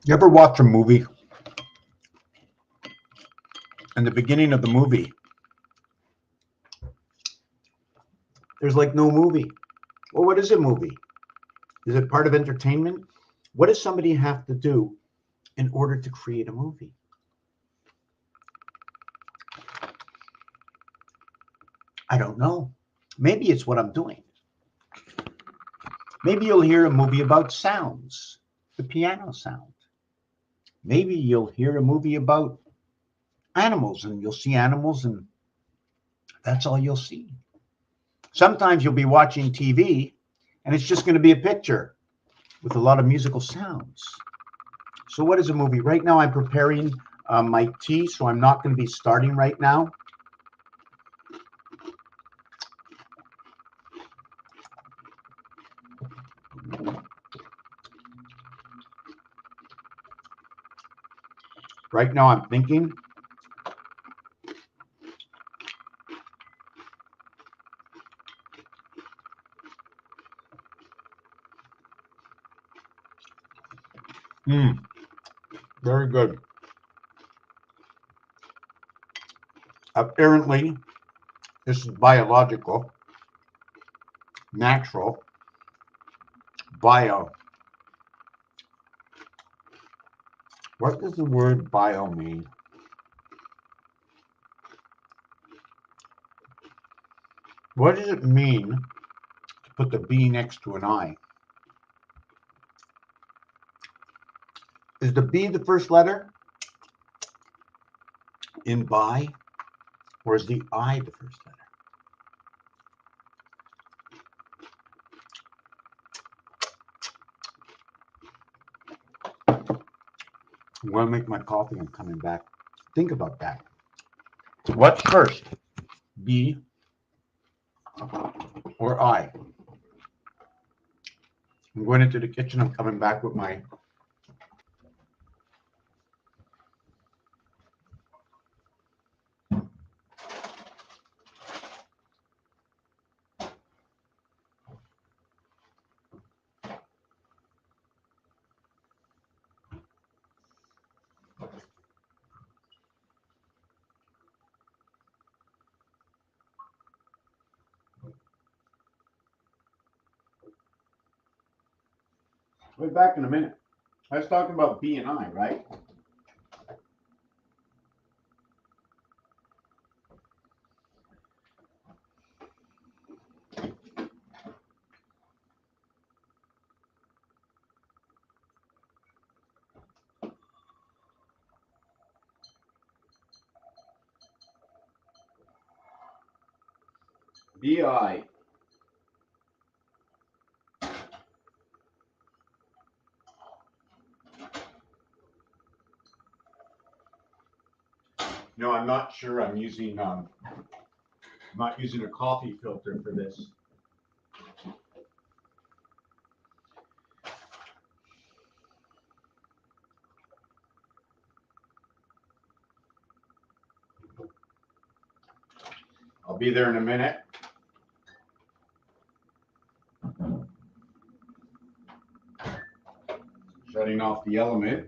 You ever watch a movie and the beginning of the movie, there's like no movie? Well, what is a movie? Is it part of entertainment? What does somebody have to do in order to create a movie? I don't know. Maybe it's what I'm doing. Maybe you'll hear a movie about sounds, the piano sound. Maybe you'll hear a movie about animals and you'll see animals and that's all you'll see. Sometimes you'll be watching TV and it's just going to be a picture with a lot of musical sounds. So what is a movie? Right now I'm preparing my tea, so I'm not going to be starting right now. Right now I'm thinking. Very good. Apparently, this is biological, natural, bio. What does the word bio mean? What does it mean to put the B next to an I? Is the B the first letter in bi, or is the I the first letter? I'm going to make my coffee. I'm coming back. Think about that. What's first, B or I? I'm going into the kitchen. I'm coming back with my... I'll be back in a minute. I was talking about B and I, right? BI. No, I'm not sure. I'm not using a coffee filter for this. I'll be there in a minute. Shutting off the element.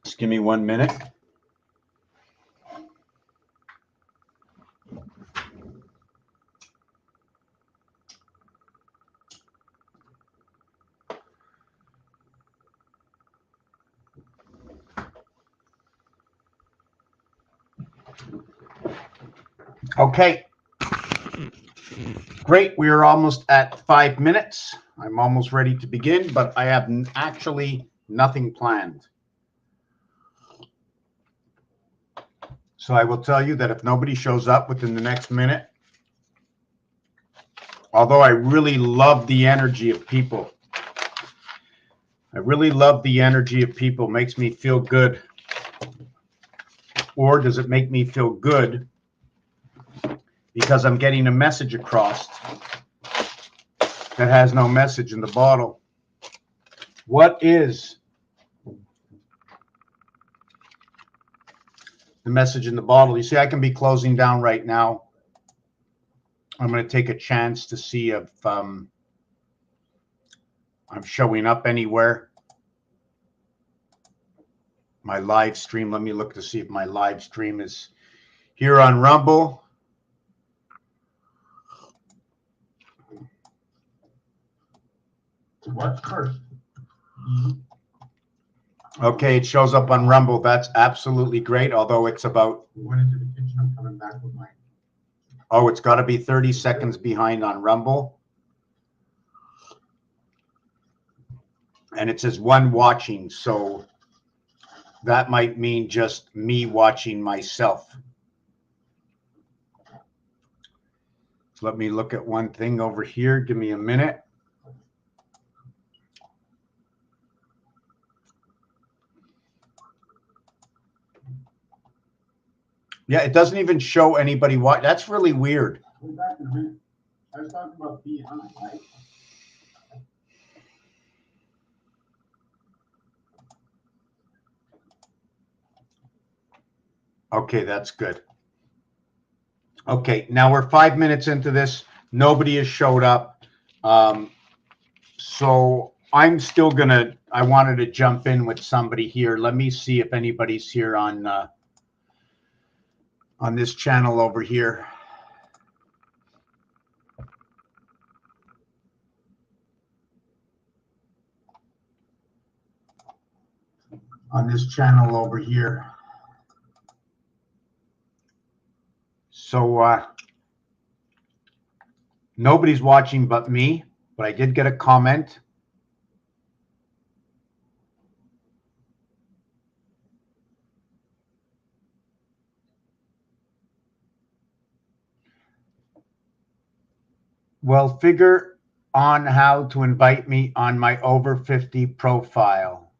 Just give me 1 minute. Okay. Great. We are almost at 5 minutes. I'm almost ready to begin, but I have actually nothing planned. So I will tell you that if nobody shows up within the next minute, although I really love the energy of people, makes me feel good. Or does it make me feel good because I'm getting a message across that has no message in the bottle? What is the message in the bottle? You see, I can be closing down right now. I'm going to take a chance to see if I'm showing up anywhere. My live stream. Let me look to see if my live stream is here on Rumble. What first? Okay, it shows up on Rumble. That's absolutely great. Although it's about. Went into the kitchen. I'm coming back with mine. Oh, it's got to be 30 seconds behind on Rumble. And it says one watching. So that might mean just me watching myself. So let me look at one thing over here. Give me a minute. Yeah, it doesn't even show anybody watch. That's really weird. I was talking about behind, right? Okay, that's good. Okay, now we're 5 minutes into this. Nobody has showed up. So I'm still gonna. I wanted to jump in with somebody here. Let me see if anybody's here on this channel over here. On this channel over here. So nobody's watching but me, but I did get a comment. Well, figure on how to invite me on my over 50 profile.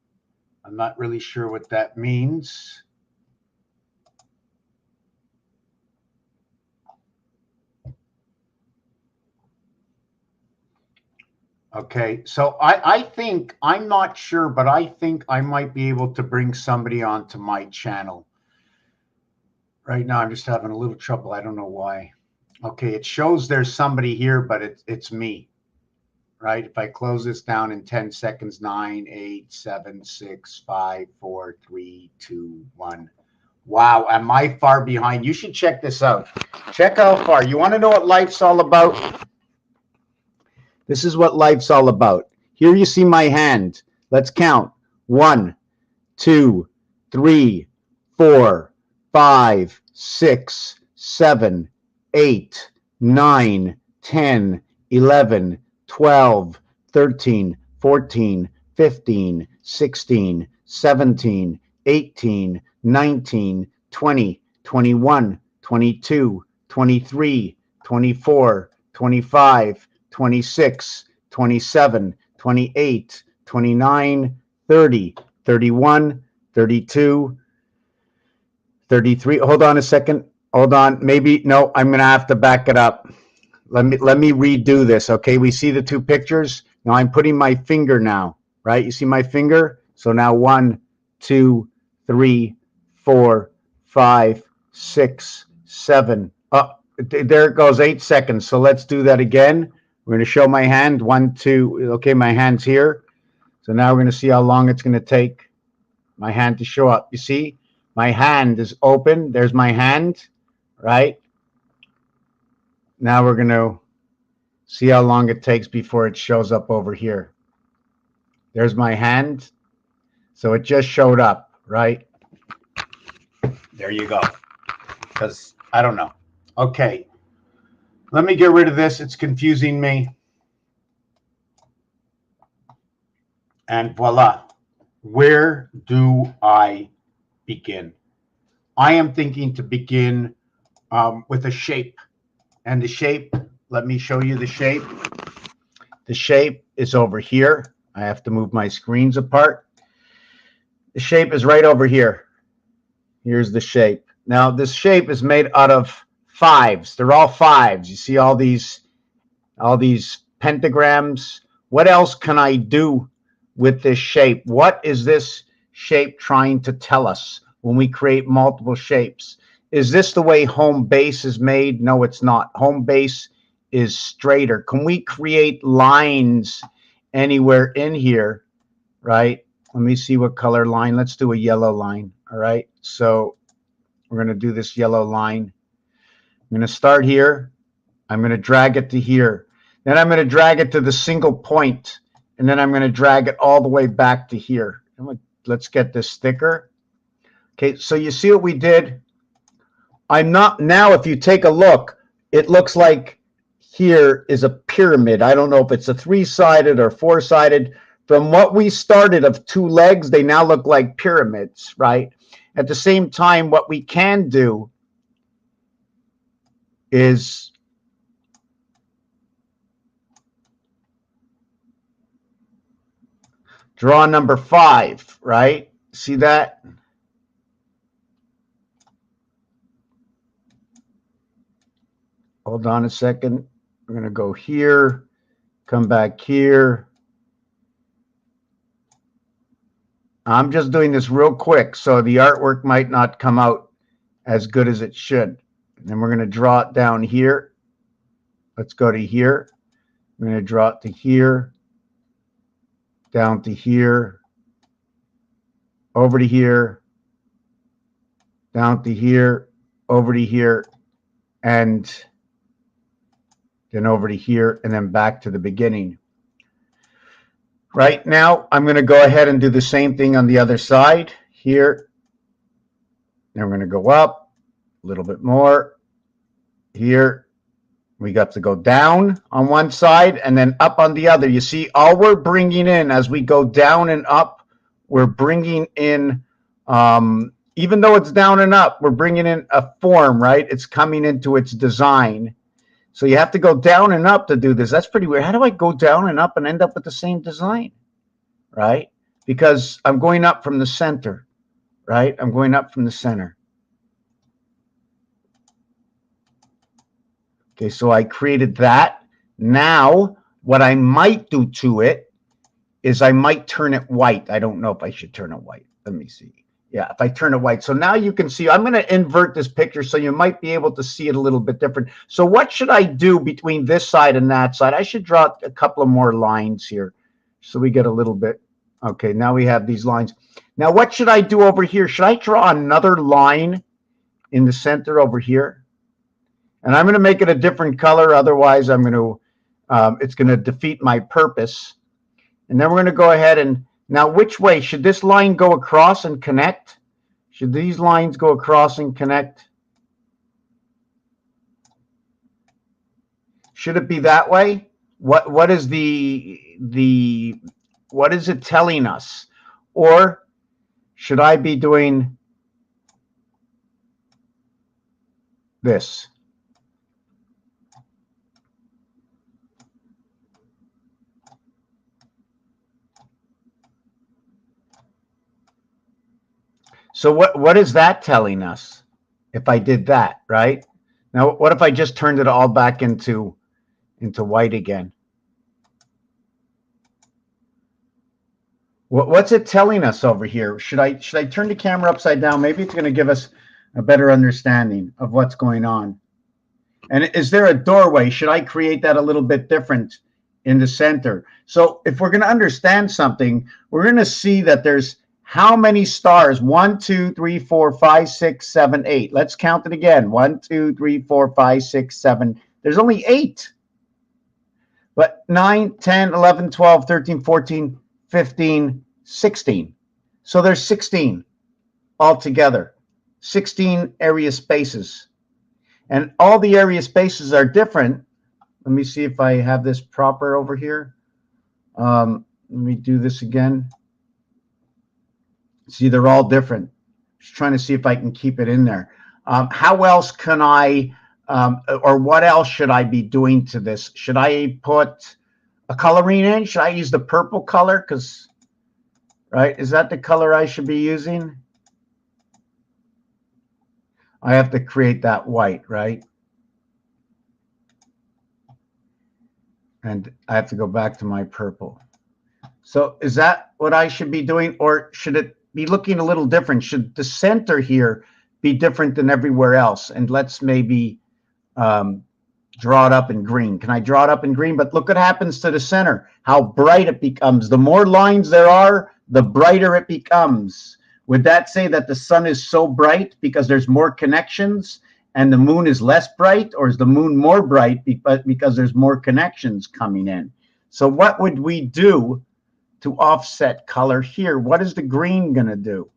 I'm not really sure what that means. Okay, so I think, I'm not sure, but I think I might be able to bring somebody onto my channel. Right now, I'm just having a little trouble. I don't know why. Okay, it shows there's somebody here, but it's me, right? If I close this down in 10 seconds, 9, 8, 7, 6, 5, 4, 3, 2, 1. Wow, am I far behind? You should check this out. Check how far. You want to know what life's all about? This is what life's all about. Here you see my hand. Let's count. 1, 2, 3, 4, 5, 6, 7, 8, 9, 10, 11, 12, 13, 14, 15, 16, 17, 18, 19, 20, 21, 22, 23, 24, 25, 26, 27, 28, 29, 30, 31, 32, 33. Hold on a second. Hold on. Maybe, no, I'm going to have to back it up. Let me redo this. Okay. We see the two pictures. Now I'm putting my finger now, right? You see my finger? So now 1, 2, 3, 4, 5, 6, 7. Oh, there it goes. 8 seconds. So let's do that again. We're going to show my hand. 1, 2. Okay. My hand's here. So now we're going to see how long it's going to take my hand to show up. You see, my hand is open. There's my hand, right? Now we're going to see how long it takes before it shows up over here. There's my hand. So it just showed up, right? There you go. Because I don't know. Okay. Let me get rid of this. It's confusing me. And voila. Where do I begin? I am thinking to begin with a shape. And the shape, let me show you the shape. The shape is over here. I have to move my screens apart. The shape is right over here. Here's the shape. Now, this shape is made out of 5s. They're all 5s. You see all these pentagrams. What else can I do with this shape? What is this shape trying to tell us when we create multiple shapes? Is this the way home base is made? No, it's not. Home base is straighter? Can we create lines anywhere in here, right? Let me see what color line. Let's do a yellow line, all right? So we're going to do this yellow line. I'm going to start here. I'm going to drag it to here. Then I'm going to drag it to the single point, and then I'm going to drag it all the way back to here. Let's get this thicker. Okay, so you see what we did? I'm not, now if you take a look, it looks like here is a pyramid. I don't know if it's a 3-sided or 4-sided. From what we started of 2 legs, they now look like pyramids, right? At the same time, what we can do is draw number 5, right? See that? Hold on a second. We're going to go here, come back here. I'm just doing this real quick, so the artwork might not come out as good as it should. And then we're going to draw it down here. Let's go to here. We're going to draw it to here, down to here, over to here, down to here, over to here, and then over to here, and then back to the beginning. Right now, I'm going to go ahead and do the same thing on the other side here. Then we're going to go up a little bit more here. We got to go down on one side and then up on the other. You see, all we're bringing in as we go down and up, we're bringing in, even though it's down and up, we're bringing in a form, right? It's coming into its design. So you have to go down and up to do this. That's pretty weird. How do I go down and up and end up with the same design, right? Because I'm going up from the center, right? I'm going up from the center. Okay, so I created that. Now, what I might do to it is I might turn it white. I don't know if I should turn it white. Let me see. Yeah, if I turn it white. So now you can see, I'm going to invert this picture so you might be able to see it a little bit different. So what should I do between this side and that side? I should draw a couple of more lines here so we get a little bit. Okay, now we have these lines. Now what should I do over here? Should I draw another line in the center over here? And I'm going to make it a different color. Otherwise, I'm going to, it's going to defeat my purpose. And then we're going to go ahead and, now which way? Should this line go across and connect? Should these lines go across and connect? Should it be that way? What is what is it telling us? Or should I be doing this? So what is that telling us if I did that, right? Now, what if I just turned it all back into white again? What's it telling us over here? Should I turn the camera upside down? Maybe it's going to give us a better understanding of what's going on. And is there a doorway? Should I create that a little bit different in the center? So if we're going to understand something, we're going to see that there's how many stars? 1, 2, 3, 4, 5, 6, 7, 8. Let's count it again. 1, 2, 3, 4, 5, 6, 7. There's only 8. But 9, 10, 11, 12, 13, 14, 15, 16. So there's 16 altogether. 16 area spaces. And all the area spaces are different. Let me see if I have this proper over here. Let me do this again. See, they're all different. Just trying to see if I can keep it in there. How else can I, or what else should I be doing to this? Should I put a coloring in? Should I use the purple color? Because, right, is that the color I should be using? I have to create that white, right? And I have to go back to my purple. So is that what I should be doing? Or should it be looking a little different? Should the center here be different than everywhere else? And let's maybe draw it up in green. Can I draw it up in green? But look what happens to the center, how bright it becomes. The more lines there are, the brighter it becomes. Would that say that the sun is so bright because there's more connections and the moon is less bright, or is the moon more bright because there's more connections coming in? So what would we do to offset color here? What is the green going to do?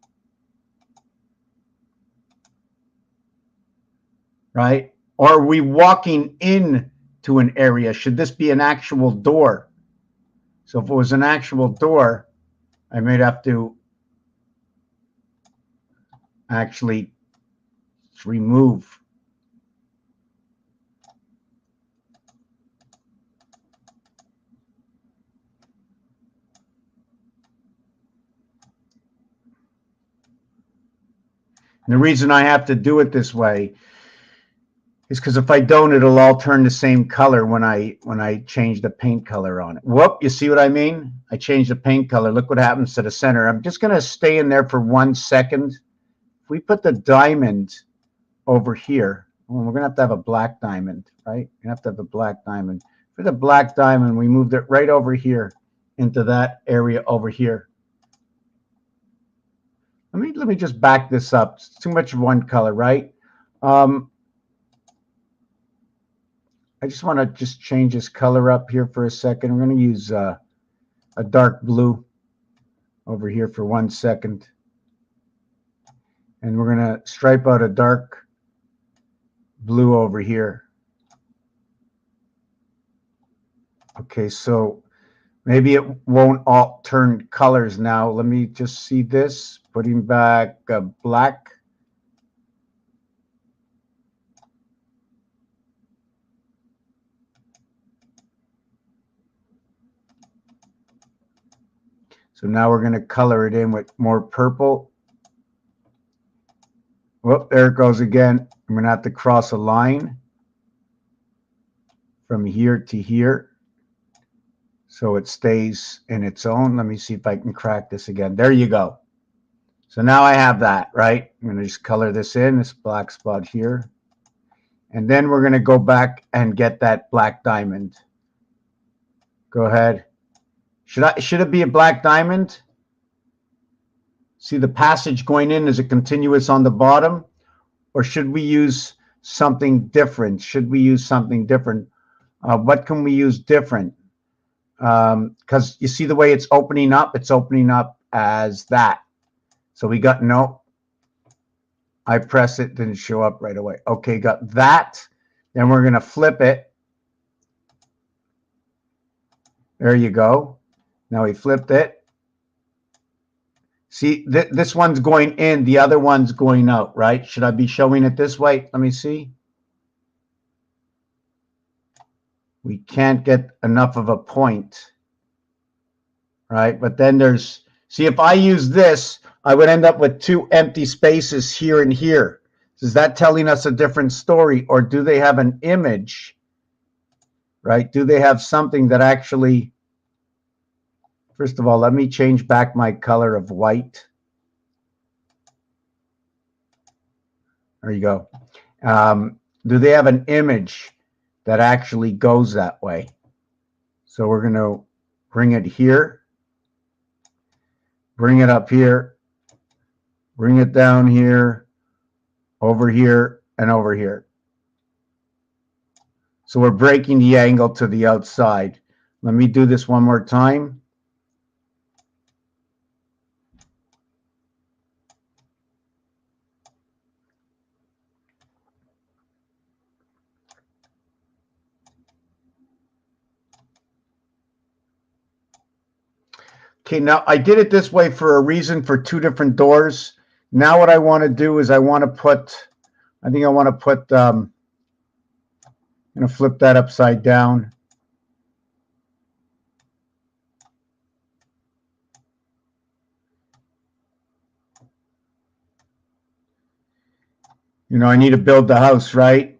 Right? Or are we walking in to an area? Should this be an actual door? So if it was an actual door, I might have to actually remove. And the reason I have to do it this way is because if I don't, it'll all turn the same color when I change the paint color on it. Whoop, you see what I mean? I changed the paint color. Look what happens to the center. I'm just going to stay in there for 1 second. If we put the diamond over here, well, we're going to have a black diamond, right? We're going to have a black diamond. For the black diamond, we moved it right over here into that area over here. Let me just back this up. It's too much of one color, right? I just want to just change this color up here for a second. We're going to use a dark blue over here for 1 second. And we're going to stripe out a dark blue over here. Okay, so maybe it won't all turn colors now. Let me just see this. Putting back black. So now we're going to color it in with more purple. Whoop, there it goes again. I'm going to have to cross a line from here to here so it stays in its own. Let me see if I can crack this again. There you go. So now I have that, right? I'm going to just color this in, this black spot here. And then we're going to go back and get that black diamond. Go ahead. Should it be a black diamond? See the passage going in, is it continuous on the bottom? Or should we use something different? Should we use something different? What can we use different? Because you see the way it's opening up as that. So we got, no, I press it, didn't show up right away. Okay, got that. Then we're going to flip it. There you go. Now we flipped it. See, this one's going in, the other one's going out, right? Should I be showing it this way? Let me see. We can't get enough of a point, right? But then there's, see, if I use this, I would end up with 2 empty spaces here and here. Is that telling us a different story, or do they have an image, right? Do they have something that actually, first of all, let me change back my color of white. There you go. Do they have an image that actually goes that way? So we're going to bring it here, bring it up here, bring it down here, over here, and over here. So we're breaking the angle to the outside. Let me do this one more time. Okay, now I did it this way for a reason, for 2 different doors. Now what I want to do is I want to put, I'm going to flip that upside down. You know, I need to build the house, right?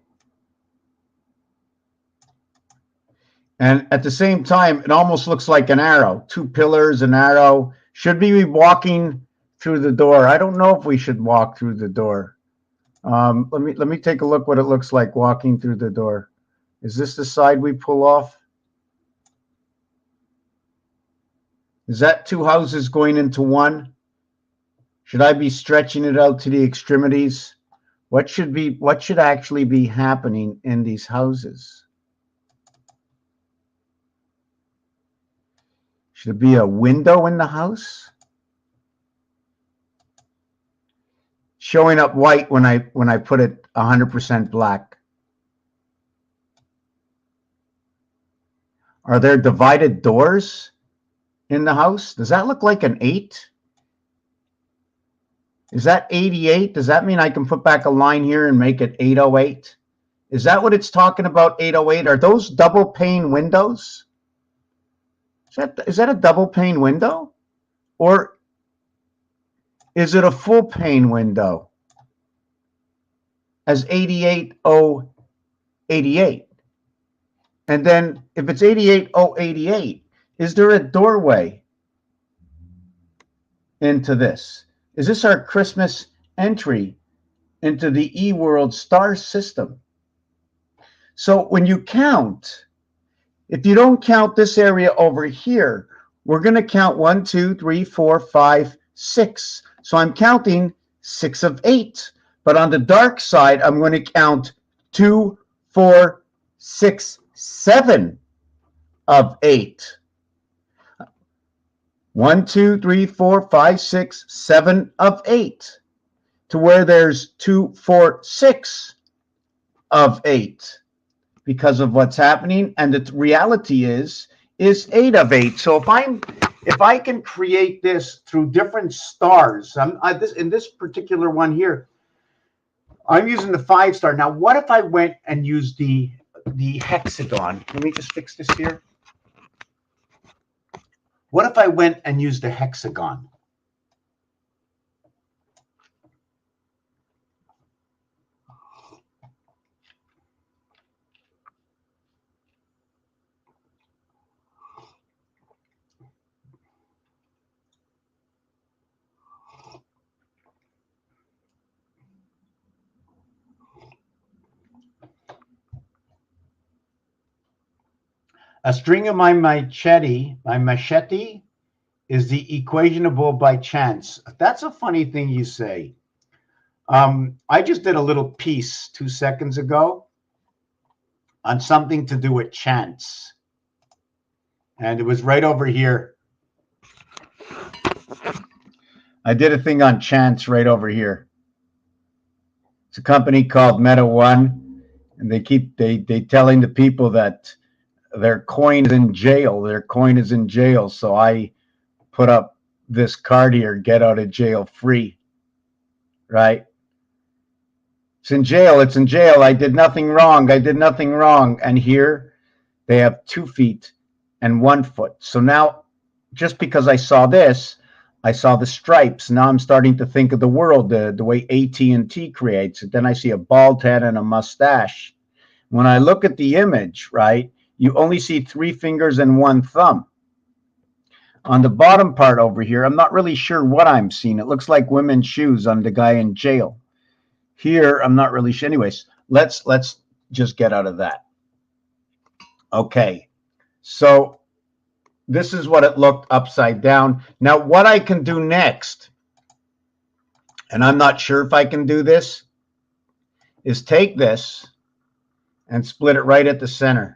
And at the same time, it almost looks like an arrow. 2 pillars, an arrow. Should we be walking through the door? I don't know if we should walk through the door. Let me take a look what it looks like walking through the door. Is this the side we pull off? Is that two houses going into one? Should I be stretching it out to the extremities? What should actually be happening in these houses? Should it be a window in the house? Showing up white when I put it 100% black. Are there divided doors in the house? Does that look like an 8? Is that 88? Does that mean I can put back a line here and make it 808? Is that what it's talking about, 808? Are those double pane windows? Is that a double pane window? Or is it a full pane window as 88088? And then if it's 88088, is there a doorway into this? Is this our Christmas entry into the eWorld star system? So when you count, if you don't count this area over here, we're going to count 1, 2, 3, 4, 5, 6. So I'm counting 6 of 8. But on the dark side, I'm going to count 2, 4, 6, 7 of 8. 1, 2, 3, 4, 5, 6, 7 of 8. To where there's 2, 4, 6 of 8. Because of what's happening, and the reality is 8 of 8. So if I can create this through different stars, in this particular one here, I'm using the 5 star. Now, what if I went and used the hexagon? Let me just fix this here. What if I went and used the hexagon? A string of my machete is the equationable by chance. That's a funny thing you say. I just did a little piece 2 seconds ago on something to do with chance. And it was right over here. I did a thing on chance right over here. It's a company called Meta One, and they telling the people that their coin is in jail. Their coin is in jail. So I put up this card here, get out of jail free. Right? It's in jail. It's in jail. I did nothing wrong. I did nothing wrong. And here they have 2 feet and 1 foot. So now, just because I saw this, I saw the stripes. Now I'm starting to think of the world, the way AT&T creates it. Then I see a bald head and a mustache. When I look at the image, right, you only see 3 fingers and 1 thumb. On the bottom part over here, I'm not really sure what I'm seeing. It looks like women's shoes on the guy in jail. Here, I'm not really sure. Anyways, let's just get out of that. Okay, so this is what it looked upside down. Now, what I can do next, and I'm not sure if I can do this, is take this and split it right at the center.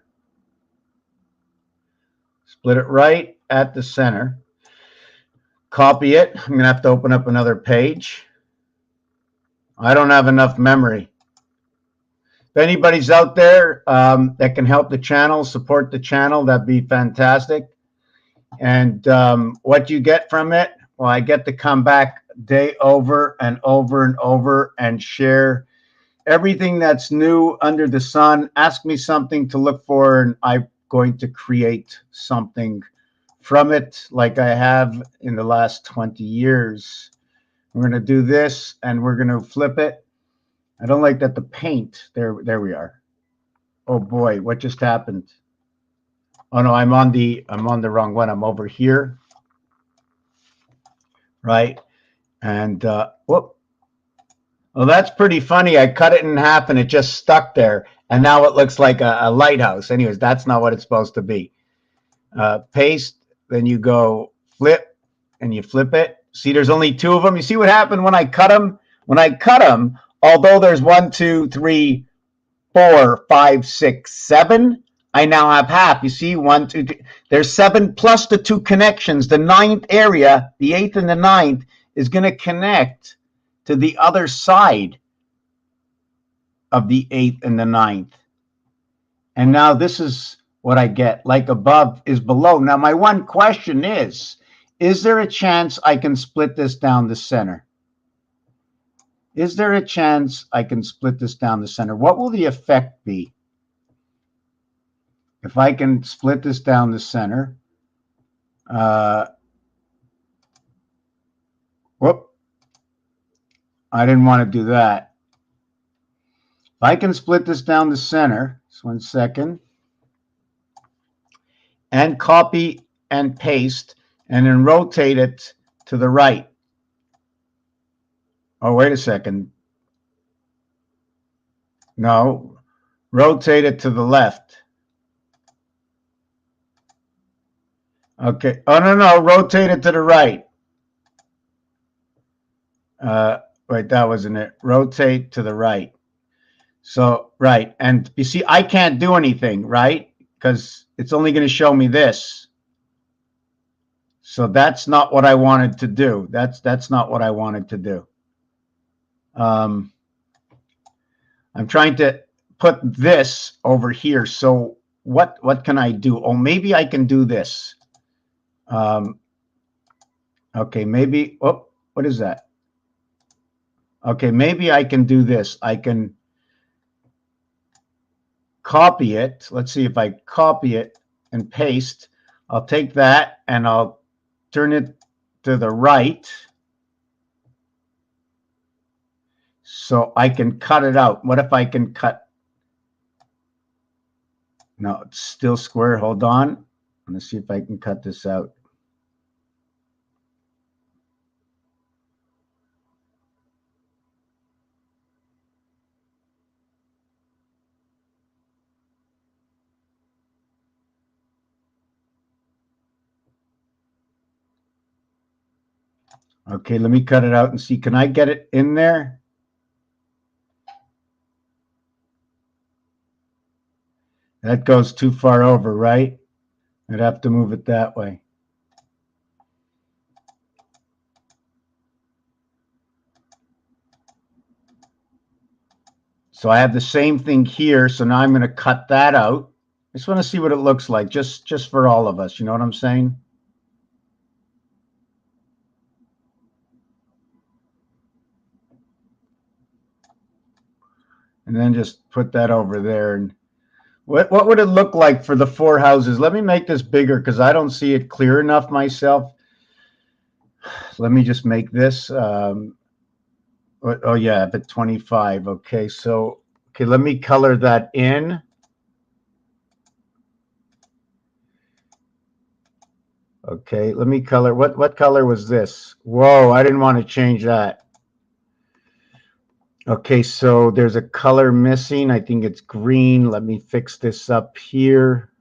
Split it right at the center. Copy it. I'm going to have to open up another page. I don't have enough memory. If anybody's out there that can help the channel, support the channel, that'd be fantastic. And what you get from it, well, I get to come back day over and over and over and share everything that's new under the sun. Ask me something to look for, and I'm going to create something from it like I have in the last 20 years. We're going to do this, and we're going to flip it. I don't like that the paint, there we are. Oh boy, what just happened? Oh no, I'm on the wrong one. I'm over here. Right? And whoop. Well, that's pretty funny. I cut it in half and it just stuck there. And now it looks like a lighthouse. Anyways, that's not what it's supposed to be. Paste, then you go flip, and you flip it. See, there's only 2 of them. You see what happened when I cut them? When I cut them, although there's 1, 2, 3, 4, 5, 6, 7, I now have half. You see, 1, 2, 3. There's 7 plus the 2 connections. The 9th area, the 8th and the 9th, is going to connect to the other side of the 8th and the 9th. And now this is what I get. Like above is below. Now, my one question is there a chance I can split this down the center? Is there a chance I can split this down the center? What will the effect be if I can split this down the center? Whoop. I didn't want to do that. If I can split this down the center, just 1 second, and copy and paste, and then rotate it to the right. Oh, wait a second. No, rotate it to the left. Okay. Oh, no, rotate it to the right. Wait, that wasn't it. Rotate to the right. So, right. And you see, I can't do anything, right? Because it's only going to show me this. So that's not what I wanted to do. That's not what I wanted to do. I'm trying to put this over here. So what can I do? Oh, maybe I can do this. Okay, maybe. Oh, what is that? Okay, maybe I can do this. I can copy it. Let's see if I copy it and paste. I'll take that and I'll turn it to the right so I can cut it out. What if I can cut? No, it's still square. Hold on. I'm going to see if I can cut this out. Okay, let me cut it out and see. Can I get it in there? That goes too far over, right? I'd have to move it that way. So I have the same thing here. So now I'm going to cut that out. I just want to see what it looks like, just for all of us. You know what I'm saying? And then just put that over there. And what would it look like for the 4 houses? Let me make this bigger because I don't see it clear enough myself. Let me just make this. Oh, yeah, but 25. Okay, so, okay, let me color that in. Okay, let me color. What color was this? Whoa, I didn't want to change that. Okay, so there's a color missing. I think it's green. Let me fix this up here.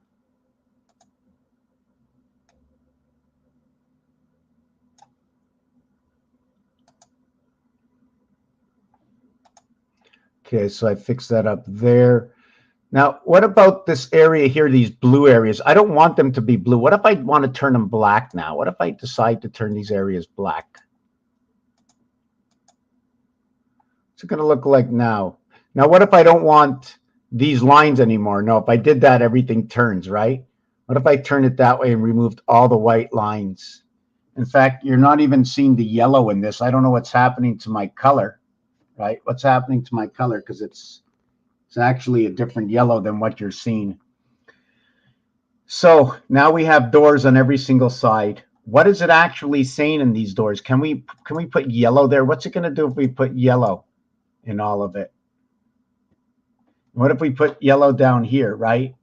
Okay, so I fixed that up there. Now, what about this area here, these blue areas? I don't want them to be blue. What if I want to turn them black now? What if I decide to turn these areas black? What's it going to look like now? Now, what if I don't want these lines anymore? No, if I did that, everything turns, right? What if I turn it that way and removed all the white lines? In fact, you're not even seeing the yellow in this. I don't know what's happening to my color, right? What's happening to my color? Because it's actually a different yellow than what you're seeing. So now we have doors on every single side. What is it actually saying in these doors? Can we put yellow there? What's it going to do if we put yellow in all of it? What if we put yellow down here, right?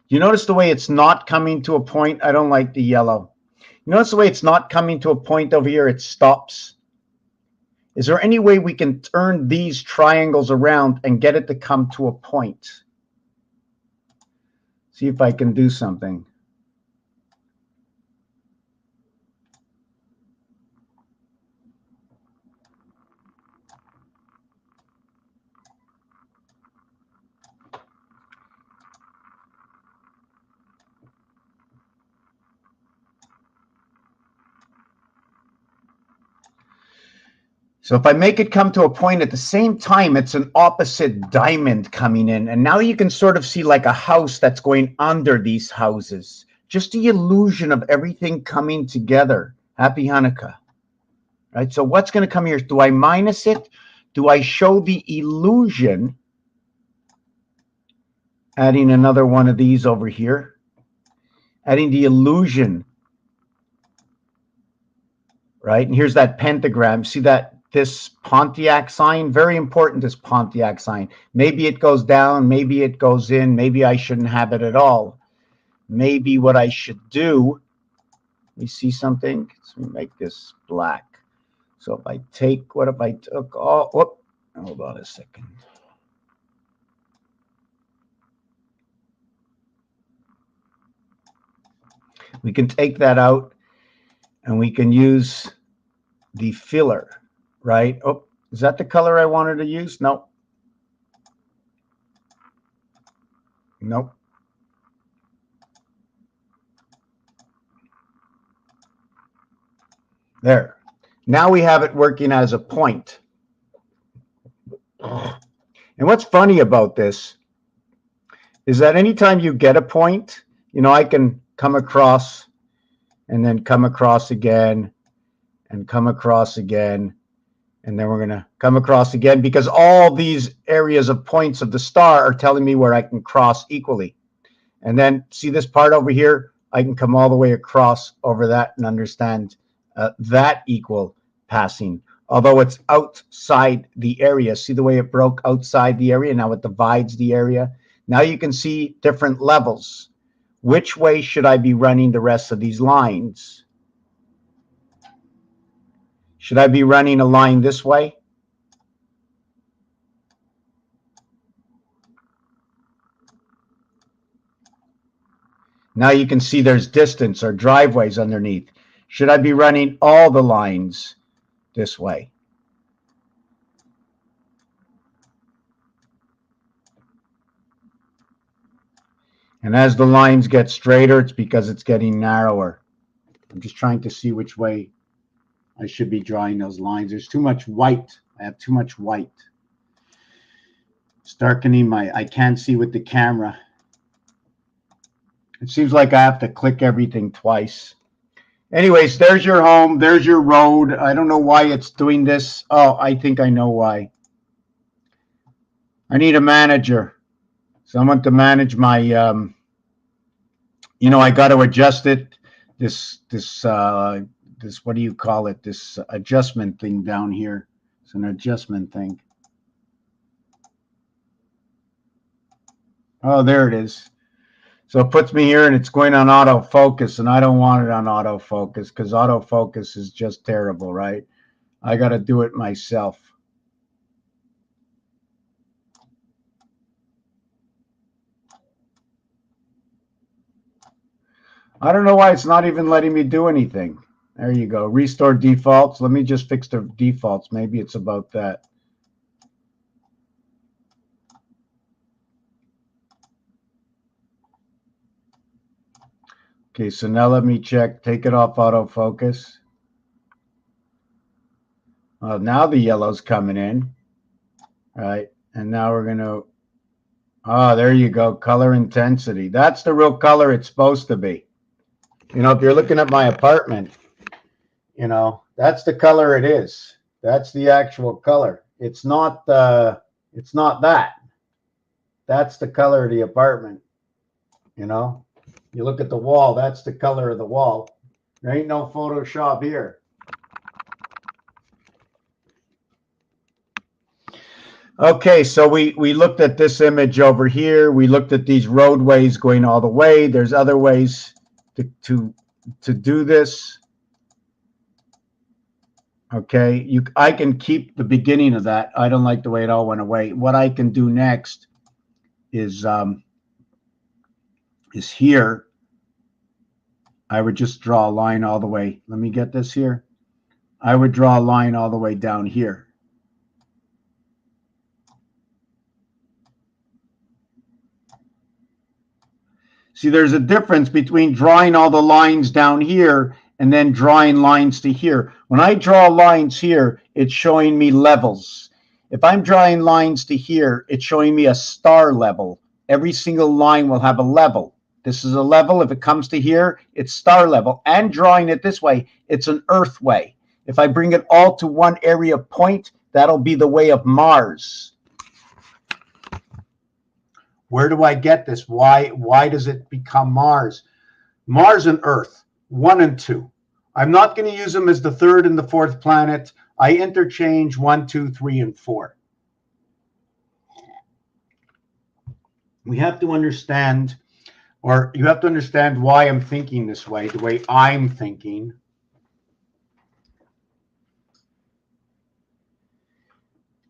You notice the way it's not coming to a point? I don't like the yellow. You notice the way it's not coming to a point over here? It stops. Is there any way we can turn these triangles around and get it to come to a point? See if I can do something. So if I make it come to a point at the same time, it's an opposite diamond coming in. And now you can sort of see like a house that's going under these houses. Just the illusion of everything coming together. Happy Hanukkah. Right? So what's going to come here? Do I minus it? Do I show the illusion? Adding another one of these over here. Adding the illusion. Right? And here's that pentagram. See that? This Pontiac sign, very important, this Pontiac sign. Maybe it goes down, maybe it goes in, maybe I shouldn't have it at all. Maybe what I should do, you see something? Let's make this black. So if I take, what if I took all, whoop, hold on a second. We can take that out and we can use the filler. Right? Oh, is that the color I wanted to use? No. Nope. There. Now we have it working as a point. And what's funny about this is that anytime you get a point, you know, I can come across and then come across again and come across again. And then we're going to come across again because all these areas of points of the star are telling me where I can cross equally. And then see this part over here? I can come all the way across over that and understand that equal passing. Although it's outside the area. See the way it broke outside the area? Now it divides the area. Now you can see different levels. Which way should I be running the rest of these lines? Should I be running a line this way? Now you can see there's distance or driveways underneath. Should I be running all the lines this way? And as the lines get straighter, it's because it's getting narrower. I'm just trying to see which way I should be drawing those lines. There's too much white. I have too much white. It's darkening I can't see with the camera. It seems like I have to click everything twice. Anyways, there's your home. There's your road. I don't know why it's doing this. Oh, I think I know why. I need a manager. Someone to manage my, you know, I got to adjust it. This, what do you call it? This adjustment thing down here. It's an adjustment thing. Oh, there it is. So it puts me here and it's going on autofocus, and I don't want it on autofocus because autofocus is just terrible, right? I got to do it myself. I don't know why it's not even letting me do anything. There you go. Restore defaults. Let me just fix the defaults. Maybe it's about that. Okay, so now let me check. Take it off autofocus. Now the yellow's coming in. All right, and now we're going to, there you go, color intensity. That's the real color it's supposed to be. You know, if you're looking at my apartment, you know, that's the color it is. That's the actual color. It's not that. That's the color of the apartment. You know, you look at the wall, that's the color of the wall. There ain't no Photoshop here. Okay, so we looked at this image over here. We looked at these roadways going all the way. There's other ways to do this. Okay, I can keep the beginning of that. I don't like the way it all went away. What I can do next is here. I would just draw a line all the way. Let me get this here. I would draw a line all the way down here. See, there's a difference between drawing all the lines down here and then drawing lines to here. When I draw lines here, it's showing me levels. If I'm drawing lines to here, it's showing me a star level. Every single line will have a level. This is a level. If it comes to here, it's star level. And drawing it this way, it's an earth way. If I bring it all to one area point, that'll be the way of Mars. Where do I get this? Why does it become Mars? Mars and Earth, 1 and 2. I'm not going to use them as the third and the fourth planet. I interchange 1, 2, 3, and 4. We have to understand, or you have to understand why I'm thinking this way, the way I'm thinking.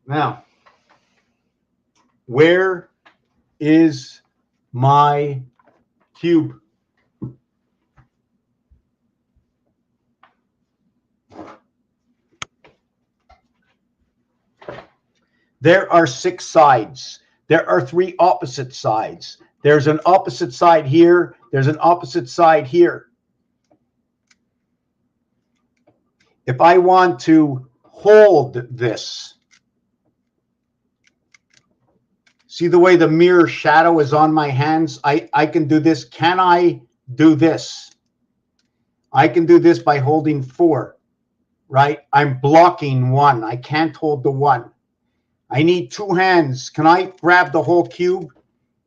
Now, where is my cube? There are 6 sides. There are 3 opposite sides. There's an opposite side here. There's an opposite side here. If I want to hold this, see the way the mirror shadow is on my hands? I can do this. Can I do this? I can do this by holding 4, right? I'm blocking 1. I can't hold the 1. I need 2 hands. Can I grab the whole cube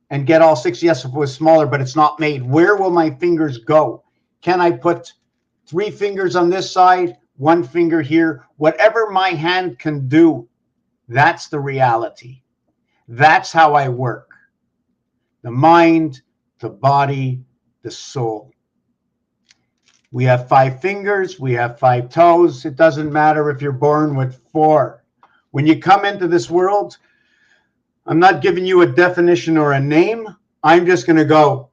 and get all 6? Yes, if it was smaller, but it's not made. Where will my fingers go? Can I put 3 fingers on this side, 1 finger here? Whatever my hand can do, that's the reality. That's how I work. The mind, the body, the soul. We have 5 fingers. We have 5 toes. It doesn't matter if you're born with 4. When you come into this world, I'm not giving you a definition or a name. I'm just going to go.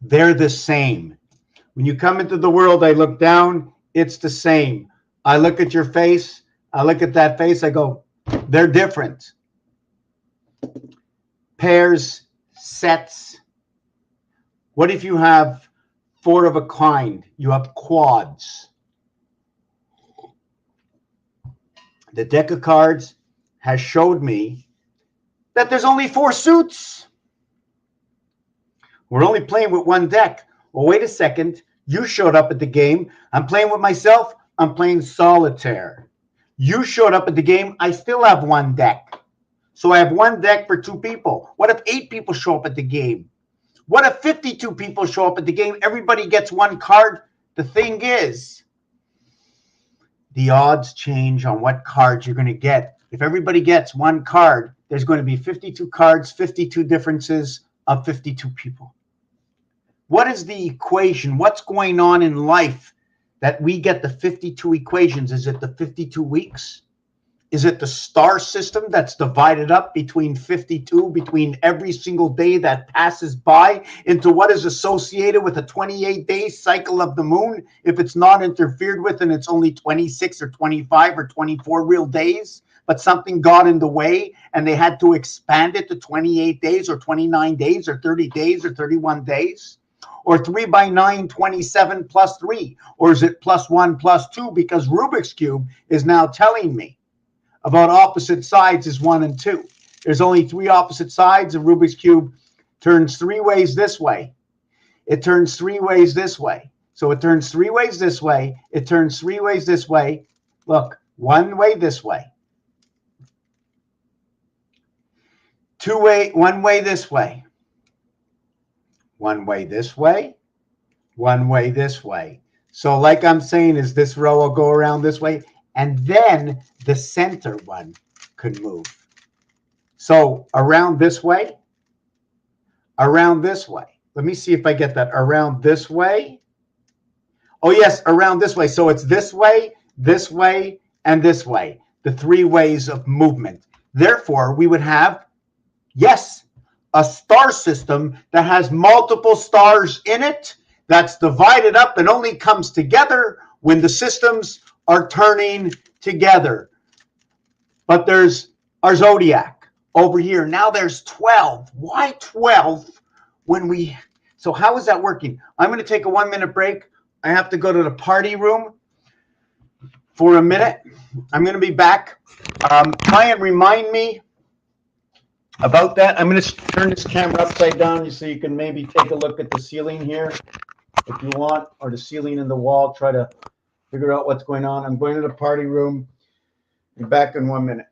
They're the same. When you come into the world, I look down, it's the same. I look at your face, I look at that face, I go, they're different. Pairs, sets. What if you have 4 of a kind? You have quads. The deck of cards has showed me that there's only 4 suits. We're only playing with 1 deck. Well, wait a second. You showed up at the game. I'm playing with myself. I'm playing solitaire. You showed up at the game. I still have 1 deck. So I have 1 deck for 2 people. What if 8 people show up at the game? What if 52 people show up at the game? Everybody gets 1 card. The thing is, the odds change on what cards you're going to get. If everybody gets 1 card, there's going to be 52 cards, 52 differences of 52 people. What is the equation? What's going on in life that we get the 52 equations? Is it the 52 weeks? Is it the star system that's divided up between 52, between every single day that passes by into what is associated with a 28-day cycle of the moon? If it's not interfered with and it's only 26 or 25 or 24 real days, but something got in the way and they had to expand it to 28 days or 29 days or 30 days or 31 days? Or 3 by 9, 27 plus 3? Or is it plus 1 plus 2? Because Rubik's Cube is now telling me about opposite sides is 1 and 2. There's only 3 opposite sides. A Rubik's Cube turns 3 ways this way. It turns 3 ways this way. So it turns 3 ways this way. It turns 3 ways this way. Look, 1 way this way. 1 way this way. 1 way this way, 1 way this way. So like I'm saying is this row will go around this way, and then the center one could move. So around this way, around this way. Let me see if I get that. Around this way. Oh, yes, around this way. So it's this way, and this way. The three ways of movement. Therefore, we would have, yes, a star system that has multiple stars in it that's divided up and only comes together when the systems are turning together. But there's our zodiac over here. Now there's 12. Why 12 when we... So how is that working? I'm going to take a 1-minute break. I have to go to the party room for a minute. I'm going to be back. Try and remind me about that. I'm going to turn this camera upside down so you can maybe take a look at the ceiling here if you want, or the ceiling in the wall. Try to figure out what's going on. I'm going to the party room. Be back in 1 minute.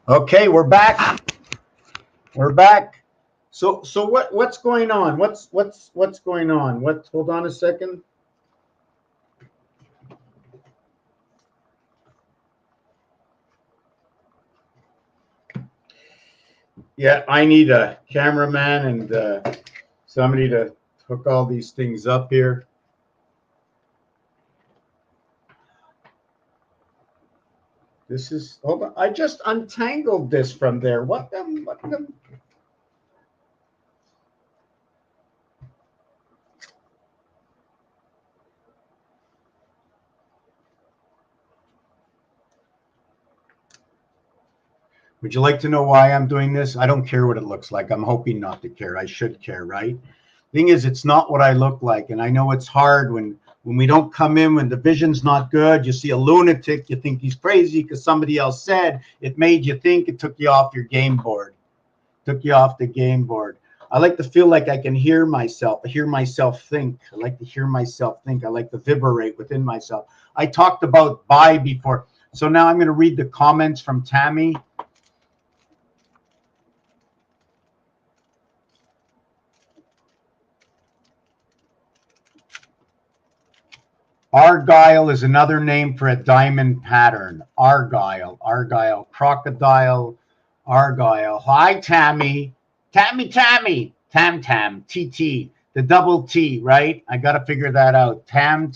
Okay, we're back. We're back. So what's going on? What's going on? Hold on a second. Yeah, I need a cameraman and somebody to hook all these things up here. This is, hold on. I just untangled this from there. What the? Would you like to know why I'm doing this? I don't care what it looks like. I'm hoping not to care. I should care, right? Thing is, it's not what I look like. And I know it's hard when we don't come in, when the vision's not good. You see a lunatic, you think he's crazy because somebody else said it, made you think, it took you off your game board. Took you off the game board. I like to feel like I can hear myself. I hear myself think. I like to hear myself think. I like to vibrate within myself. I talked about buy before. So now I'm going to read the comments from Tammy. Argyle is another name for a diamond pattern. Argyle, crocodile, Argyle. Hi, Tammy. Tam, TT, the double T, right? I got to figure that out. Tam,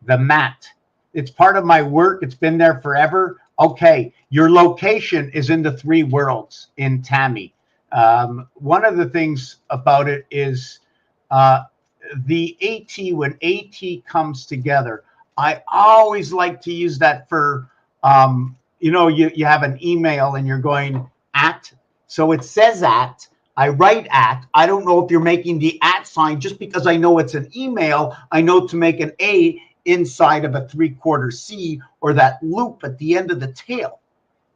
the mat. It's part of my work. It's been there forever. Okay, your location is in the three worlds in Tammy. One of the things about it is the AT, when AT comes together, I always like to use that for, you have an email and you're going at, so it says at, I write at. I don't know if you're making the at sign just because I know it's an email. I know to make an A inside of a 3/4 C or that loop at the end of the tail.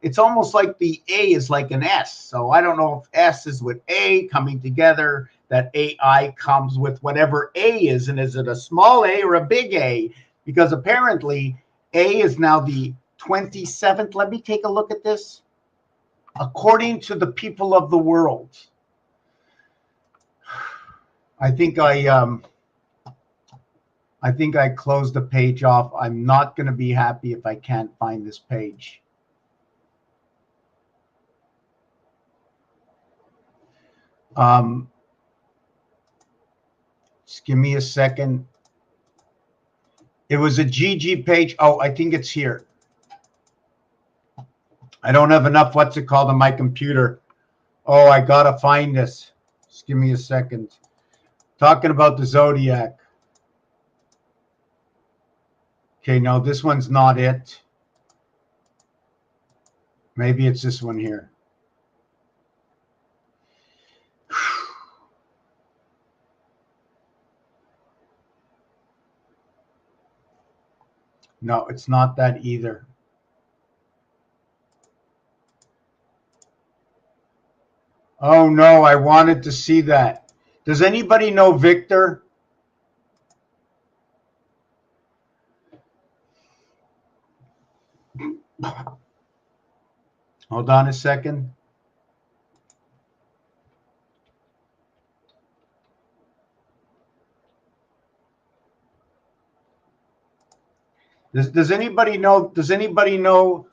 It's almost like the A is like an S. So I don't know if S is with A coming together, that AI comes with whatever A is. And is it a small A or a big A? Because apparently A is now the 27th. Let me take a look at this. According to the people of the world, I think I closed the page off. I'm not going to be happy if I can't find this page. Just give me a second. It was a GG page. Oh, I think it's here. I don't have enough what's it called on my computer. Oh, I gotta find this. Just give me a second. Talking about the Zodiac. Okay, no, this one's not it. Maybe it's this one here. No, it's not that either. Oh no, I wanted to see that. Does anybody know Victor? Hold on a second. Does anybody know? Does anybody know?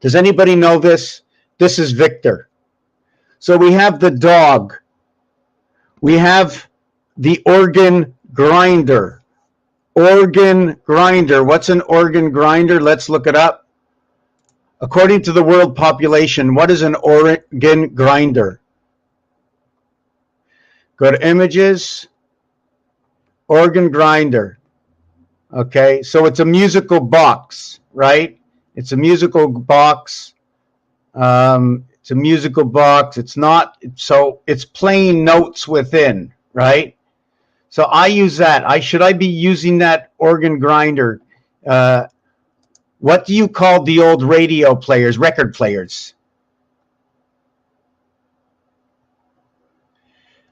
Does anybody know this? This is Victor. So we have the dog. We have the organ grinder. Organ grinder. What's an organ grinder? Let's look it up. According to the world population, what is an organ grinder? Go to images. Organ grinder. Okay, so it's a musical box, right? It's a musical box. It's a musical box. It's not, so it's playing notes within, right? So I use that. Should I be using that organ grinder? What do you call the old radio players, record players?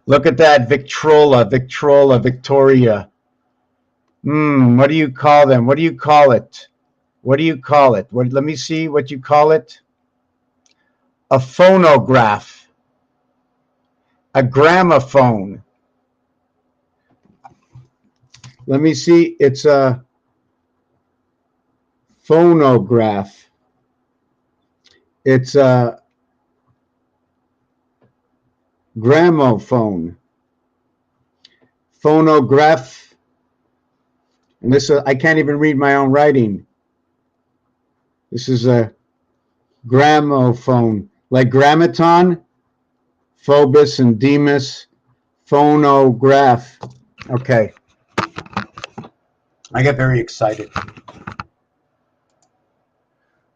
Look at that, Victrola, Victoria. What do you call them? What do you call it? What do you call it? Let me see what you call it. A phonograph. A gramophone. Let me see. It's a phonograph. It's a gramophone. Phonograph. And this, I can't even read my own writing. This is a gramophone, like grammaton, Phobos and Demas, phonograph. Okay. I get very excited.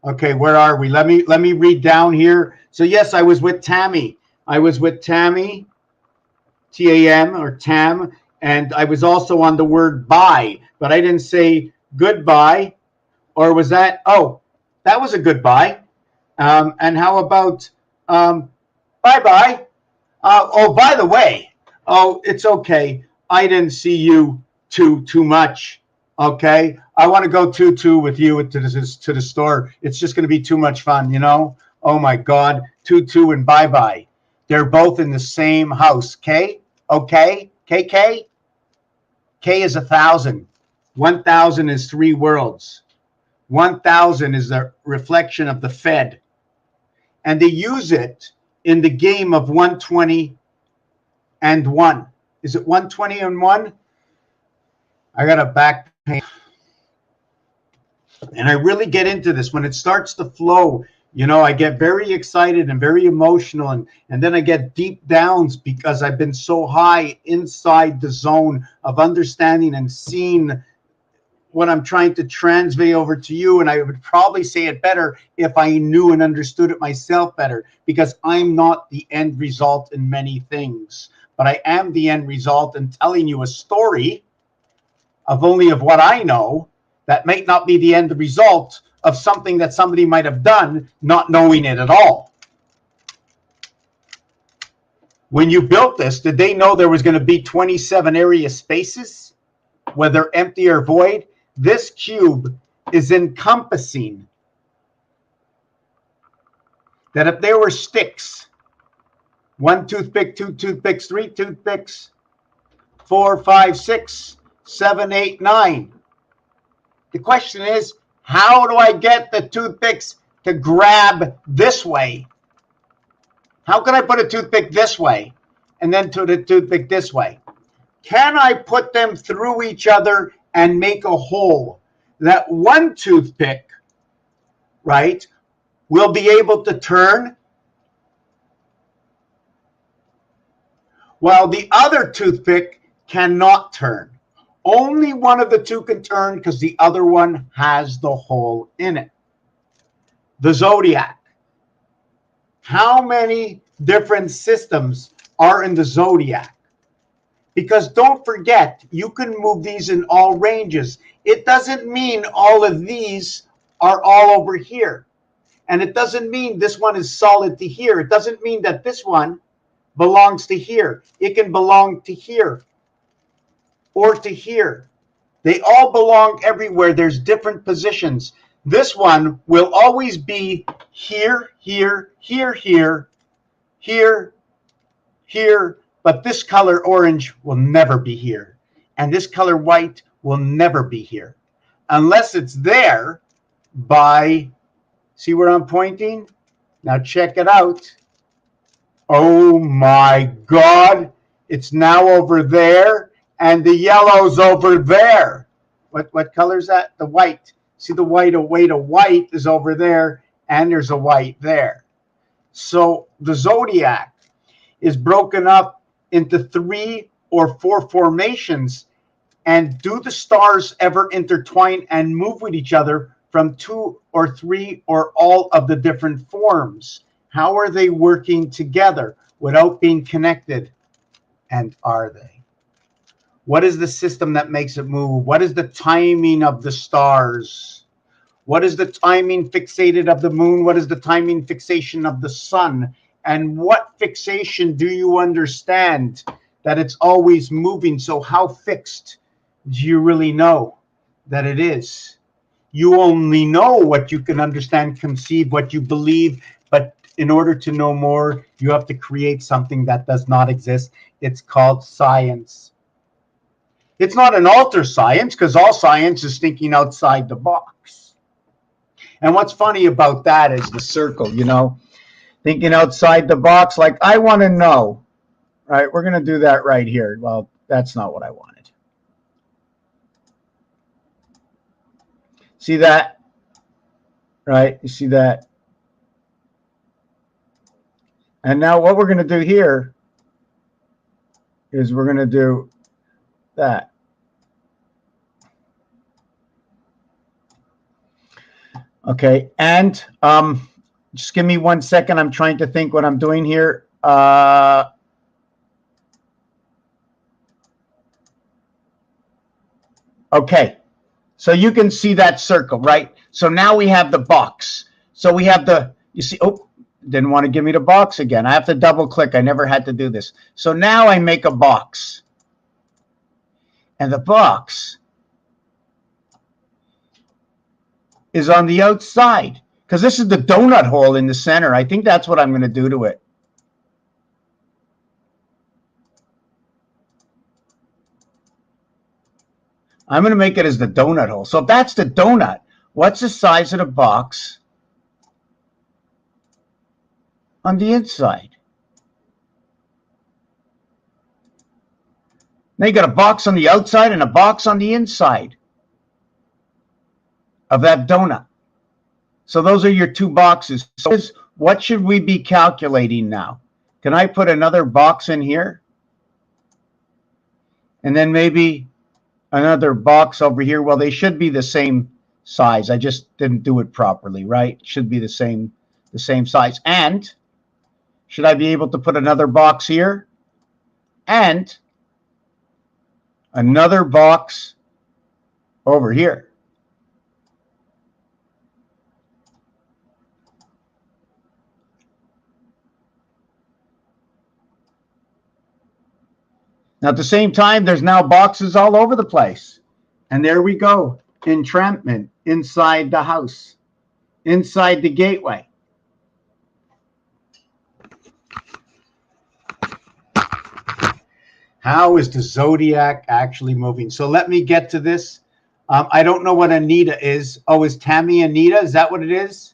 Okay, where are we? Let me read down here. So yes, I was with Tammy. T-A-M or Tam, and I was also on the word bye, but I didn't say goodbye. Or was that? Oh, that was a goodbye. And how about bye-bye? Oh, by the way, oh, it's okay. I didn't see you too much. Okay, I want to go too with you to the store. It's just going to be too much fun, you know. Oh my God, too and bye-bye. They're both in the same house. Okay, KK. K is 1,000. 1,000 is 3 worlds. 1,000 is the reflection of the Fed. And they use it in the game of 120 and 1. Is it 120 and 1? I got a back pain. And I really get into this when it starts to flow. You know, I get very excited and very emotional, and then I get deep downs because I've been so high inside the zone of understanding and seeing what I'm trying to transmit over to you. And I would probably say it better if I knew and understood it myself better, because I'm not the end result in many things, but I am the end result in telling you a story of what I know that might not be the end result of something that somebody might have done, not knowing it at all. When you built this, did they know there was going to be 27 area spaces, whether empty or void? This cube is encompassing that if there were sticks, 1 toothpick, 2 toothpicks, 3 toothpicks, 4, 5, 6, 7, 8, 9. The question is, how do I get the toothpicks to grab this way? How can I put a toothpick this way and then to the toothpick this way? Can I put them through each other and make a hole that one toothpick, right, will be able to turn while the other toothpick cannot turn? Only one of the two can turn because the other one has the hole in it. The zodiac. How many different systems are in the zodiac? Because don't forget, you can move these in all ranges. It doesn't mean all of these are all over here. And it doesn't mean this one is solid to here. It doesn't mean that this one belongs to here. It can belong to here or to here. They all belong everywhere. There's different positions. This one will always be here, here, here, here, here, here, but this color orange will never be here. And this color white will never be here. Unless it's there by, see where I'm pointing? Now check it out. Oh my God, it's now over there. And the yellow's over there. What color is that? The white. See the white, a weight of white is over there, and there's a white there. So the zodiac is broken up into 3 or 4 formations. And do the stars ever intertwine and move with each other from 2 or 3 or all of the different forms? How are they working together without being connected? And are they? What is the system that makes it move? What is the timing of the stars? What is the timing fixated of the moon? What is the timing fixation of the sun? And what fixation do you understand that it's always moving? So how fixed do you really know that it is? You only know what you can understand, conceive, what you believe, but in order to know more, you have to create something that does not exist. It's called science. It's not an alter science, because all science is thinking outside the box. And what's funny about that is the circle, you know, thinking outside the box. Like, I want to know, right? We're going to do that right here. Well, that's not what I wanted. See that? Right? You see that? And now what we're going to do here is we're going to do that. Okay, and just give me 1 second. I'm trying to think what I'm doing here. Okay, so you can see that circle, right? So now we have the box. So we have the, you see, oh, didn't want to give me the box again. I have to double click. I never had to do this. So now I make a box. And the box is on the outside, because this is the donut hole in the center. I think that's what I'm going to do to it. I'm going to make it as the donut hole. So if that's the donut, what's the size of the box on the inside? Now you got a box on the outside and a box on the inside of that donut. So those are your two boxes. So what should we be calculating now? Can I put another box in here? And then maybe another box over here. Well, they should be the same size. I just didn't do it properly, right? It should be the same size. And should I be able to put another box here? And another box over here. Now, at the same time, there's now boxes all over the place. And there we go. Entrampment inside the house, inside the gateway. How is the zodiac actually moving? So let me get to this. I don't know what Anita is. Oh, is Tammy Anita? Is that what it is?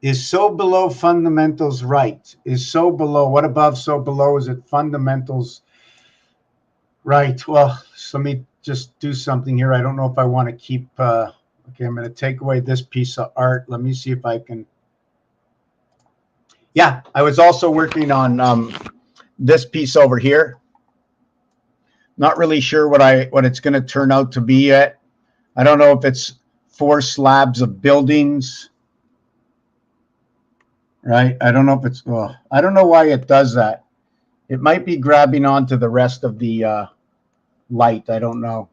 Is so below fundamentals right? Is so below? What above so below? Is it fundamentals right? Well, so let me just do something here. I don't know if I want to keep. Okay, I'm going to take away this piece of art. Let me see if I can. Yeah, I was also working on this piece over here. Not really sure what it's going to turn out to be yet. I don't know if it's 4 slabs of buildings. Right? I don't know if it's, well, I don't know why it does that. It might be grabbing onto the rest of the light. I don't know.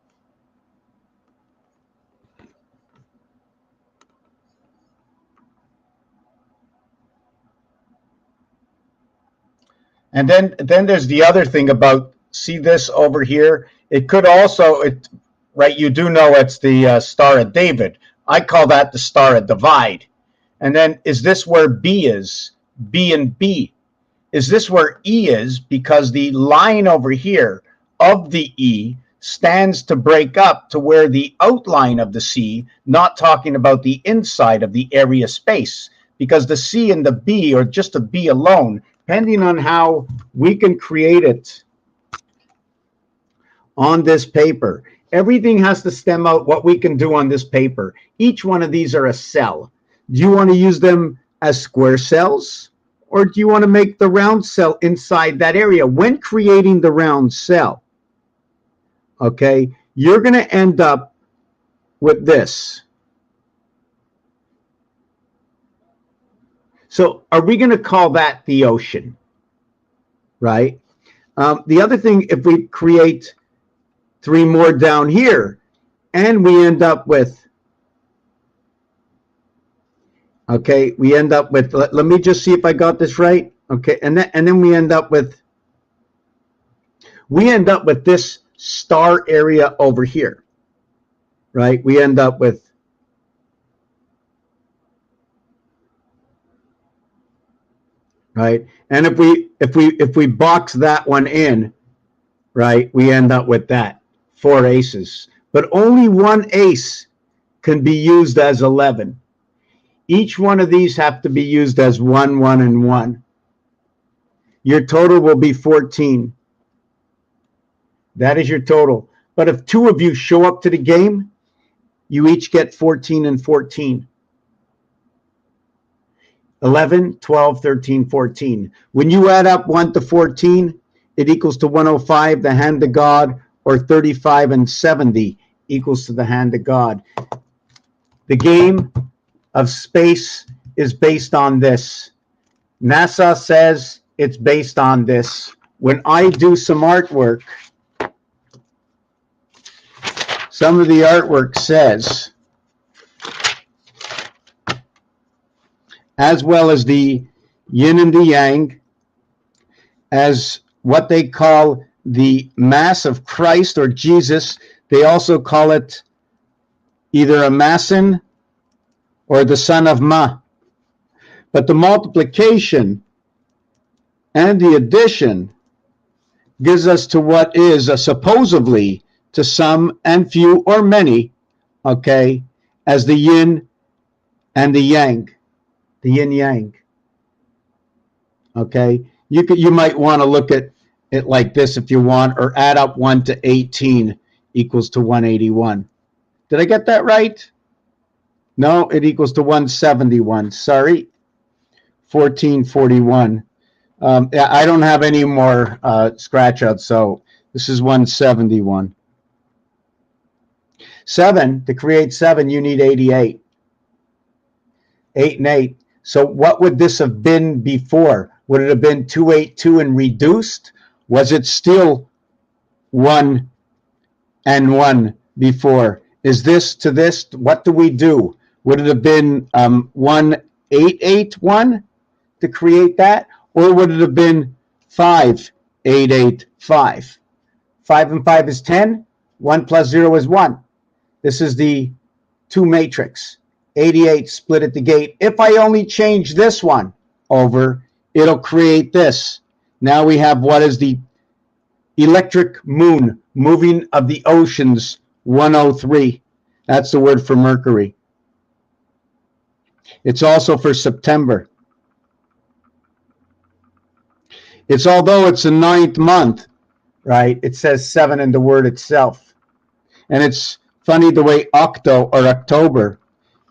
And then there's the other thing about, see this over here? It could also, right, you do know it's the Star of David. I call that the Star of Divide. And then is this where B is? B and B. Is this where E is? Because the line over here of the E stands to break up to where the outline of the C, not talking about the inside of the area space, because the C and the B, or just a B alone, depending on how we can create it on this paper, everything has to stem out what we can do on this paper. Each one of these are a cell. Do you want to use them as square cells? Or do you want to make the round cell inside that area? When creating the round cell, okay, you're going to end up with this. So are we going to call that the ocean? Right? The other thing, if we create 3 more down here, and we end up with, okay, we end up with, let me just see if I got this right. Okay, and then we end up with this star area over here, right? We end up with, right? And if we box that one in, right, we end up with that 4 aces. But only 1 ace can be used as 11. Each one of these have to be used as 1, 1, and 1. Your total will be 14. That is your total. But if 2 of you show up to the game, you each get 14 and 14. 11, 12, 13, 14. When you add up 1 to 14, it equals to 105, the hand of God, or 35 and 70 equals to the hand of God. The game of space is based on this. NASA says it's based on this. When I do some artwork, some of the artwork says, as well as the yin and the yang, as what they call the Mass of Christ or Jesus. They also call it either a Masson or the Son of Ma. But the multiplication and the addition gives us to what is supposedly to some and few or many, okay, as the yin and the yang, the yin yang. Okay, you might want to look at it like this if you want, or add up 1 to 18 equals to 181. Did I get that right? No, it equals to 171. Sorry, 1441. I don't have any more scratch outs, so this is 171. 7, to create 7, you need 88. 8 and 8. So what would this have been before? Would it have been 282 and reduced? Was it still 1 and 1 before? Is this to this? What do we do? Would it have been 1881 to create that? Or would it have been 5885? 5 and 5 is 10. 1 plus 0 is 1. This is the 2 matrix. 88 split at the gate. If I only change this one over, it'll create this. Now we have what is the electric moon moving of the oceans, 103. That's the word for Mercury. It's also for September. It's although it's the 9th month, right? It says 7 in the word itself. And it's funny the way octo or October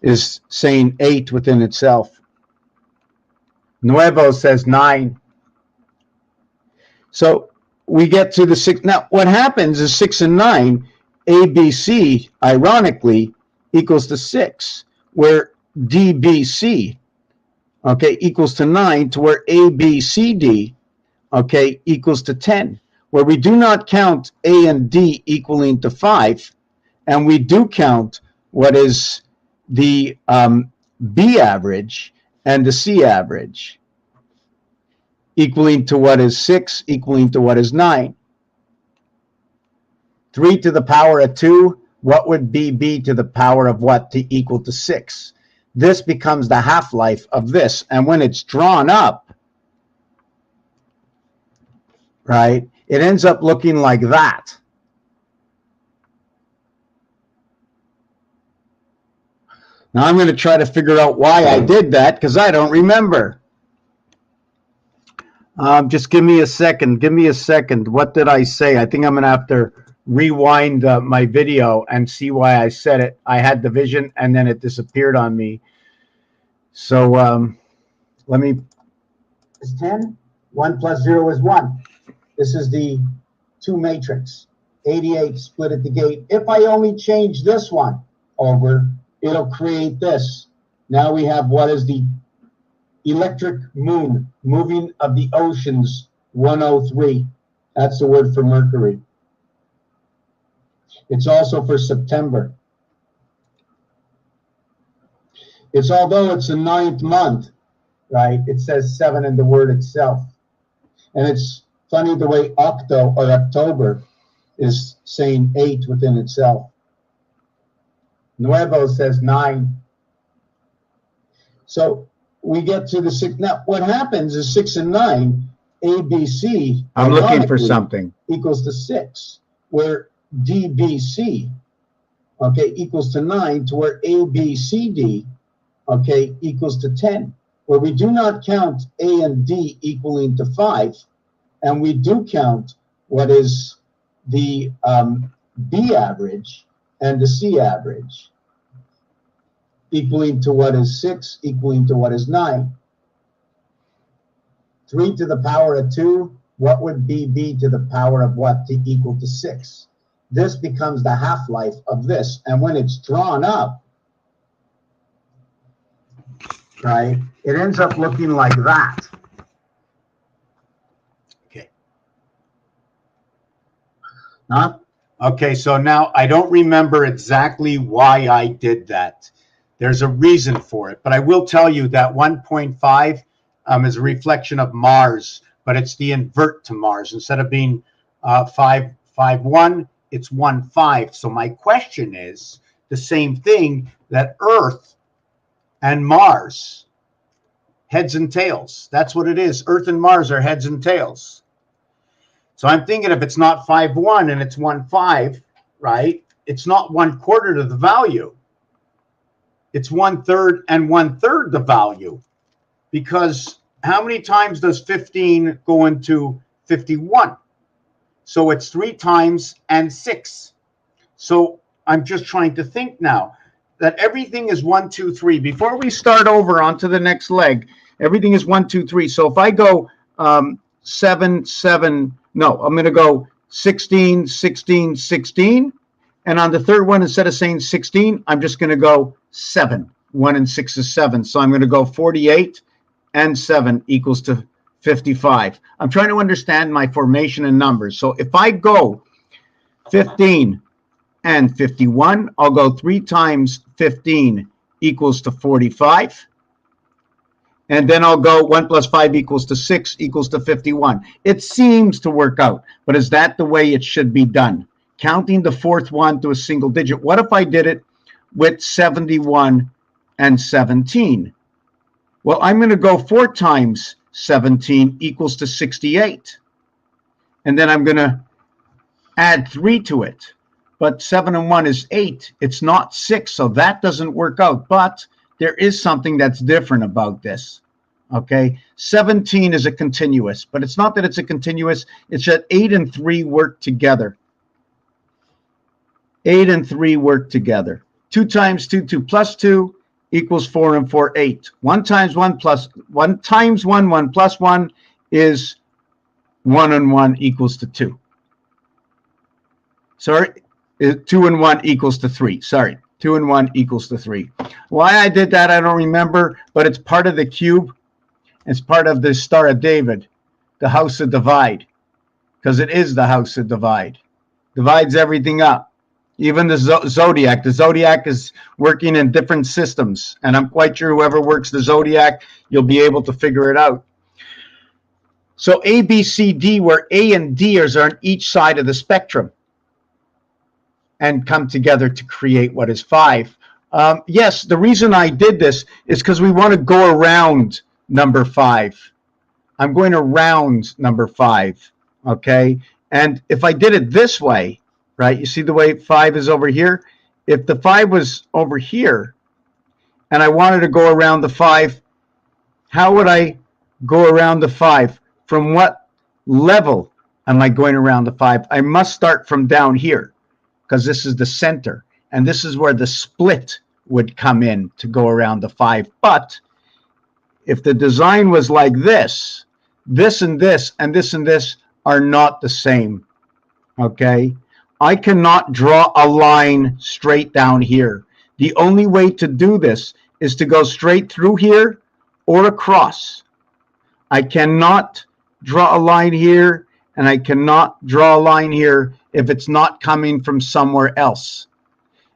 is saying 8 within itself. Nuevo says 9. So we get to the 6. Now, what happens is 6 and 9, ABC, ironically, equals to 6, where DBC, okay, equals to 9, to where ABCD, okay, equals to 10, where we do not count A and D equaling to 5, and we do count what is the B average and the C average, equaling to what is 6, equaling to what is 9. 3 to the power of 2, what would be B to the power of what to equal to 6? This becomes the half-life of this. And when it's drawn up, right, it ends up looking like that. Now I'm going to try to figure out why I did that, because I don't remember. Just give me a second. Give me a second. What did I say? I think I'm going to have to rewind my video and see why I said it. I had the vision and then it disappeared on me. So let me. It's 10. 1 plus 0 is 1. This is the 2 matrix. 88 split at the gate. If I only change this one over, it'll create this. Now we have what is the electric moon moving of the oceans, 103. That's the word for Mercury. It's also for September. It's although it's the 9th month, right? It says 7 in the word itself. And it's funny the way octo or October is saying 8 within itself. Nuevo says 9. So we get to the 6. Now, what happens is 6 and 9, ABC. I'm looking for something. Equals to 6, where DBC, okay, equals to 9, to where ABCD, okay, equals to 10, where we do not count A and D equaling to 5, and we do count what is the B average and the C average, equaling to what is 6, equaling to what is 9. 3 to the power of 2, what would be B to the power of what to equal to 6? This becomes the half-life of this. And when it's drawn up, right, it ends up looking like that. Okay. Now, Okay, so now I don't remember exactly why I did that. There's a reason for it, but I will tell you that 1.5 is a reflection of Mars, but it's the invert to Mars. Instead of being 5.5.1, it's 1.5. So my question is the same thing, that Earth and Mars, heads and tails. That's what it is. Earth and Mars are heads and tails. So I'm thinking if it's not 5.1 and it's 1.5, right? It's not 1/4 of the value. It's 1/3 and 1/3 the value. Because how many times does 15 go into 51? So it's 3 times and 6. So I'm just trying to think now that everything is 1, 2, 3. Before we start over onto the next leg, everything is 1, 2, 3. So if I go 7, 7, no, I'm going to go 16, 16, 16. And on the third one, instead of saying 16, I'm just going to go 7. 1 and 6 is 7. So I'm going to go 48 and 7 equals to 55. I'm trying to understand my formation in numbers. So if I go 15 and 51, I'll go 3 times 15 equals to 45. And then I'll go 1 plus 5 equals to 6 equals to 51. It seems to work out, but is that the way it should be done? Counting the fourth one to a single digit. What if I did it with 71 and 17? Well, I'm going to go 4 times 17 equals to 68. And then I'm going to add 3 to it. But 7 and 1 is 8. It's not 6, so that doesn't work out. But there is something that's different about this. Okay, 17 is a continuous, but it's not that it's a continuous. It's that 8 and 3 work together. 8 and 3 work together. 2 times 2, 2 plus 2 equals 4 and 4, 8. 1 times 1 plus 1 times 1, 1 plus 1 is 1 and 1 equals to 2. Sorry, 2 and 1 equals to 3. Sorry, 2 and 1 equals to 3. Why I did that, I don't remember, but it's part of the cube. It's part of the Star of David, the house of divide, because it is the house of divide. Divides everything up, even the zodiac. The zodiac is working in different systems, and I'm quite sure whoever works the zodiac, you'll be able to figure it out. So A, B, C, D, where A and D are on each side of the spectrum and come together to create what is 5. Yes, the reason I did this is because we want to go around number 5. I'm going around number 5, okay? And if I did it this way, right, you see the way 5 is over here? If the 5 was over here and I wanted to go around the 5, how would I go around the 5? From what level am I going around the 5? I must start from down here because this is the center. And this is where the split would come in to go around the 5. But if the design was like this, this and this and this and this are not the same, okay? I cannot draw a line straight down here. The only way to do this is to go straight through here or across. I cannot draw a line here, and I cannot draw a line here if it's not coming from somewhere else.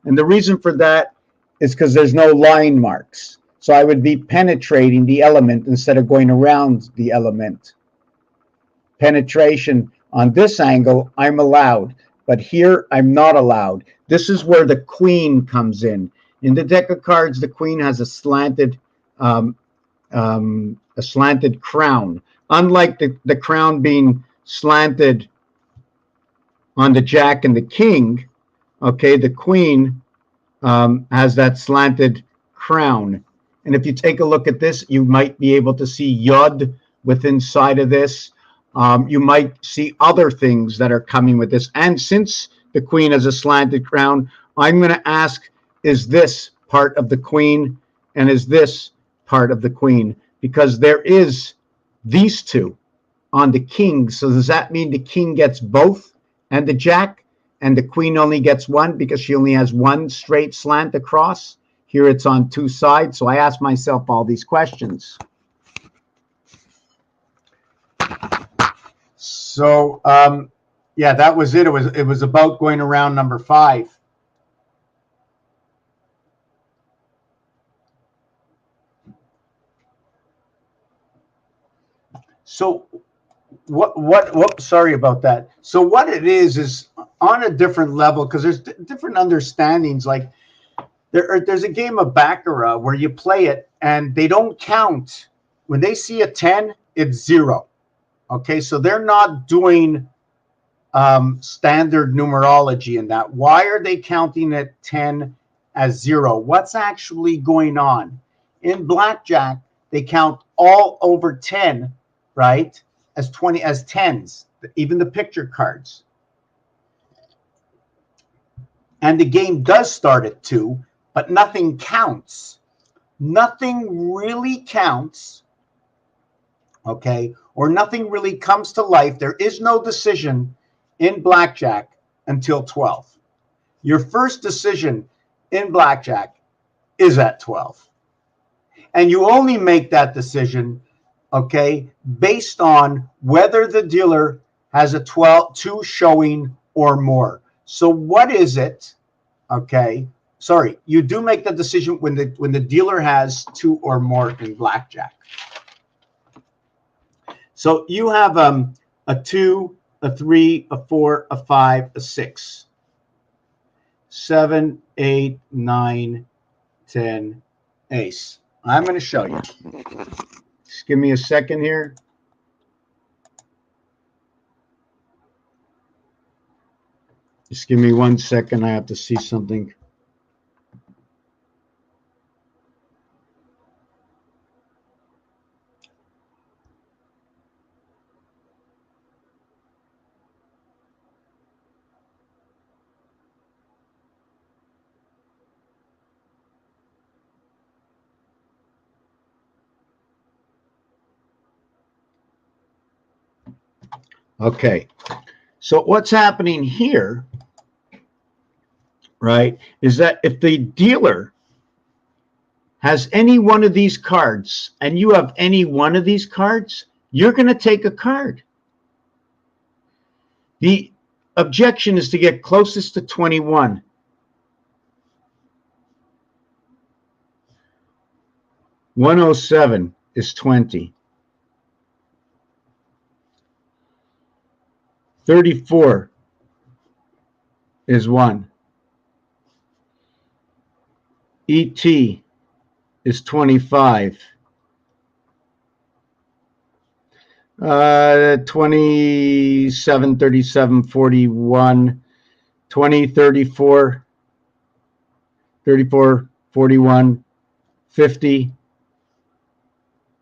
And the reason for that is because there's no line marks. So I would be penetrating the element instead of going around the element. Penetration on this angle, I'm allowed, but here I'm not allowed. This is where the queen comes in. In the deck of cards, the queen has a slanted crown. Unlike the crown being slanted on the jack and the king, okay, the queen has that slanted crown. And if you take a look at this, you might be able to see Yod within inside of this. You might see other things that are coming with this. And since the queen has a slanted crown, I'm going to ask, is this part of the queen? And is this part of the queen? Because there is these two on the king. So does that mean the king gets both and the jack? And the queen only gets one because she only has one straight slant across? Here it's on 2 sides. So I ask myself all these questions. So Yeah, that was it. It was about going around number 5. So what sorry about that. So what it is on a different level, because there's different understandings. Like there's a game of baccarat where you play it and they don't count. When they see a 10, it's 0. Okay, so they're not doing standard numerology in that. Why are they counting at 10 as 0? What's actually going on? In blackjack, they count all over 10, right, as 20, as 10s, even the picture cards. And the game does start at 2, but nothing counts. Nothing really counts, okay, or nothing really comes to life. There is no decision in blackjack until 12. Your first decision in blackjack is at 12. And you only make that decision, okay, based on whether the dealer has a 2 showing or more. So what is it? Okay, sorry, you do make the decision when the dealer has 2 or more in blackjack. So you have a 2, a 3, a 4, a 5, a 6, 7, 8, 9, 10, ace. I'm going to show you. Just give me a second here. Just give me 1 second. I have to see something. Okay. So what's happening here, right, is that if the dealer has any one of these cards and you have any one of these cards, you're going to take a card. The objection is to get closest to 21. $107 is 20. 34 is 1. ET is 25. 27, 37, 41, 20, 34, 34, 41, 50.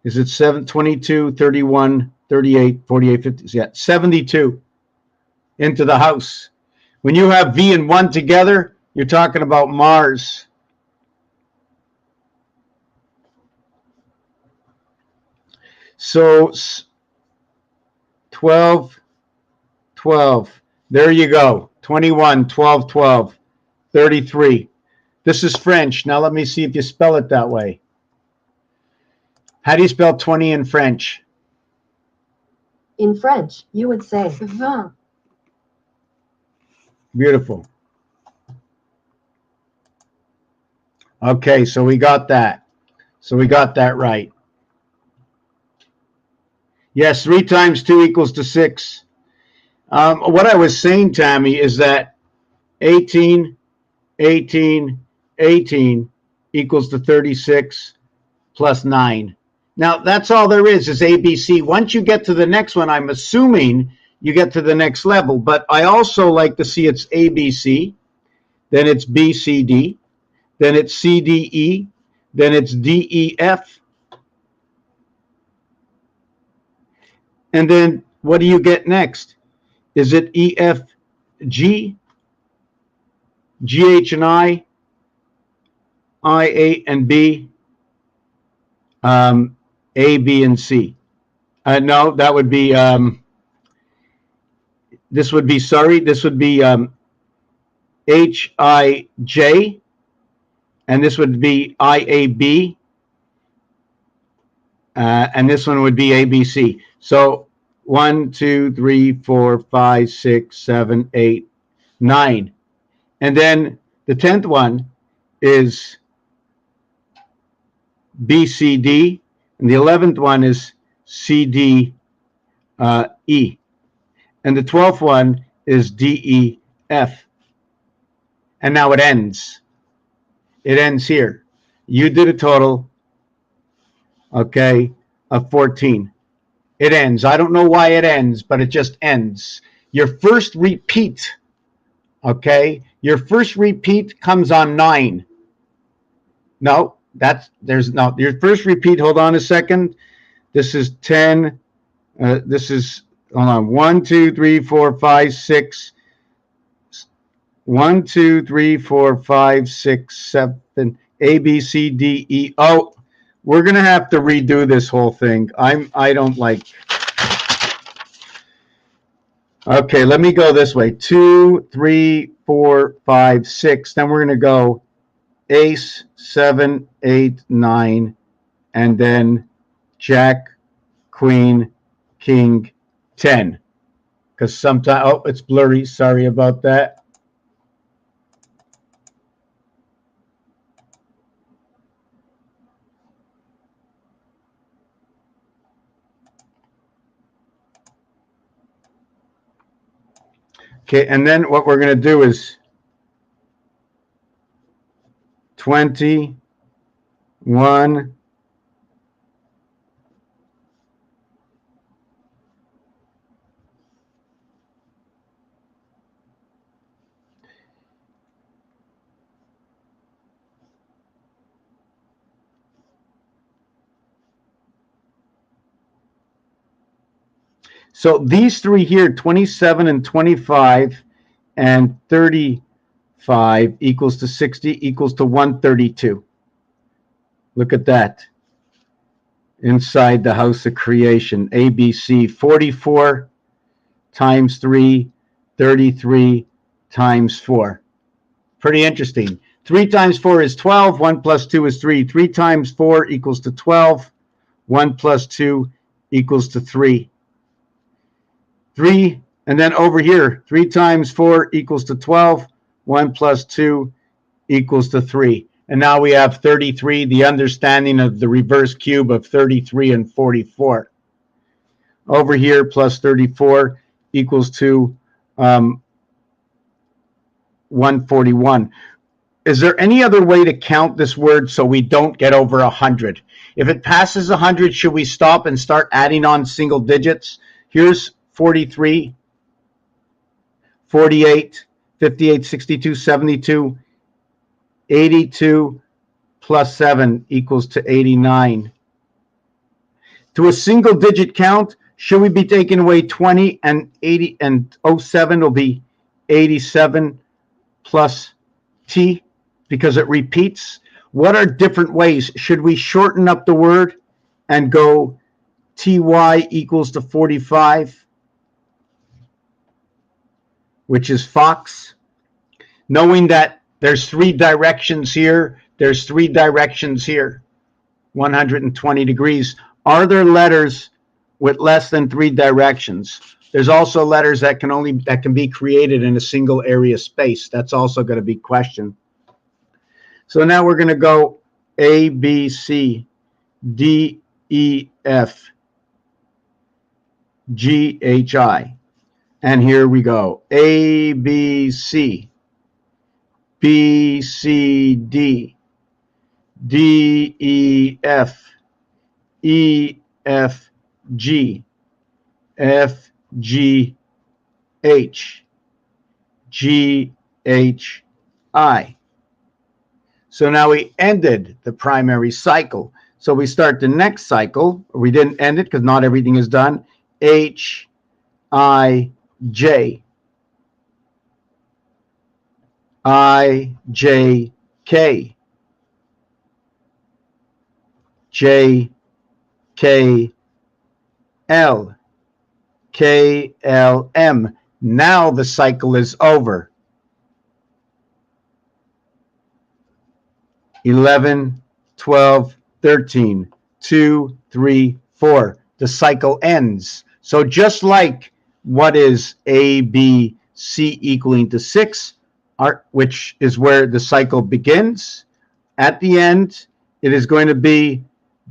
Is it 7, 22, 31, 38, 48, 50? Yeah, 72 into the house. When you have V and 1 together, you're talking about Mars. So 12, 12. There you go. 21, 12, 12, 33. This is French. Now let me see if you spell it that way. How do you spell 20 in French? In French, you would say 20. Beautiful. Okay, so we got that. So we got that right. Yes, 3 times 2 equals to 6. What I was saying, Tammy, is that 18, 18, 18 equals to 36 plus 9. Now, that's all there is ABC. Once you get to the next one, I'm assuming you get to the next level. But I also like to see it's ABC, then it's BCD, then it's CDE, then it's DEF. And then what do you get next? Is it EFG, GH and I, A and B, A, B, and C? No, that would be, this would be HIJ, and this would be IAB, and this one would be ABC. So 1, 2, 3, 4, 5, 6, 7, 8, 9. And then the 10th one is BCD, and the 11th one is CDE, and the 12th one is DEF. And now it ends. It ends here. You did a total, okay, of 14. It ends. I don't know why it ends, but it just ends. Your first repeat, okay, your first repeat comes on 9. No, your first repeat, hold on a second. This is 10. This is, hold on, 1, 2, 3, 4, 5, 6. 1, 2, 3, 4, 5, 6, 7, A, B, C, D, E. Oh, we're gonna have to redo this whole thing. I don't like. Okay, let me go this way. 2, 3, 4, 5, 6. Then we're gonna go ace, 7, 8, 9, and then jack, queen, king, 10. Because sometimes, oh, it's blurry. Sorry about that. Okay, and then what we're going to do is 21. So these three here, 27 and 25 and 35 equals to 60 equals to 132. Look at that. Inside the house of creation, ABC, 44 times 3, 33 times 4. Pretty interesting. 3 times 4 is 12. 1 plus 2 is 3. 3 times 4 equals to 12. 1 plus 2 equals to 3. 3, and then over here, 3 times 4 equals to 12. 1 plus 2 equals to 3. And now we have 33, the understanding of the reverse cube of 33 and 44. Over here, plus 34 equals to 141. Is there any other way to count this word so we don't get over 100? If it passes 100, should we stop and start adding on single digits? Here's 43, 48, 58, 62, 72, 82 plus 7 equals to 89. To a single digit count, should we be taking away 20 and 80 and 07 will be 87 plus T because it repeats? What are different ways? Should we shorten up the word and go TY equals to 45, which is fox? Knowing that there's 3 directions here, there's 3 directions here, 120 degrees. Are there letters with less than 3 directions? There's also letters that can be created in a single area space. That's also going to be questioned. So now we're going to go A, B, C, D, E, F, G, H, I. And here we go. A, B, C, B, C, D, D, E, F, E, F, G, F, G, H, G, H, I. So now we ended the primary cycle. So we start the next cycle. We didn't end it because not everything is done. H, I, J. I, J, K. J, K, L. K, L, M. Now the cycle is over. 11, 12, 13, 2, 3, 4. The cycle ends. So just like what is A, B, C equaling to 6, which is where the cycle begins, at the end, it is going to be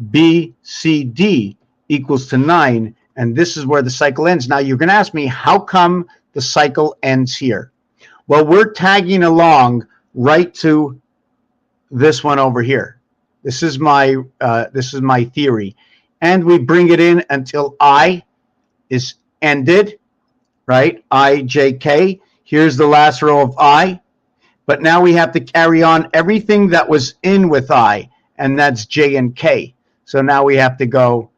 B, C, D equals to 9, and this is where the cycle ends. Now, you're going to ask me, how come the cycle ends here? Well, we're tagging along right to this one over here. This is my theory, and we bring it in until I is ended, right? I, J, K. Here's the last row of I, but now we have to carry on everything that was in with I, and that's J and K. So now we have to go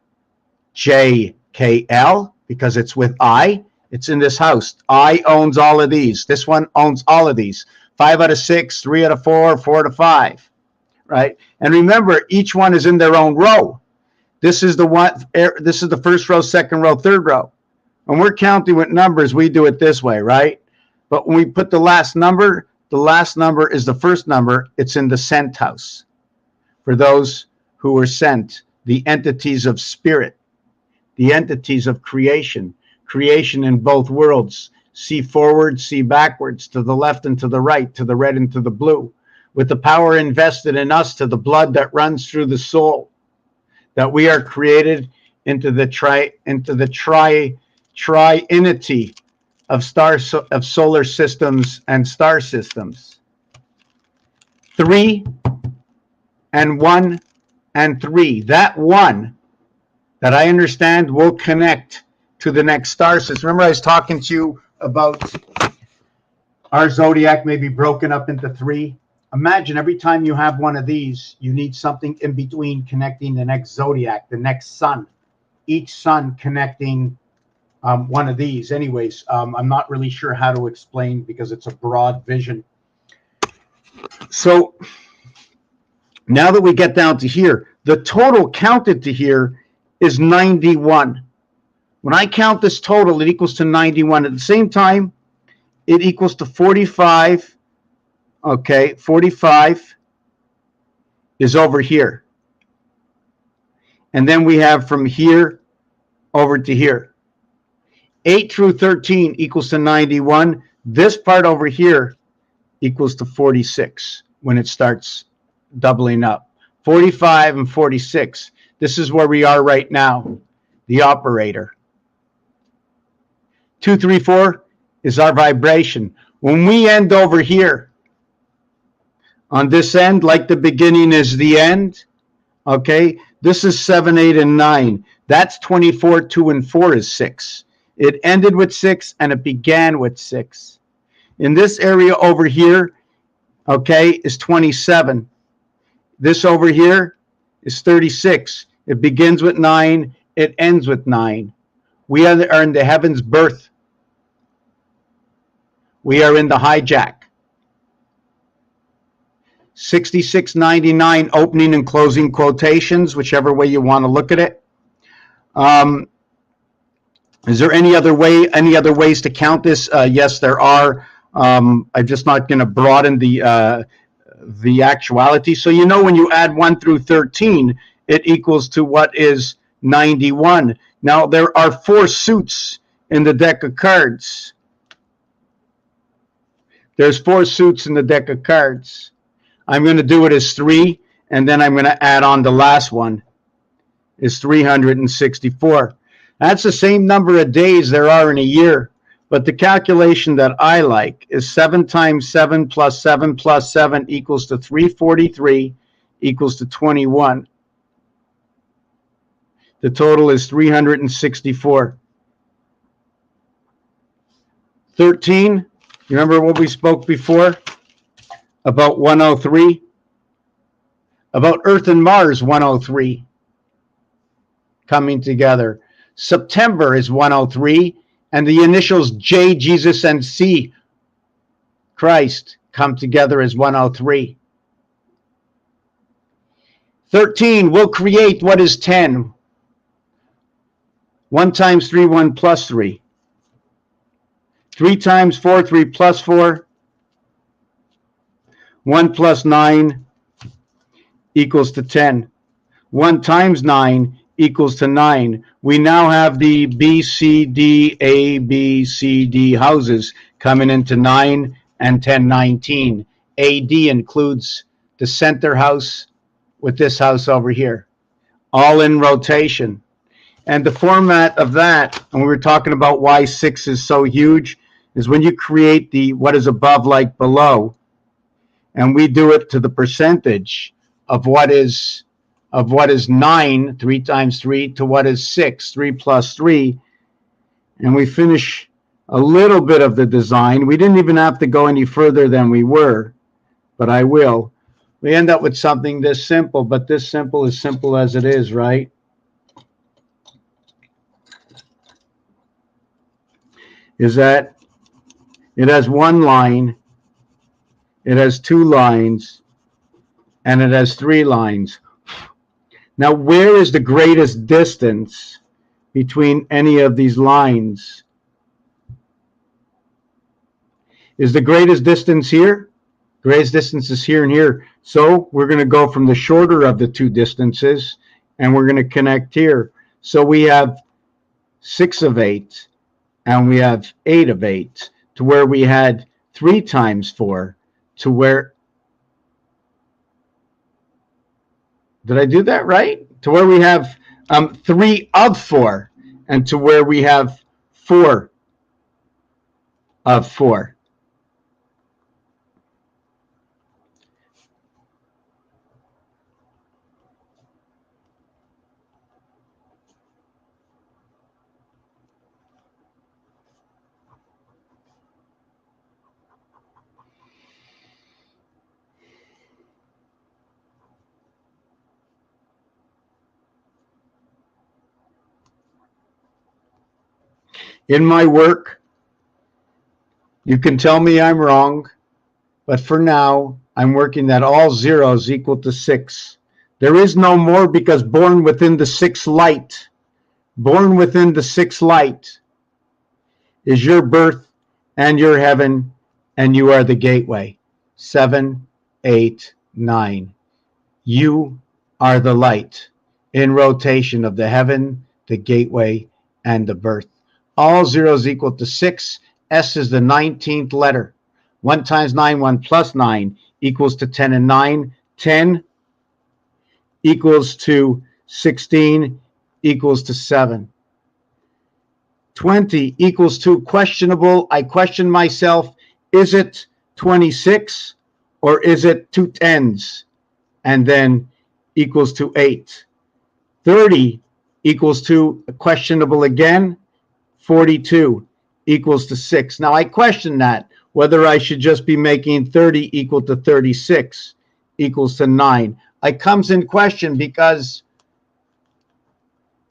J, K, L, because it's with I. It's in this house. I owns all of these. This one owns all of these. 5 out of 6, 3 out of 4, 4 out of 5, right? And remember, each one is in their own row. This is the one. This is the first row, second row, third row. When we're counting with numbers, we do it this way, right? But when we put the last number is the first number. It's in the sent house. For those who were sent, the entities of spirit, the entities of creation in both worlds, see forward, see backwards, to the left and to the right, to the red and to the blue, with the power invested in us to the blood that runs through the soul, that we are created into the triunity of solar systems and star systems. 3 and 1 and 3. That 1 that I understand will connect to the next star system. Remember, I was talking to you about our zodiac may be broken up into 3. Imagine every time you have one of these, you need something in between connecting the next zodiac, the next sun. Each sun connecting one of these. Anyways, I'm not really sure how to explain because it's a broad vision. So now that we get down to here, the total counted to here is 91. When I count this total, it equals to 91. At the same time, it equals to 45. Okay, 45 is over here. And then we have from here over to here. 8 through 13 equals to 91. This part over here equals to 46 when it starts doubling up. 45 and 46. This is where we are right now, the operator. 2, 3, 4 is our vibration. When we end over here, on this end, like the beginning is the end, okay, this is 7, 8, and 9. That's 24, 2, and 4 is 6. It ended with 6, and it began with 6. In this area over here, okay, is 27. This over here is 36. It begins with 9. It ends with 9. We are in the heaven's birth. We are in the hijack. 6699 opening and closing quotations, whichever way you want to look at it. Is there any other ways to count this? Yes, there are. I'm just not going to broaden the actuality. So you know when you add 1 through 13, it equals to what is 91. Now there are 4 suits in the deck of cards. There's 4 suits in the deck of cards. I'm going to do it as 3, and then I'm going to add on the last one, is 364. That's the same number of days there are in a year, but the calculation that I like is 7 times 7 plus 7 plus 7 equals to 343 equals to 21. The total is 364. 13, you remember what we spoke before about 103? About Earth and Mars, 103 coming together. September is 103, and the initials J, Jesus, and C, Christ, come together as 103. 13 will create what is 10. 1 times 3, 1 plus 3. 3 times 4, 3 plus 4. 1 plus 9 equals to 10. 1 times 9 equals to 9. We now have the B, C, D, A, B, C, D houses coming into 9 and 10, 19. AD includes the center house with this house over here, all in rotation. And the format of that, and we were talking about why 6 is so huge, is when you create the what is above like below, and we do it to the percentage of what is 9, 3 times 3, to what is 6, 3 plus 3, and we finish a little bit of the design. We didn't even have to go any further than we were, but I will. We end up with something this simple, but this simple as it is, right? Is that it has one line, it has 2 lines, and it has 3 lines. Now, where is the greatest distance between any of these lines? Is the greatest distance here? Greatest distance is here and here. So we're going to go from the shorter of the 2 distances, and we're going to connect here. So we have 6 of 8, and we have 8 of 8, to where we had 3 times 4, to where, did I do that right? To where we have 3 of 4, and to where we have 4 of 4. In my work, you can tell me I'm wrong, but for now, I'm working that all zeros equal to 6. There is no more, because born within the 6 light, born within the 6 light is your birth and your heaven, and you are the gateway. 7, 8, 9. You are the light in rotation of the heaven, the gateway, and the birth. All zeros equal to 6. S is the 19th letter. 1 times 9, 1 plus 9 equals to 10 and 9. 10 equals to 16 equals to 7. 20 equals to questionable. I question myself, is it 26 or is it 2 10s? And then equals to 8. 30 equals to questionable again. 42 equals to 6. Now I question that, whether I should just be making 30 equal to 36 equals to 9. It comes in question because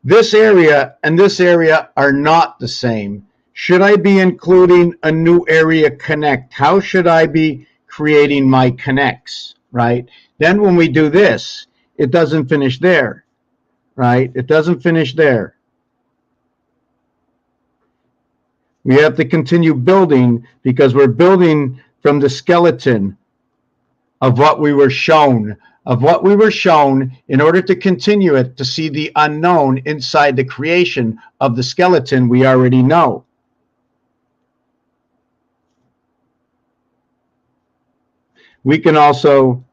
this area and this area are not the same. Should I be including a new area connect? How should I be creating my connects, right? Then when we do this, it doesn't finish there, right? It doesn't finish there. We have to continue building, because we're building from the skeleton of what we were shown, in order to continue it, to see the unknown inside the creation of the skeleton we already know. We can also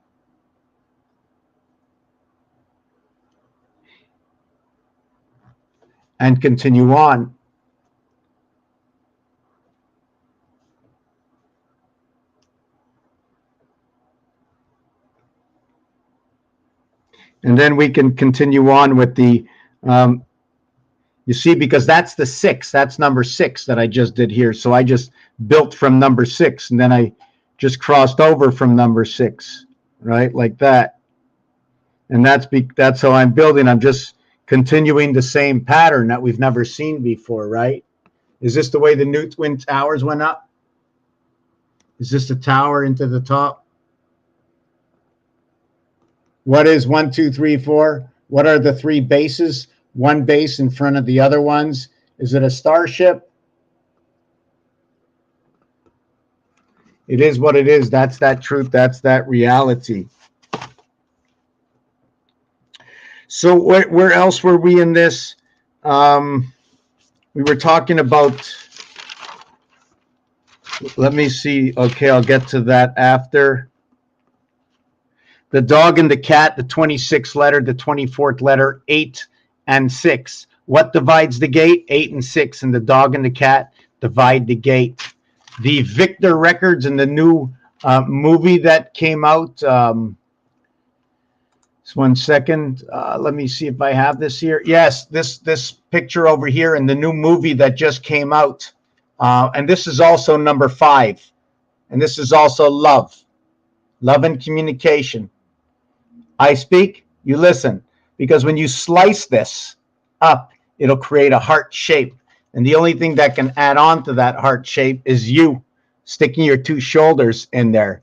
and continue on. And then we can continue on with the, you see, because that's the 6, that's number 6 that I just did here. So I just built from number 6, and then I just crossed over from number 6, right? Like that. And that's how I'm building. I'm just continuing the same pattern that we've never seen before, right? Is this the way the new twin towers went up? Is this the tower into the top? What is 1, 2, 3, 4? What are the 3 bases? One base in front of the other ones. Is it a starship? It is what it is. That's that truth. That's that reality. So where else were we in this? We were talking about, let me see. Okay, I'll get to that after. The dog and the cat, the 26th letter, the 24th letter, 8 and 6. What divides the gate? 8 and 6. And the dog and the cat divide the gate. The Victor Records and the new movie that came out. Just 1 second. Let me see if I have this here. Yes, this picture over here in the new movie that just came out. And this is also number 5. And this is also love. Love and communication. I speak, you listen. Because when you slice this up, it'll create a heart shape. And the only thing that can add on to that heart shape is you sticking your 2 shoulders in there,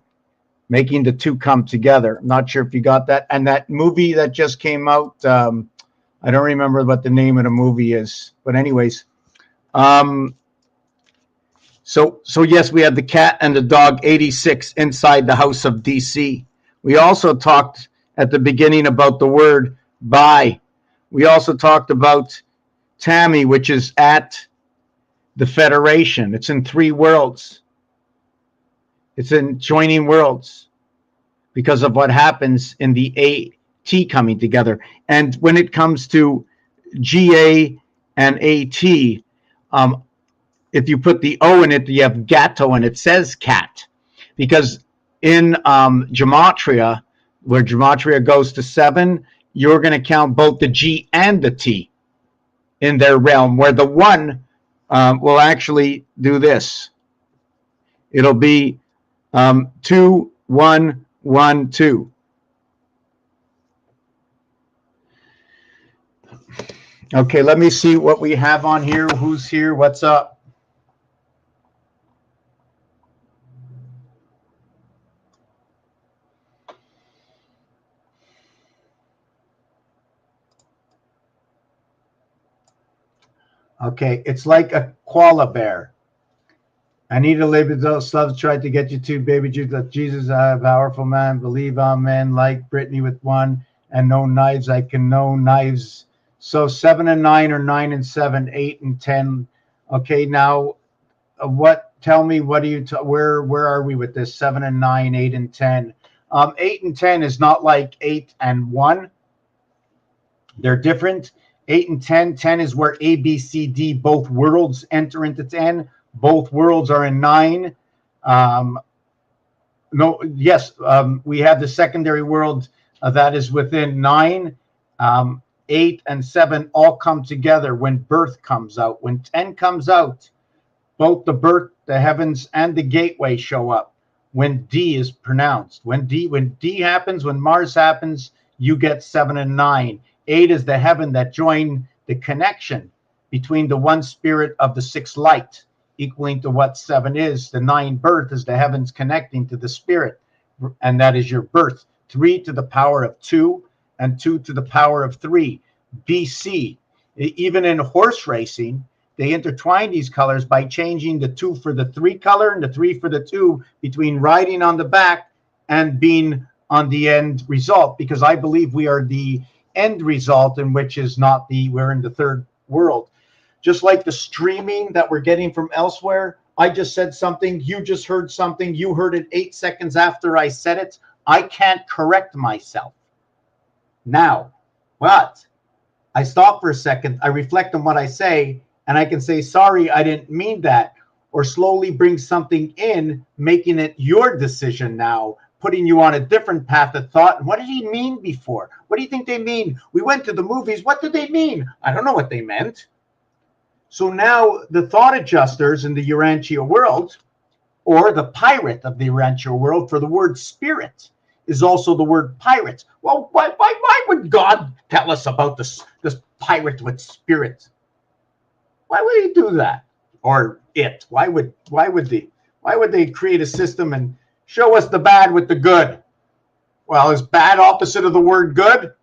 making the 2 come together. I'm not sure if you got that. And that movie that just came out, I don't remember what the name of the movie is. But anyways, so yes, we had the cat and the dog 86 inside the House of DC. We also talked at the beginning about the word by. We also talked about Tammy, which is at the Federation. It's in 3 worlds. It's in joining worlds because of what happens in the AT coming together. And when it comes to GA and AT, if you put the O in it, you have gatto and it says cat. Because in gematria, where gematria goes to 7, you're going to count both the G and the T in their realm, where the 1 will actually do this. It'll be 2, 1, 1, 2. Okay, let me see what we have on here. Who's here? What's up? Okay, it's like a koala bear. Anita Labadell tried to get you to baby Jesus, a powerful man, believe amen, like Brittany with 1 and no knives, I can no knives. So 7 and 9 or 9 and 7, 8 and 10. Okay, now tell me, what do you, where are we with this? 7 and 9, 8 and 10. 8 and 10 is not like 8 and 1. They're different. 8 and 10. 10 is where A, B, C, D, both worlds enter into 10. Both worlds are in 9. We have the secondary world that is within 9. 8 and 7 all come together when birth comes out. When 10 comes out, both the birth, the heavens, and the gateway show up. When D is pronounced. When D happens, when Mars happens, you get 7 and 9. 8 is the heaven that join the connection between the 1 spirit of the 6 light, equaling to what 7 is. The 9 birth is the heavens connecting to the spirit, and that is your birth. 3 to the power of 2 and 2 to the power of 3. BC. Even in horse racing, they intertwine these colors by changing the 2 for the 3 color and the 3 for the 2 between riding on the back and being on the end result, because I believe we are the end result, in which is not we're in the 3rd world. Just like the streaming that we're getting from elsewhere, I just said something, you just heard something, you heard it 8 seconds after I said it. I can't correct myself. Now, what? I stop for a second, I reflect on what I say, and I can say, sorry, I didn't mean that, or slowly bring something in, making it your decision now, putting you on a different path of thought. What did he mean before? What do you think they mean? We went to the movies. What did they mean? I don't know what they meant. So now the thought adjusters in the Urantia world, or the pirate of the Urantia world, for the word spirit is also the word pirate. Well, why would God tell us about this pirate with spirit? Why would he do that? Or it? Why would they create a system and show us the bad with the good? Well, is bad opposite of the word good?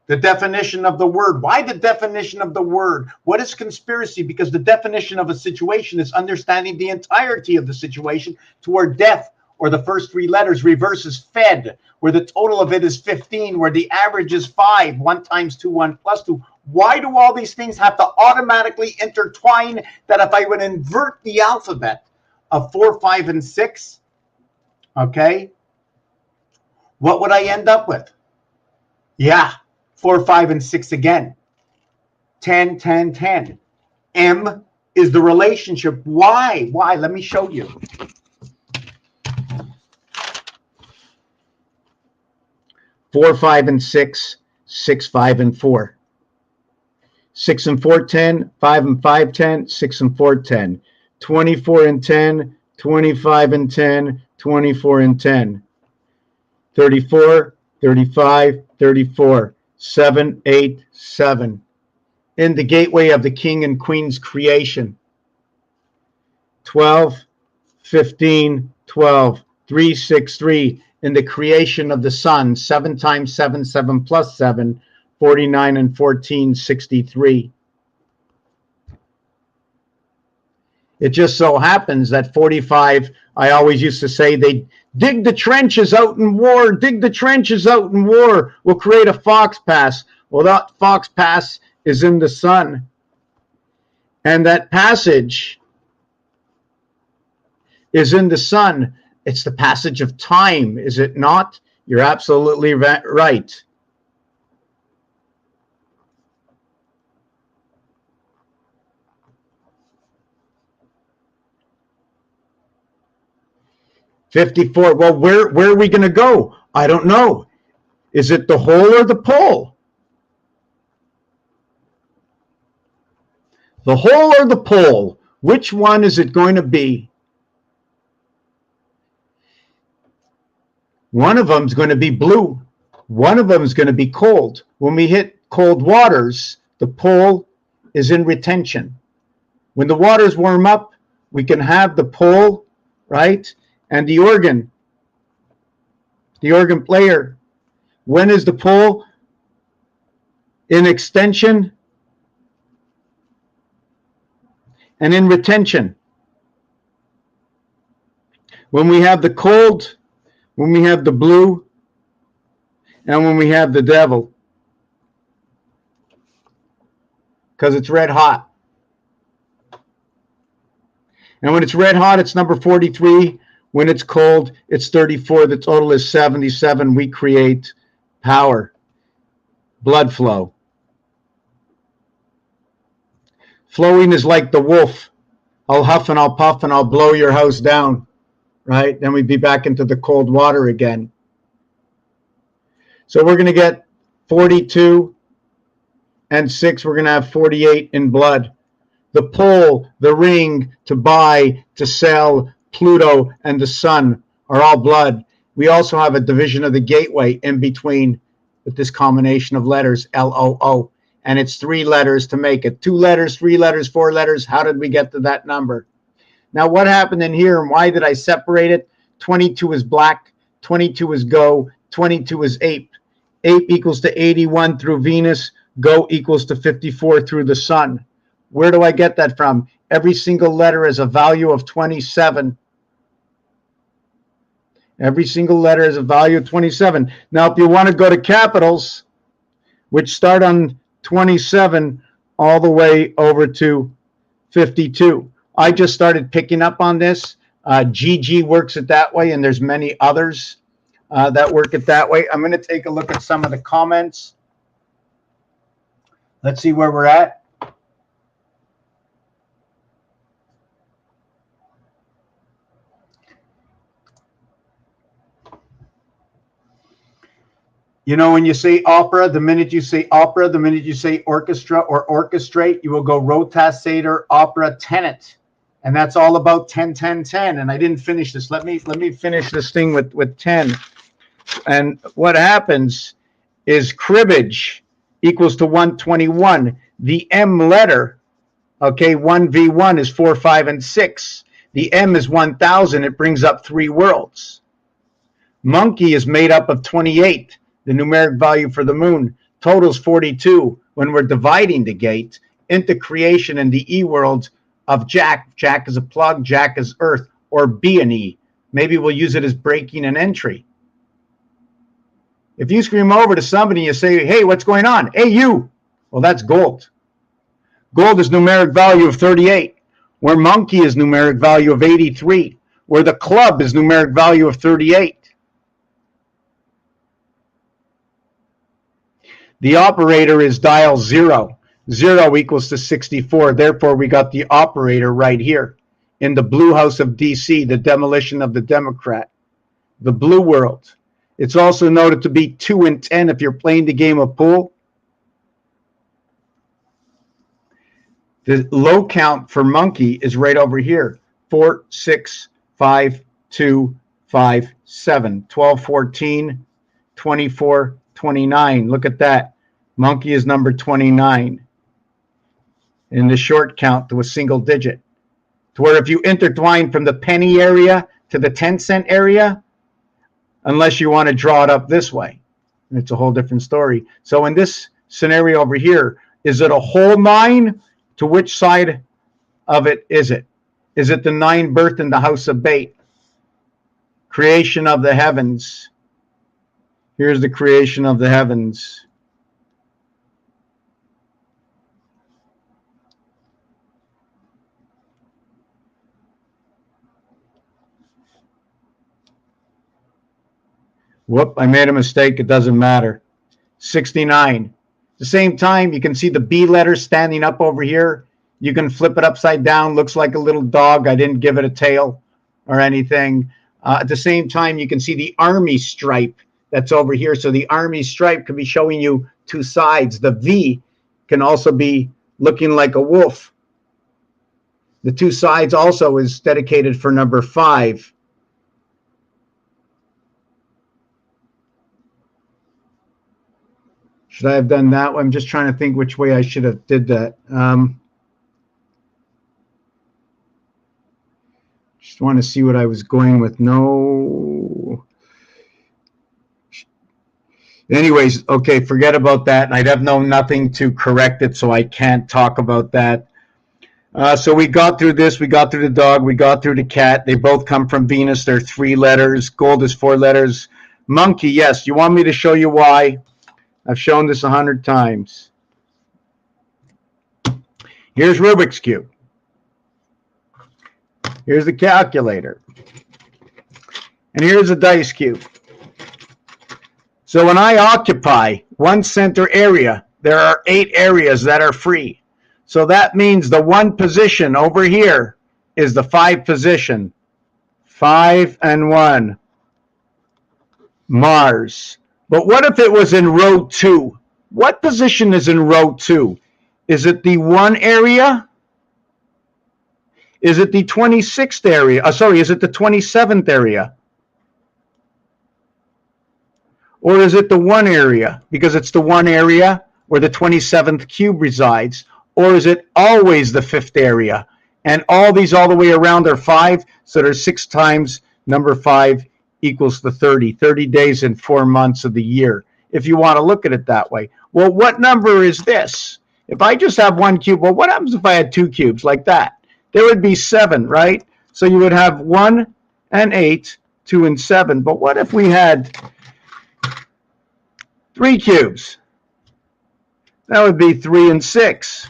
The definition of the word. Why the definition of the word? What is conspiracy? Because the definition of a situation is understanding the entirety of the situation toward death or the first three letters. Reverse is fed, where the total of it is 15, where the average is 5. 1 times 2, 1 plus 2. Why do all these things have to automatically intertwine that if I would invert the alphabet of 4, 5, and 6, okay, what would I end up with? Yeah, 4, 5, and 6 again. 10, 10, 10. M is the relationship. Why? Why? Let me show you. Four, 5, and 6, 6, 5, and 4. 6 and 4, 10, 5 and 5, 10, 6 and 4, 10. 24 and 10, 25 and 10, 24 and 10. 34, 35, 34. 7, 8, 7. In the gateway of the king and queen's creation. 12, 15, 12. 3, 6, 3. In the creation of the sun. 7 times 7, 7 plus 7. 49 and 14, 63. It just so happens that 45, I always used to say, they dig the trenches out in war, dig the trenches out in war. We'll create a fox pass. Well, that fox pass is in the sun. And that passage is in the sun. It's the passage of time, is it not? You're absolutely right. $54. Well, where are we going to go? I don't know. Is it the hole or the pole? The hole or the pole? Which one is it going to be? One of them is going to be blue. One of them is going to be cold. When we hit cold waters, the pole is in retention. When the waters warm up, we can have the pole, right? And the organ player. When is the pole in extension and in retention? When we have the cold, when we have the blue, and when we have the devil. Because it's red hot. And when it's red hot, it's number 43. When it's cold, it's 34. The total is 77. We create power, blood flow. Flowing is like the wolf. I'll huff and I'll puff and I'll blow your house down, right? Then we'd be back into the cold water again. So we're going to get 42 and 6. We're going to have 48 in blood. The pole, the ring, to buy, to sell, Pluto, and the sun are all blood. We also have a division of the gateway in between with this combination of letters, LOO. And it's 3 letters to make it. 2 letters, 3 letters, 4 letters. How did we get to that number? Now, what happened in here and why did I separate it? 22 is black. 22 is go. 22 is ape. Ape equals to 81 through Venus. Go equals to 54 through the sun. Where do I get that from? Every single letter has a value of 27. Every single letter has a value of 27. Now, if you want to go to capitals, which start on 27 all the way over to 52. I just started picking up on this. GG works it that way, and there's many others that work it that way. I'm going to take a look at some of the comments. Let's see where we're at. You know, when you say opera, the minute you say opera, the minute you say orchestra or orchestrate, you will go rota, seder, opera, tenet. And that's all about 10, 10, 10. And I didn't finish this. Let me finish this thing with 10. And what happens is cribbage equals to 121. The M letter, okay, 1v1 is 4, 5, and 6. The M is 1,000. It brings up 3 worlds. Monkey is made up of 28. The numeric value for the moon totals 42 when we're dividing the gate into creation in the E world of Jack. Jack is a plug, Jack is earth, or B and E. Maybe we'll use it as breaking an entry. If you scream over to somebody and you say, hey, what's going on? Hey, you. Well, that's gold. Gold is numeric value of 38, where monkey is numeric value of 83, where the club is numeric value of 38. The operator is dial 0. 0 equals to 64. Therefore, we got the operator right here in the blue house of DC, the demolition of the Democrat, the blue world. It's also noted to be 2 and 10 if you're playing the game of pool. The low count for monkey is right over here. 4, 6, 5, 2, 5, 7, 12, 14, 24, 29. Look at that. Monkey is number 29 in the short count to a single digit. To where if you intertwine from the penny area to the 10-cent area, unless you want to draw it up this way, and it's a whole different story. So in this scenario over here, is it a whole 9? To which side of it is it? Is it the 9 birth in the house of bait? Creation of the heavens. Here's the creation of the heavens. Whoop, I made a mistake. It doesn't matter. 69. At the same time, you can see the B letter standing up over here. You can flip it upside down. Looks like a little dog. I didn't give it a tail or anything. At the same time, you can see the army stripe that's over here. So the army stripe could be showing you 2 sides. The V can also be looking like a wolf. The 2 sides also is dedicated for number 5. Should I have done that? I'm just trying to think which way I should have did that. Just want to see what I was going with. No. Anyways, okay, forget about that. I'd have known nothing to correct it, so I can't talk about that. So we got through this. We got through the dog. We got through the cat. They both come from Venus. They're 3 letters. Gold is 4 letters. Monkey, yes. You want me to show you why? I've shown this 100 times. Here's Rubik's Cube. Here's the calculator. And here's a dice cube. So when I occupy 1 center area, there are 8 areas that are free. So that means the 1 position over here is the 5 position. 5 and 1. Mars. But what if it was in row 2? What position is in row 2? Is it the 1 area? Is it the 26th area? Is it the 27th area? Or is it the 1 area? Because it's the 1 area where the 27th cube resides. Or is it always the 5th area? And all these all the way around are 5. So there's 6 times number 5 equals the 30. 30 days and 4 months of the year, if you want to look at it that way. Well, what number is this? If I just have 1 cube, well, what happens if I had 2 cubes like that? There would be 7, right? So you would have 1 and 8, 2 and 7. But what if we had 3 cubes? That would be 3 and 6.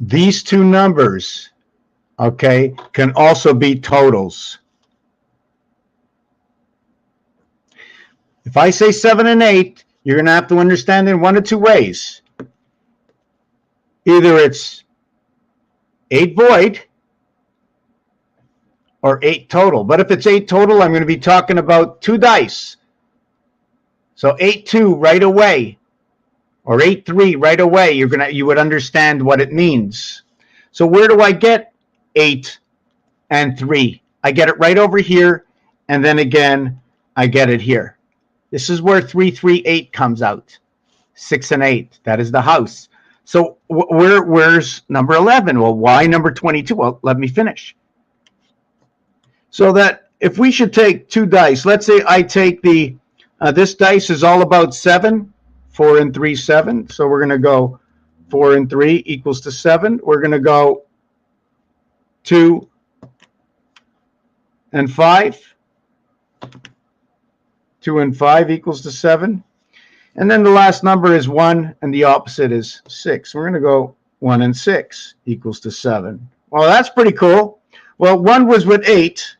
These 2 numbers, okay, can also be totals. If I say 7 and 8, you're going to have to understand in 1 of 2 ways. Either it's 8 void or 8 total. But if it's 8 total, I'm going to be talking about 2 dice. So 8, 2 right away. or 8, 3 right away, you would understand what it means. So where do I get 8 and 3? I get it right over here, and then again, I get it here. This is where 3, 3, 8 comes out. 6 and 8, that is the house. So where's number 11? Well, why number 22? Well, let me finish. So that if we should take two dice, let's say I take the, this dice is all about 7, 4 and 3, 7. So we're going to go 4 and 3 equals to 7. We're going to go 2 and 5. 2 and 5 equals to 7. And then the last number is 1, and the opposite is 6. We're going to go 1 and 6 equals to 7. Well, that's pretty cool. Well, 1 was with 8,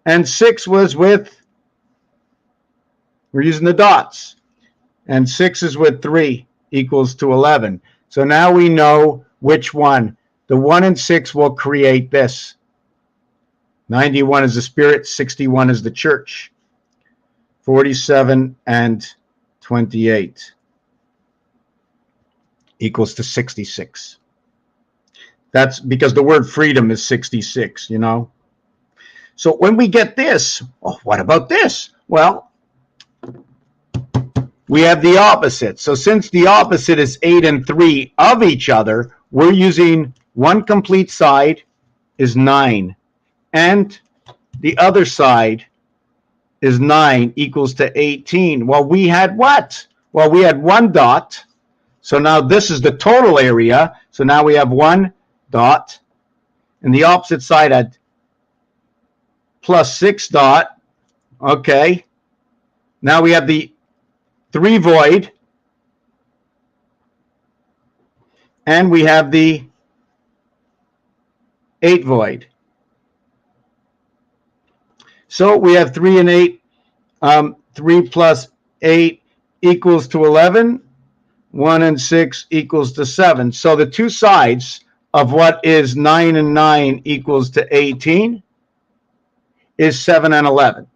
and 6 was with, we're using the dots, and 6 is with 3 equals to 11. So now we know which one. The 1 and 6 will create this. 91 is the spirit, 61 is the church. 47 and 28 equals to 66. That's because the word freedom is 66, you know. So when we get this, oh, what about this? Well, we have the opposite. So since the opposite is 8 and 3 of each other, we're using one complete side is 9. And the other side is 9 equals to 18. Well, we had what? Well, we had 1 dot. So now this is the total area. So now we have 1 dot. And the opposite side had plus 6 dot. Okay. Now we have the 3 void. And we have the 8 void. So we have 3 and 8. 3 plus 8 equals to 11. 1 and 6 equals to 7. So the two sides of what is 9 and 9 equals to 18 is 7 and 11.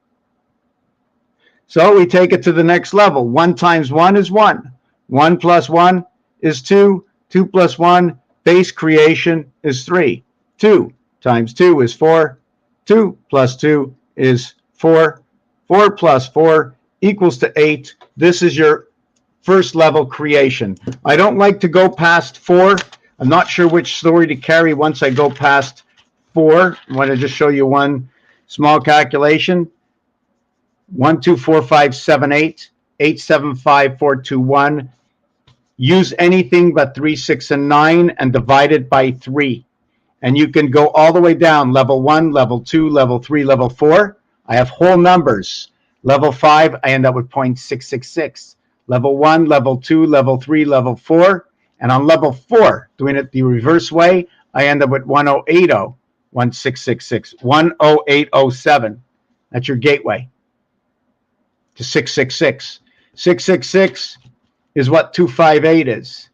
So we take it to the next level. 1 times 1 is 1. 1 plus 1 is 2. 2 plus 1, base creation, is 3. 2 times 2 is 4. 2 plus 2 is 4. 4 plus 4 equals to 8. This is your first level creation. I don't like to go past 4. I'm not sure which story to carry once I go past 4. I want to just show you one small calculation. 1, 2, 4, 5, 7, 8. 8, 7, 5, 4, 2, 1. Use anything but 3, 6, and 9 and divide it by 3. And you can go all the way down, level 1, level 2, level 3, level 4. I have whole numbers. Level 5, I end up with 0.666. Level 1, level 2, level 3, level 4. And on level 4, doing it the reverse way, I end up with 1080, 1666, 10807. That's your gateway to 666. 666 is what 258 is.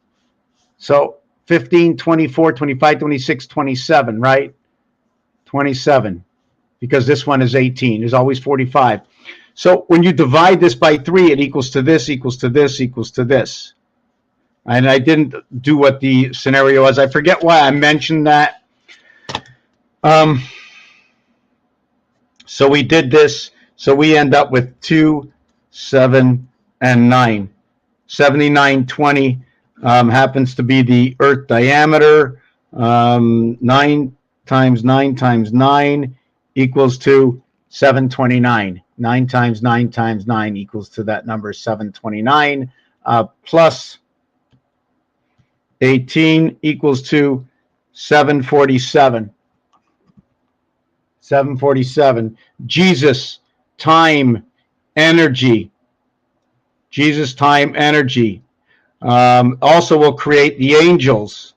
So 15, 24, 25, 26, 27, right? 27, because this one is 18. There's always 45. So when you divide this by 3, it equals to this, equals to this, equals to this. And I didn't do what the scenario was. I forget why I mentioned that. So we did this. So we end up with 2, 7, and 9. 7920 happens to be the Earth diameter. 9 times 9 times 9 equals to 729. 9 times 9 times 9 equals to that number 729. Plus 18 equals to 747. 747. Jesus, time, energy. Jesus, time, energy. Also will create the angels.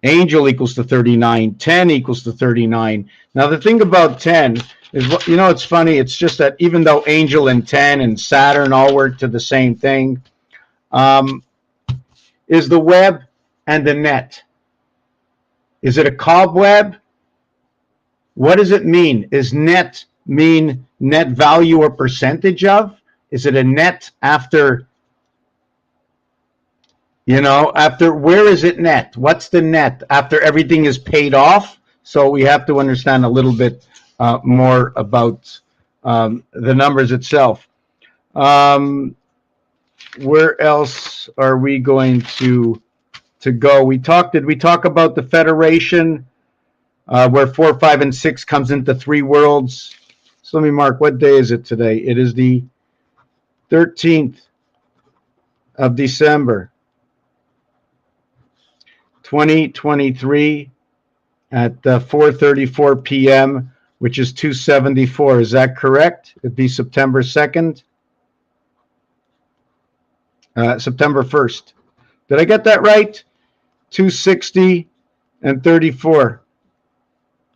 Angel equals to 39. 10 equals to 39. Now the thing about 10 is, you know, it's funny. It's just that even though angel and 10 and Saturn all work to the same thing, is the web and the net. Is it a cobweb? What does it mean? Is net mean net value or percentage of? Is it a net after, after, where is it net? What's the net after everything is paid off? So we have to understand a little bit more about the numbers itself. Where else are we going to go? Did we talk about the Federation, where 4, 5, and 6 comes into 3 worlds? So let me mark, what day is it today? It is the 13th of December, 2023 at 4:34 p.m., which is 274. Is that correct? It'd be September 2nd, September 1st. Did I get that right? 260 and 34.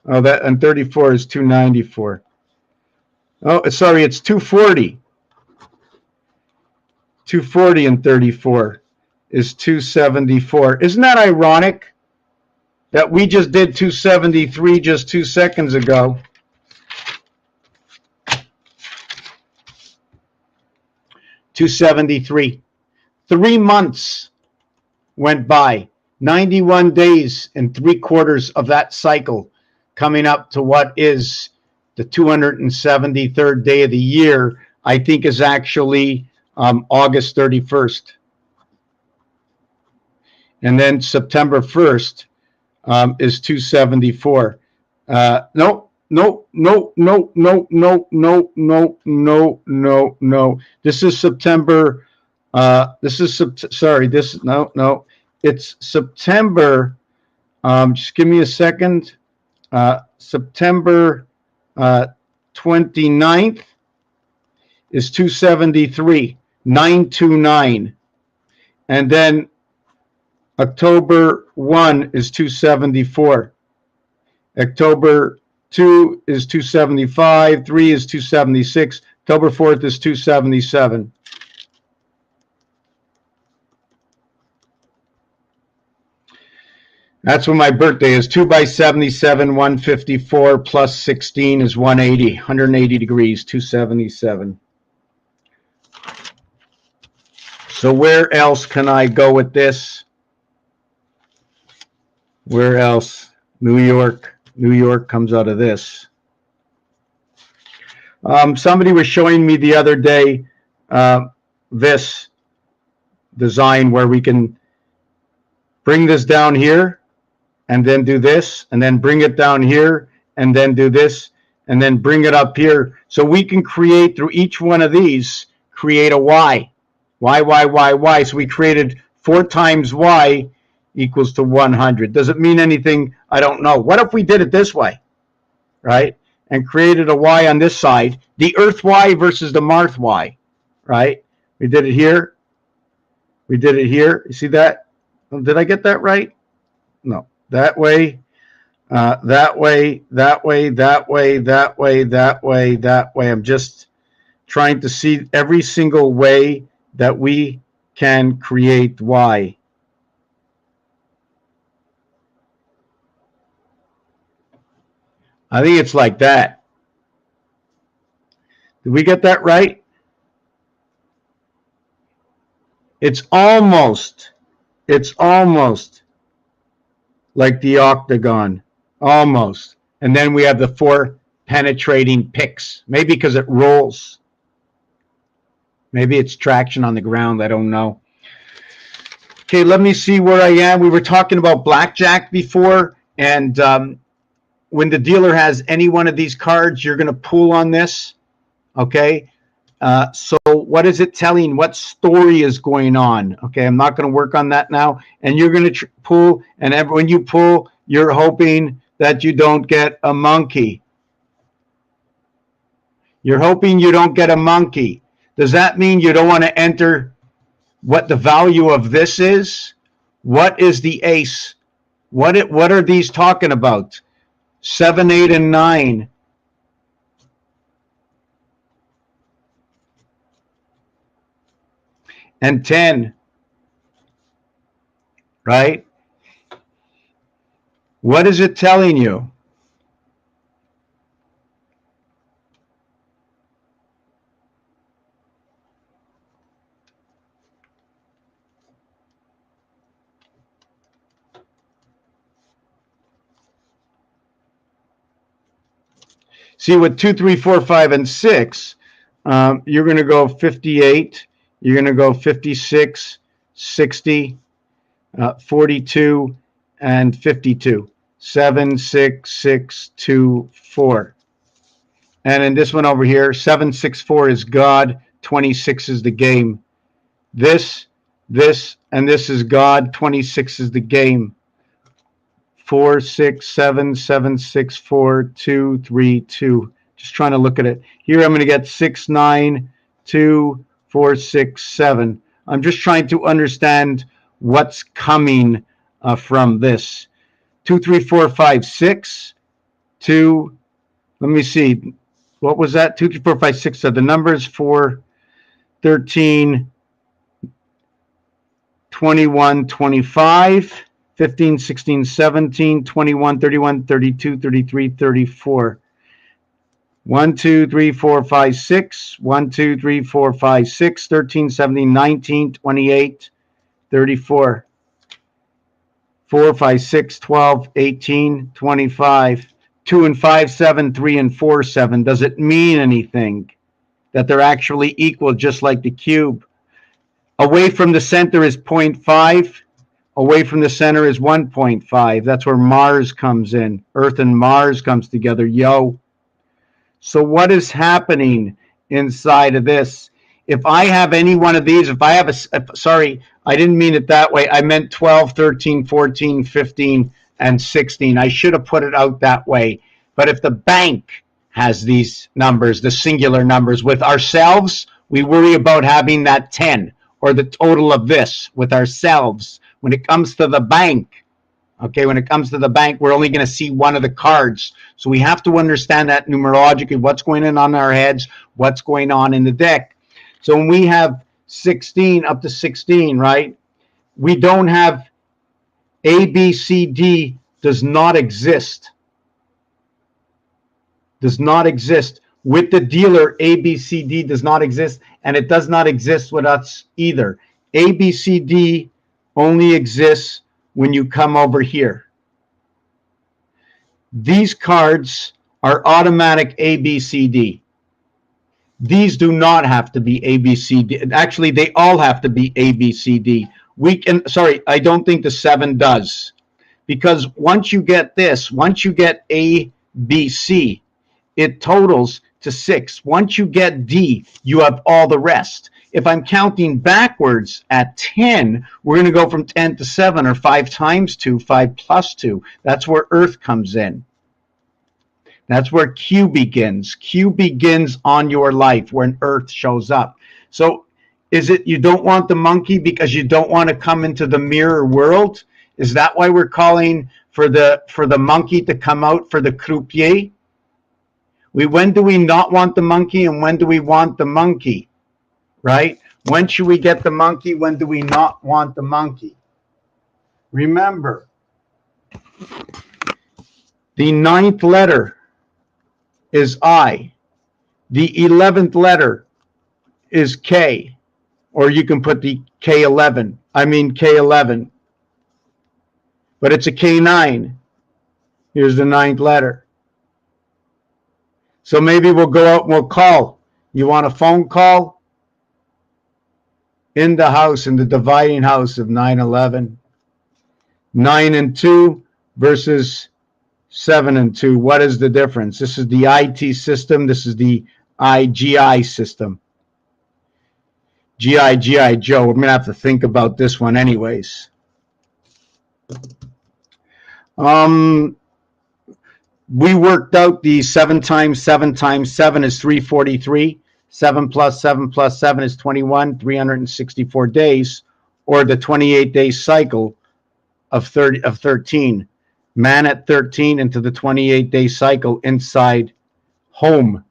Oh, that and 34 is 294. Oh, sorry, it's 240. 240 and 34 is 274. Isn't that ironic that we just did 273 just 2 seconds ago? $273. 3 months went by. 91 days and 3/4 of that cycle, coming up to what is the 273rd day of the year, I think is actually August 31st. And then September 1st is 274. No. This is September. It's September. Just give me a second. September 29th is 273, 929. And then October 1 is 274. October 2 is 275. 3 is 276. October 4th is 277. That's when my birthday is. 2 by 77, 154 plus 16 is 180. 180 degrees, 277. So where else can I go with this? Where else? New York. New York comes out of this. Somebody was showing me the other day this design where we can bring this down here and then do this, and then bring it down here and then do this, and then bring it up here. So we can create through each one of these, create a Y. Y. So we created 4 times Y equals to 100. Does it mean anything? I don't know. What if we did it this way, right? And created a Y on this side, the Earth Y versus the Mars Y, right? We did it here. We did it here. You see that? Did I get that right? No. That way, that way, that way, that way, that way, that way, that way. I'm just trying to see every single way that we can create Y. I think it's like that. Did we get that right? It's almost like the octagon, almost. And then we have the 4 penetrating picks, maybe because it rolls. Maybe it's traction on the ground, I don't know. Okay, let me see where I am. We were talking about blackjack before, and when the dealer has any one of these cards, you're going to pull on this, okay? So what is it telling? What story is going on? Okay, I'm not going to work on that now. And you're going to pull, and when you pull, you're hoping that you don't get a monkey. You're hoping you don't get a monkey. Does that mean you don't want to enter what the value of this is? What is the ace? What are these talking about? 7, 8, and 9. And 10, right? What is it telling you? See, with 2, 3, 4, 5, and 6, you're going to go 58, you're going to go 56, 60, 42, and 52. 7, 6, 6, 2, 4. And in this one over here, 7, 6, 4 is God, 26 is the game. This, and this is God, 26 is the game. 4, 6, 7, 7, 6, 4, 2, 3, 2. Just trying to look at it. Here I'm going to get 6, 9, 2, 4, 6, 7. I'm just trying to understand what's coming from this. 2, 3, 4, 5, 6, 2. Let me see. What was that? 2, 3, 4, 5, 6. So the numbers 4, 13, 21, 25. 15, 16, 17, 21, 31, 32, 33, 34. 1, 2, 3, 4, 5, 6. 1, 2, 3, 4, 5, 6. 13, 17, 19, 28, 34. 4, 5, 6, 12, 18, 25. 2 and 5, 7, 3 and 4, 7. Does it mean anything that they're actually equal, just like the cube? Away from the center is 0.5. Away from the center is 1.5. That's where Mars comes in. Earth and Mars comes together. Yo. So what is happening inside of this? If I have any one of these, if I have sorry, I didn't mean it that way. I meant 12, 13, 14, 15, and 16. I should have put it out that way. But if the bank has these numbers, the singular numbers, with ourselves, we worry about having that 10 or the total of this with ourselves. When it comes to the bank, okay, when it comes to the bank, we're only going to see one of the cards. So we have to understand that numerologically, what's going on in our heads, what's going on in the deck. So when we have 16 up to 16, right, we don't have A, B, C, D does not exist. Does not exist. With the dealer, A, B, C, D does not exist, and it does not exist with us either. A, B, C, D only exists when you come over here. These cards are automatic A, B, C, D. These do not have to be A, B, C, D. Actually, they all have to be A, B, C, D. Sorry, I don't think the 7 does. Because once you get this, once you get A, B, C, it totals to 6. Once you get D, you have all the rest. If I'm counting backwards at 10, we're going to go from 10 to 7, or 5 times 2, 5 plus 2. That's where Earth comes in. That's where Q begins. Q begins on your life when Earth shows up. So is it you don't want the monkey because you don't want to come into the mirror world? Is that why we're calling for the monkey to come out, for the croupier? When do we not want the monkey, and when do we want the monkey? Right? When should we get the monkey? When do we not want the monkey? Remember, the 9th letter is I. The 11th letter is K. Or you can put the K11. K11. But it's a K9. Here's the 9th letter. So maybe we'll go out and we'll call. You want a phone call? In the house, in the dividing house of 9/11. 9 and 2 versus 7 and 2. What is the difference? This is the IT system. This is the IGI system. GI Joe. We're going to have to think about this one anyways. We worked out the 7 times 7 times 7 is 343. 7 plus 7 plus 7 is 21, 364 days, or the 28-day cycle of 13. Man at 13 into the 28-day cycle inside home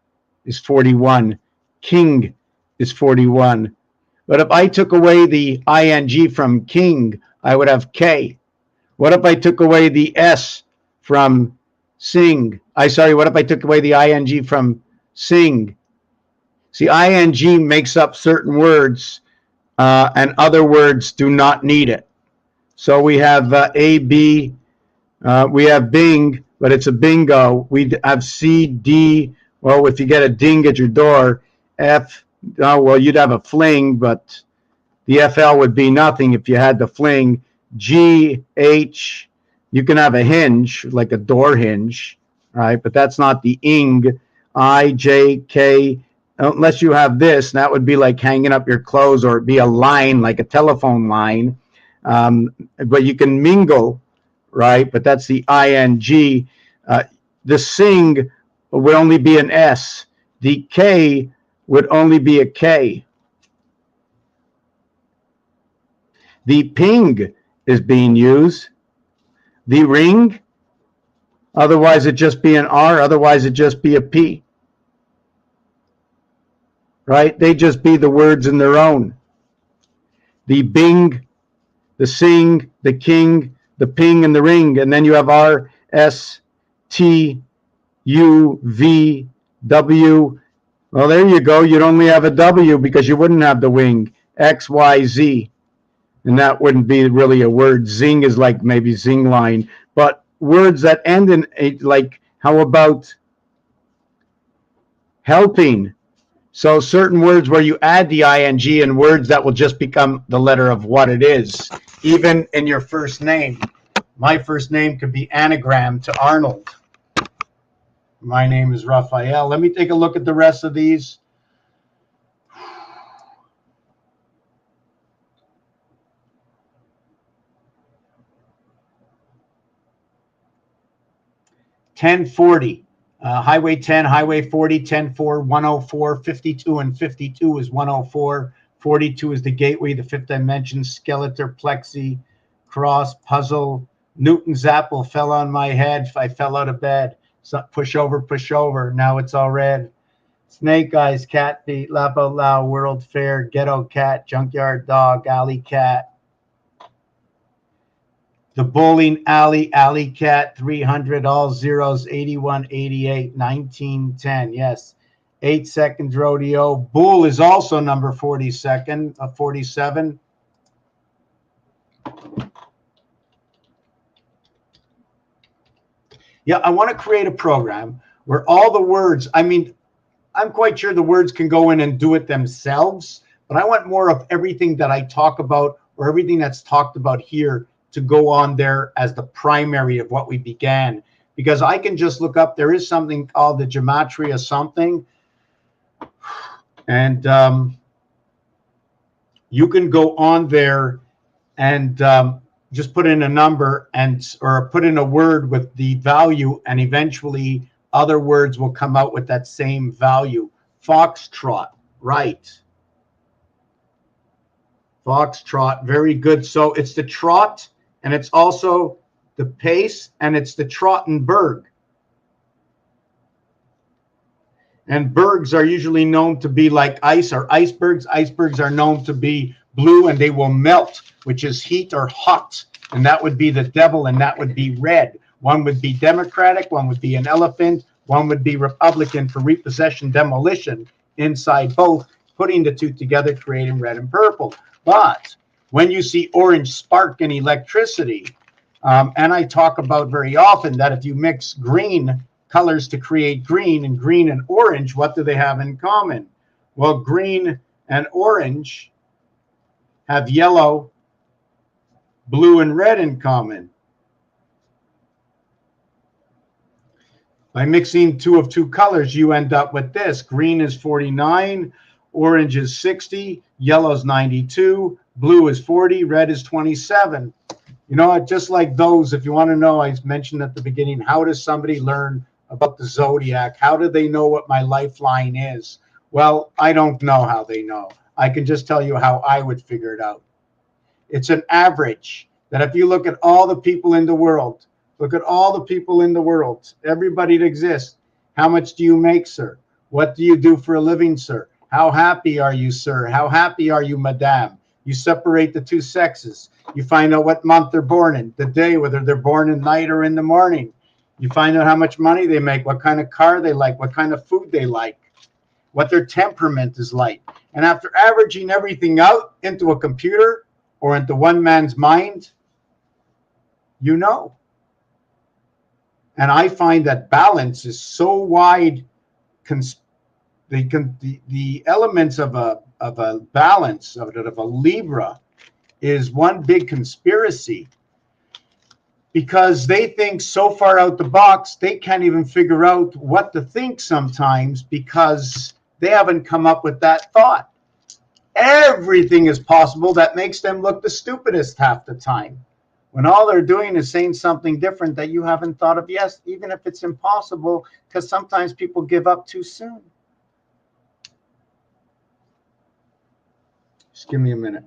is 41. King is 41. But if I took away the ing from king, I would have K. What if I took away the S from sing? What if I took away the ing from sing? See, ing makes up certain words, and other words do not need it. So we have A, B, we have Bing, but it's a bingo. We have C, D. Well, if you get a ding at your door, F. Oh, well, you'd have a fling, but the FL would be nothing if you had the fling. G, H. You can have a hinge, like a door hinge, right? But that's not the ing. I, J, K. Unless you have this, that would be like hanging up your clothes, or it'd be a line, like a telephone line. But you can mingle, right? But that's the ing. The sing would only be an S. The K would only be a K. The ping is being used. The ring, otherwise it'd just be an R, otherwise it'd just be a P. Right? They just be the words in their own. The bing, the sing, the king, the ping, and the ring. And then you have R, S, T, U, V, W. Well, there you go. You'd only have a W because you wouldn't have the wing. X, Y, Z. And that wouldn't be really a word. Zing is like maybe zing line. But words that end in a, like, how about helping? So certain words where you add the ing, and words that will just become the letter of what it is. Even in your first name. My first name could be anagram to Arnold. My name is Raphael. Let me take a look at the rest of these. $10.40. Highway 10, Highway 40, 10-4, 104, 52, and 52 is 104. 42 is the gateway, the fifth dimension, skeletor, plexi, cross, puzzle. Newton's apple fell on my head. I fell out of bed. So push over, push over. Now it's all red. Snake eyes, cat feet, laugh out loud, world fair, ghetto cat, junkyard dog, alley cat. The bowling alley, alley cat, 300, all zeros, 81, 88, 1910. Yes. 8 seconds rodeo. Bull is also number 47. Yeah, I want to create a program where all the words, I mean, I'm quite sure the words can go in and do it themselves, but I want more of everything that I talk about, or everything that's talked about here, to go on there as the primary of what we began. Because I can just look up, there is something called the gematria something, and you can go on there and just put in a number or put in a word with the value, and eventually other words will come out with that same value. Foxtrot, right. Foxtrot, very good. So it's the trot, and it's also the pace, and it's the Trottenberg. And bergs are usually known to be like ice or icebergs. Icebergs are known to be blue, and they will melt, which is heat or hot. And that would be the devil, and that would be red. One would be Democratic, one would be an elephant, one would be Republican for repossession, demolition inside both, putting the two together, creating red and purple. But when you see orange spark and electricity, and I talk about very often that if you mix green colors to create green, and green and orange, what do they have in common? Well, green and orange have yellow, blue, and red in common. By mixing two of two colors, you end up with this. Green is 49, orange is 60, yellow is 92, blue is 40, red is 27. You know, just like those, if you want to know, I mentioned at the beginning, how does somebody learn about the zodiac? How do they know what my lifeline is? Well, I don't know how they know. I can just tell you how I would figure it out. It's an average that if you look at all the people in the world, everybody that exists, how much do you make, sir? What do you do for a living, sir? How happy are you, sir? How happy are you, madame? You separate the two sexes. You find out what month they're born in, the day, whether they're born in night or in the morning. You find out how much money they make, what kind of car they like, what kind of food they like, what their temperament is like. And after averaging everything out into a computer or into one man's mind, you know. And I find that balance is so wide. The elements of a balance of a Libra is one big conspiracy, because they think so far out the box they can't even figure out what to think sometimes, because they haven't come up with that thought. Everything is possible. That makes them look the stupidest half the time, when all they're doing is saying something different that you haven't thought of yet, even if it's impossible, because sometimes people give up too soon. Just give me a minute.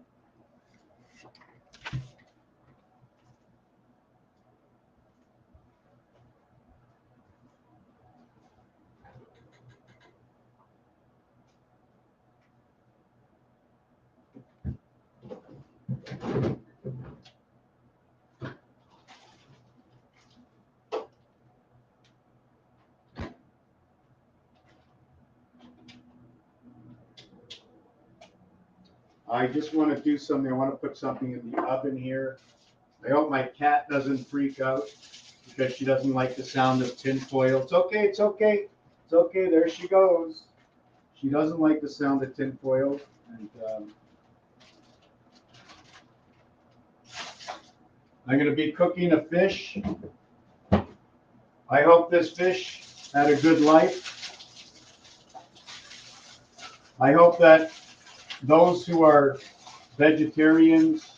I just want to do something. I want to put something in the oven here. I hope my cat doesn't freak out because she doesn't like the sound of tinfoil. It's okay. It's okay. It's okay. There she goes. She doesn't like the sound of tinfoil. And I'm going to be cooking a fish. I hope this fish had a good life. I hope that those who are vegetarians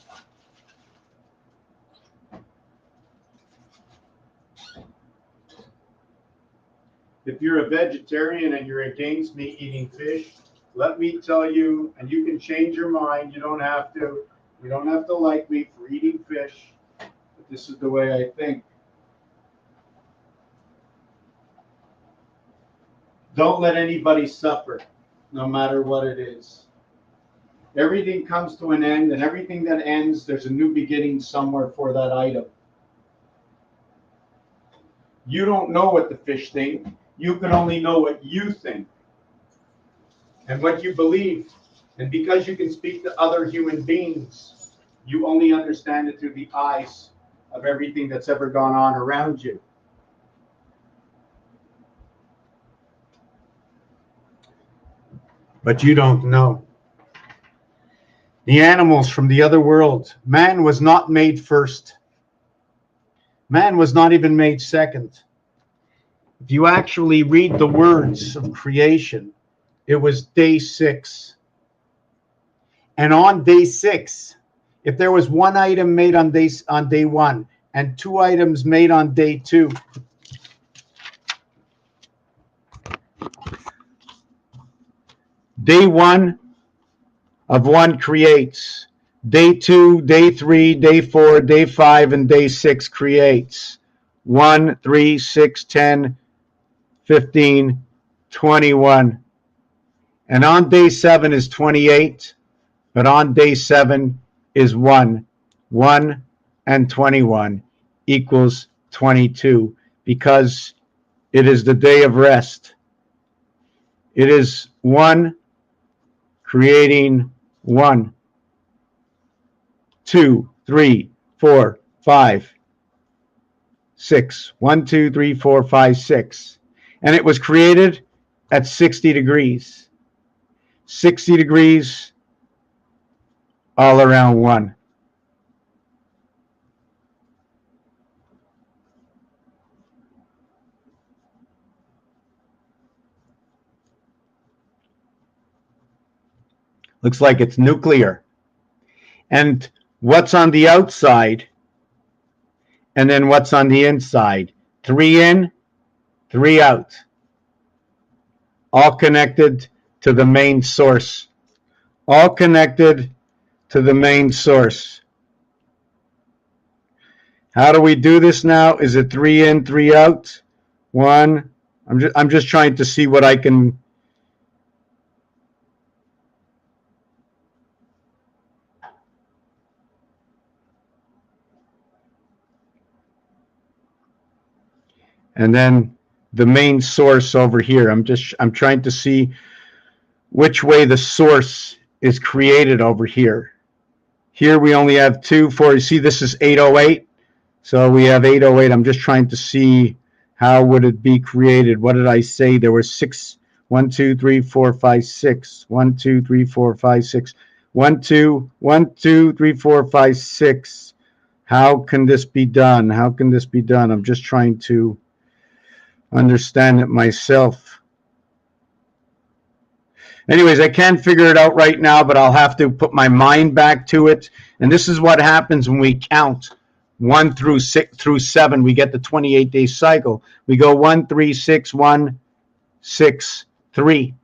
if you're a vegetarian and you're against me eating fish, let me tell you, and you can change your mind. You don't have to like me for eating fish, but this is the way I think. Don't let anybody suffer, no matter what it is. Everything comes to an end, and everything that ends, there's a new beginning somewhere for that item. You don't know what the fish think. You can only know what you think and what you believe. And because you can speak to other human beings, you only understand it through the eyes of everything that's ever gone on around you. But you don't know. The animals from the other world, man was not made first. Man was not even made second. If you actually read the words of creation, it was day 6. And on day 6, if there was one item made on day 1 and 2 items made on day 2, day 1 of 1 creates. Day 2, day 3, day 4, day 5, and day 6 creates. 1, 3, 6, 10, 15, 21. And on day 7 is 28, but on day 7 is 1. 1 and 21 equals 22, because it is the day of rest. It is 1 creating 1. 2, 3, 4, 5, 6. 1, 2, 3, 4, 5, 6. And it was created at 60 degrees. 60 degrees all around 1. Looks like it's nuclear. And what's on the outside, and then what's on the inside? 3 in, 3 out. All connected to the main source. All connected to the main source. How do we do this now? Is it 3 in, 3 out? 1. I'm just trying to see what I can. And then the main source over here. I'm trying to see which way the source is created over here. Here we only have 2, 4. You see, this is 808. So we have 808. I'm just trying to see how would it be created? What did I say? There were 6. 1, 2, 3, 4, 5, 6. 1, 2, 3, 4, 5, 6. 1, 2, 1, 2, 3, 4, 5, 6. How can this be done? How can this be done? I'm just trying to understand it myself. Anyways, I can't figure it out right now, but I'll have to put my mind back to it. And this is what happens when we count 1 through 7. We get the 28-day cycle. We go 1, 3, 6, 1, 6, 3.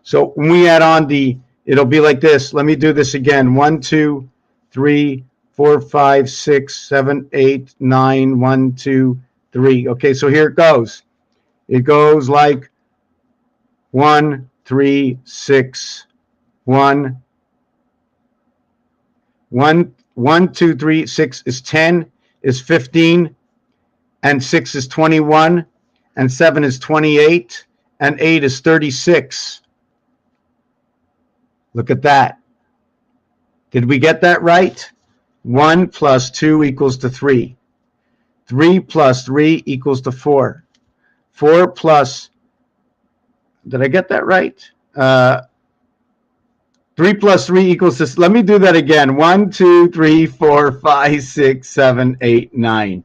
So when we add on it'll be like this. Let me do this again. 1, 2, 3, 4, 5, 6, 7, 8, 9, 1, 2, 3. Okay, so here it goes. It goes like 1, 3, 6, 1, 1, 1, 2, 3, 6 is 10, is 15, and 6 is 21, and 7 is 28, and 8 is 36. Look at that. Did we get that right? 1 plus 2 equals to 3. 3 plus 3 equals to 4. 4 plus, did I get that right? 3 plus 3 equals to, let me do that again. 1, 2, 3, 4, 5, 6, 7, 8, 9.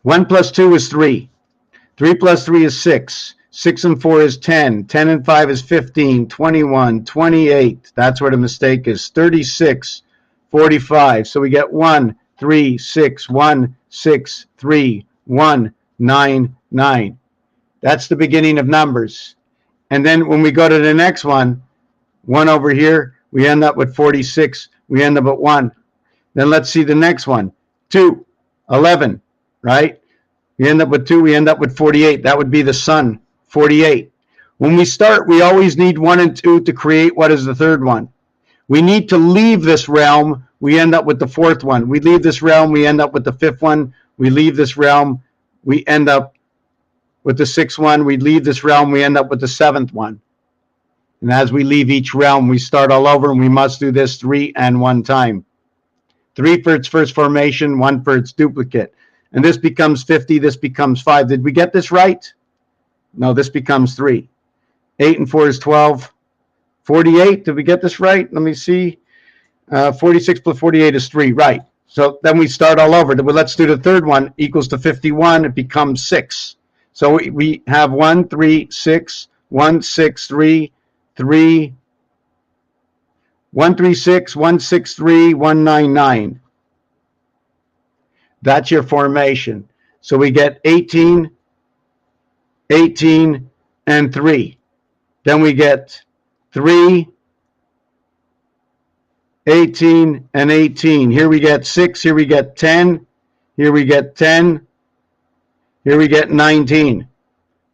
One plus 2 is 3. 3 plus 3 is 6. 6 and 4 is 10. 10 and 5 is 15, 21, 28. That's where the mistake is. 36, 45. So we get 1, 3, 6, 1, 6, 3, 1, 9, 9. That's the beginning of numbers. And then when we go to the next one, 1 over here, we end up with 46. We end up at 1. Then let's see the next one. 2, 11, right? We end up with 2. We end up with 48. That would be the sun, 48. When we start, we always need 1 and 2 to create what is the third one. We need to leave this realm. We end up with the fourth one. We leave this realm. We end up with the fifth one. We leave this realm. We end up with the sixth one. We leave this realm. We end up with the seventh one. And as we leave each realm, we start all over, and we must do this 3 and 1 time. 3 for its first formation, 1 for its duplicate. And this becomes 50, this becomes 5. Did we get this right? No, this becomes 3. 8 and 4 is 12. 48, did we get this right? Let me see. 46 plus 48 is 3, right. So then we start all over. Let's do the third one, equals to 51. It becomes 6. So we have 1, 3, 6, 1, 6, 3, 3, 1, 3, 6, 1, 6, 3, 1, 9, 9. That's your formation. So we get 18, 18, and 3. Then we get 3, 18, and 18. Here we get 6. Here we get 10. Here we get 10. Here we get 19.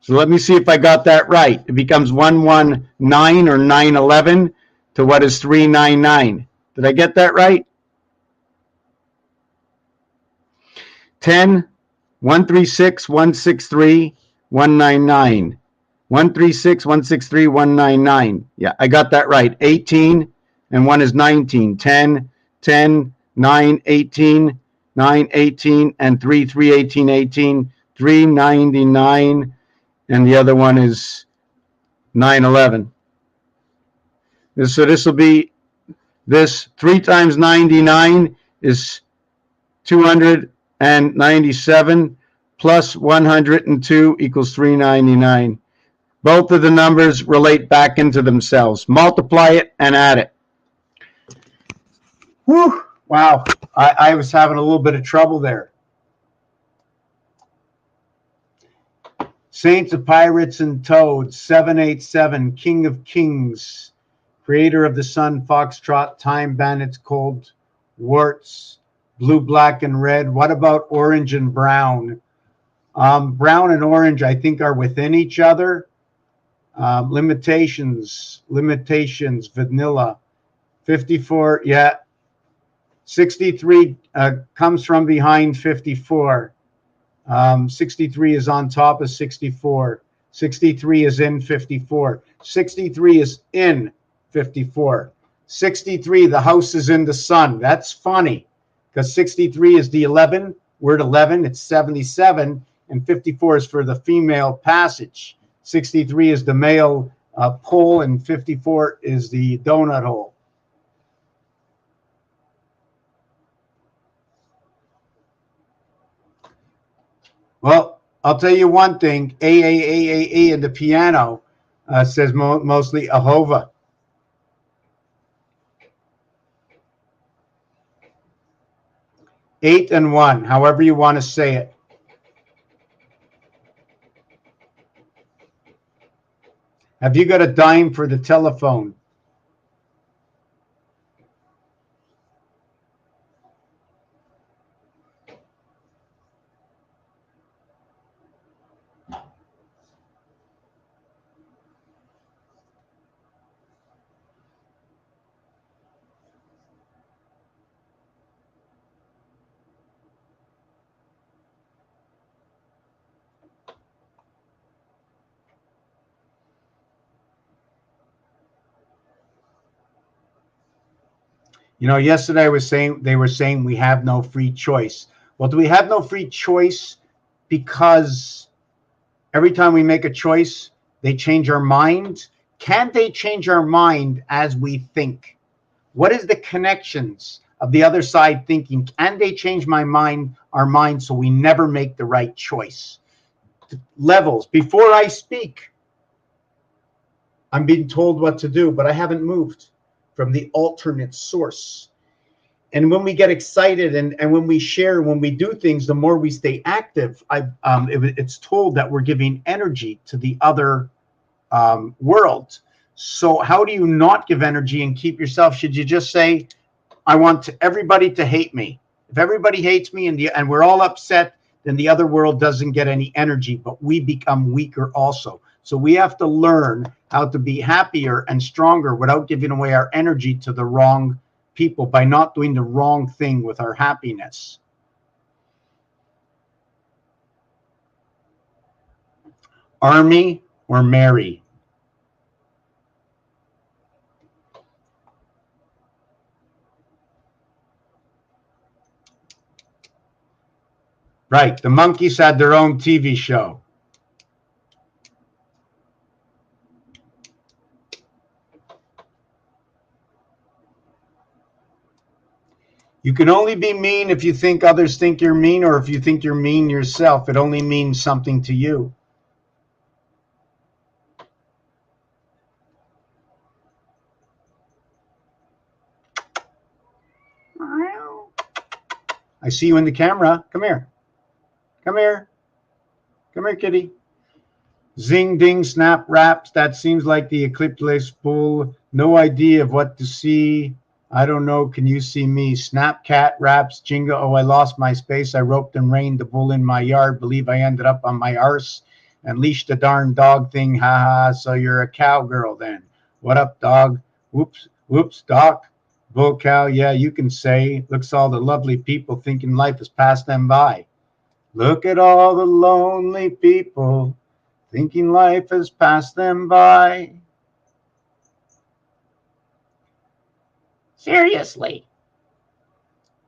So let me see if I got that right. It becomes 119 or 911 to what is 399. Did I get that right? 10, 136, 163, 199. 136, 163, 199. Yeah, I got that right. 18 and 1 is 19. 10, 10, 9, 18, 9, 18, and 3, 3, 18, 18, 399, and the other one is 911. So this will be, this 3 times 99 is 297 plus 102 equals 399. Both of the numbers relate back into themselves. Multiply it and add it. Whew, wow. I was having a little bit of trouble there. Saints of Pirates and Toads, 787, King of Kings, Creator of the Sun, Foxtrot, Time Bandits, Cold Warts, Blue, Black, and Red. What about Orange and Brown? Brown and Orange, I think, are within each other. Limitations, vanilla. 54, yeah. 63 comes from behind 54. 63 is on top of 64. 63 is in 54. 63 is in 54. 63, the house is in the sun. That's funny. because 63 is the 11, word 11, it's 77, and 54 is for the female passage. 63 is the male pole, and 54 is the donut hole. Well, I'll tell you one thing. A in the piano says mostly Ahova. Eight and one, however you want to say it. Have you got a dime for the telephone? You know, yesterday they were saying we have no free choice. Well, do we have no free choice because every time we make a choice, they change our mind? Can they change our mind as we think? What is the connections of the other side thinking? Can they change our mind, so we never make the right choice? Levels. Before I speak, I'm being told what to do, but I haven't moved from the alternate source. And when we get excited and when we share, when we do things, the more we stay active. It's told that we're giving energy to the other world. So how do you not give energy and keep yourself? Should you just say, I want everybody to hate me? If everybody hates me and we're all upset, then the other world doesn't get any energy, but we become weaker also. So we have to learn how to be happier and stronger without giving away our energy to the wrong people, by not doing the wrong thing with our happiness. Army or Mary? Right, the monkeys had their own TV show. You can only be mean if you think others think you're mean, or if you think you're mean yourself. It only means something to you. I see you in the camera. Come here. Come here. Come here, kitty. Zing, ding, snap, raps. That seems like the eclipse bull. No idea of what to see. I don't know. Can you see me? Snap, cat, raps, jingo. Oh, I lost my space. I roped and reined the bull in my yard. Believe I ended up on my arse and leashed the darn dog thing. Ha ha. So you're a cowgirl then. What up, dog? Whoops, whoops, doc. Bull cow. Yeah, you can say. Looks all the lovely people thinking life has passed them by. Look at all the lonely people thinking life has passed them by. Seriously.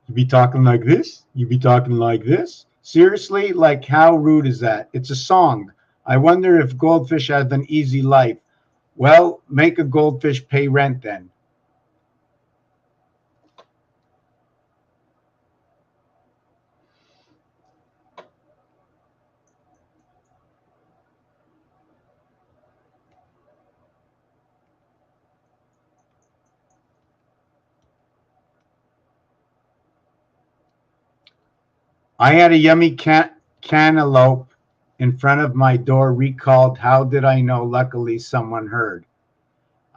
You be talking like this? You be talking like this? Seriously? Like, how rude is that? It's a song. I wonder if goldfish have an easy life. Well, make a goldfish pay rent then. I had a yummy cantaloupe in front of my door, recalled. How did I know? Luckily, someone heard.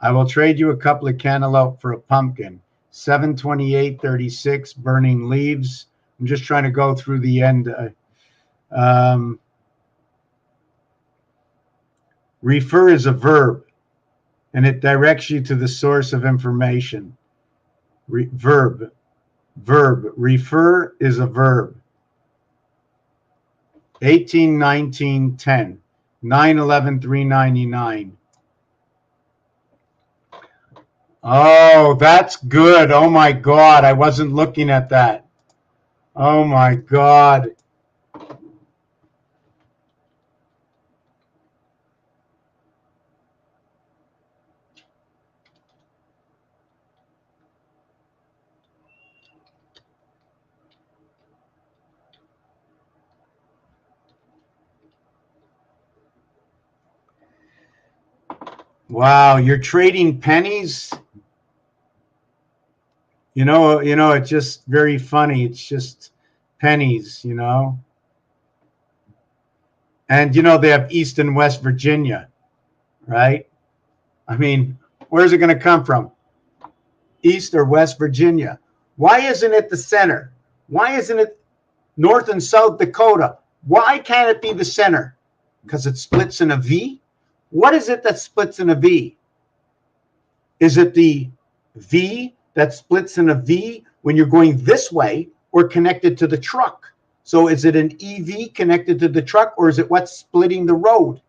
I will trade you a couple of cantaloupe for a pumpkin. 728.36, burning leaves. I'm just trying to go through the end. Refer is a verb, and it directs you to the source of information. Verb. Refer is a verb. 18, 19, 10. 9, 11, 399. Oh, that's good. Oh my God, I wasn't looking at that. Oh my God. Wow, you're trading pennies? It's just very funny. It's just pennies, And they have East and West Virginia, right? I mean, where's it going to come from? East or West Virginia? Why isn't it the center? Why isn't it North and South Dakota? Why can't it be the center? Because it splits in a V? What is it that splits in a V? Is it the V that splits in a V when you're going this way or connected to the truck? So is it an EV connected to the truck, or is it what's splitting the road?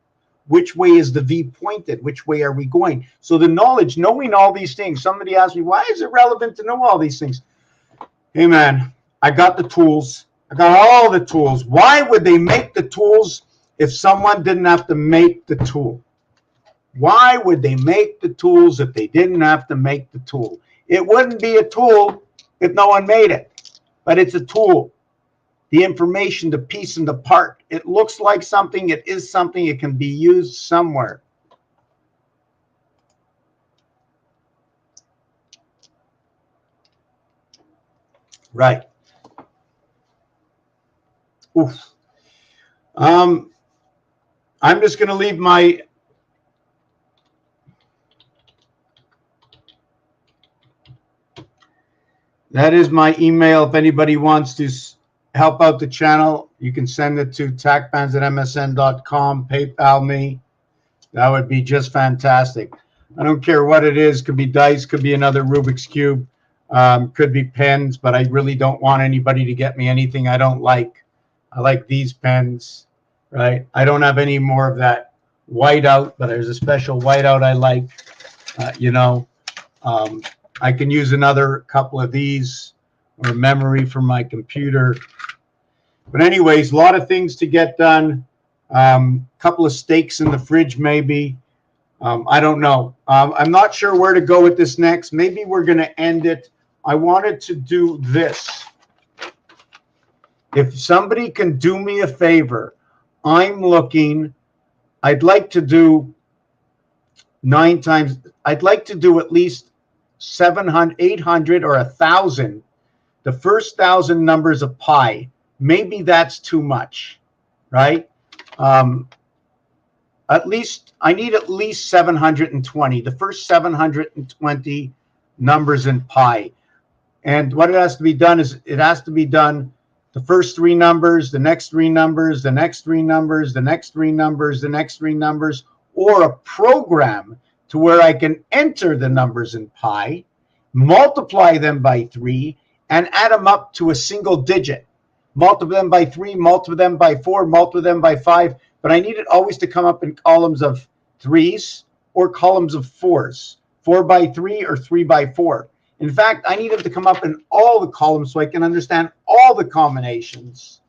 Which way is the V pointed? Which way are we going? So the knowledge, knowing all these things. Somebody asked me, why is it relevant to know all these things? Hey, man, I got the tools. I got all the tools. Why would they make the tools if someone didn't have to make the tool? Why would they make the tools if they didn't have to make the tool? It wouldn't be a tool if no one made it, but it's a tool. The information, the piece and the part. It looks like something. It is something. It can be used somewhere. Right. Oof. I'm just going to leave my... That is my email. If anybody wants to help out the channel, you can send it to tacpans@msn.com, PayPal me. That would be just fantastic. I don't care what it is. Could be dice, could be another Rubik's Cube, could be pens, but I really don't want anybody to get me anything I don't like. I like these pens, right? I don't have any more of that whiteout, but there's a special whiteout I like, I can use another couple of these or memory from my computer. But anyways, a lot of things to get done. Couple of steaks in the fridge, maybe. I don't know. I'm not sure where to go with this next. Maybe we're going to end it. I wanted to do this. If somebody can do me a favor, I'm looking. I'd like to do 9 times. I'd like to do at least 700, 800, or 1,000. The first 1,000 numbers of pi. Maybe that's too much, right? At least I need at least 720. The first 720 numbers in pi. And what it has to be done is it has to be done the first 3 numbers, the next 3 numbers, the next 3 numbers, the next 3 numbers, the next 3 numbers, or a program to where I can enter the numbers in pi, multiply them by 3, and add them up to a single digit. Multiply them by 3, multiply them by 4, multiply them by 5. But I need it always to come up in columns of 3s or columns of 4s. 4 by 3 or 3 by 4. In fact, I need it to come up in all the columns so I can understand all the combinations.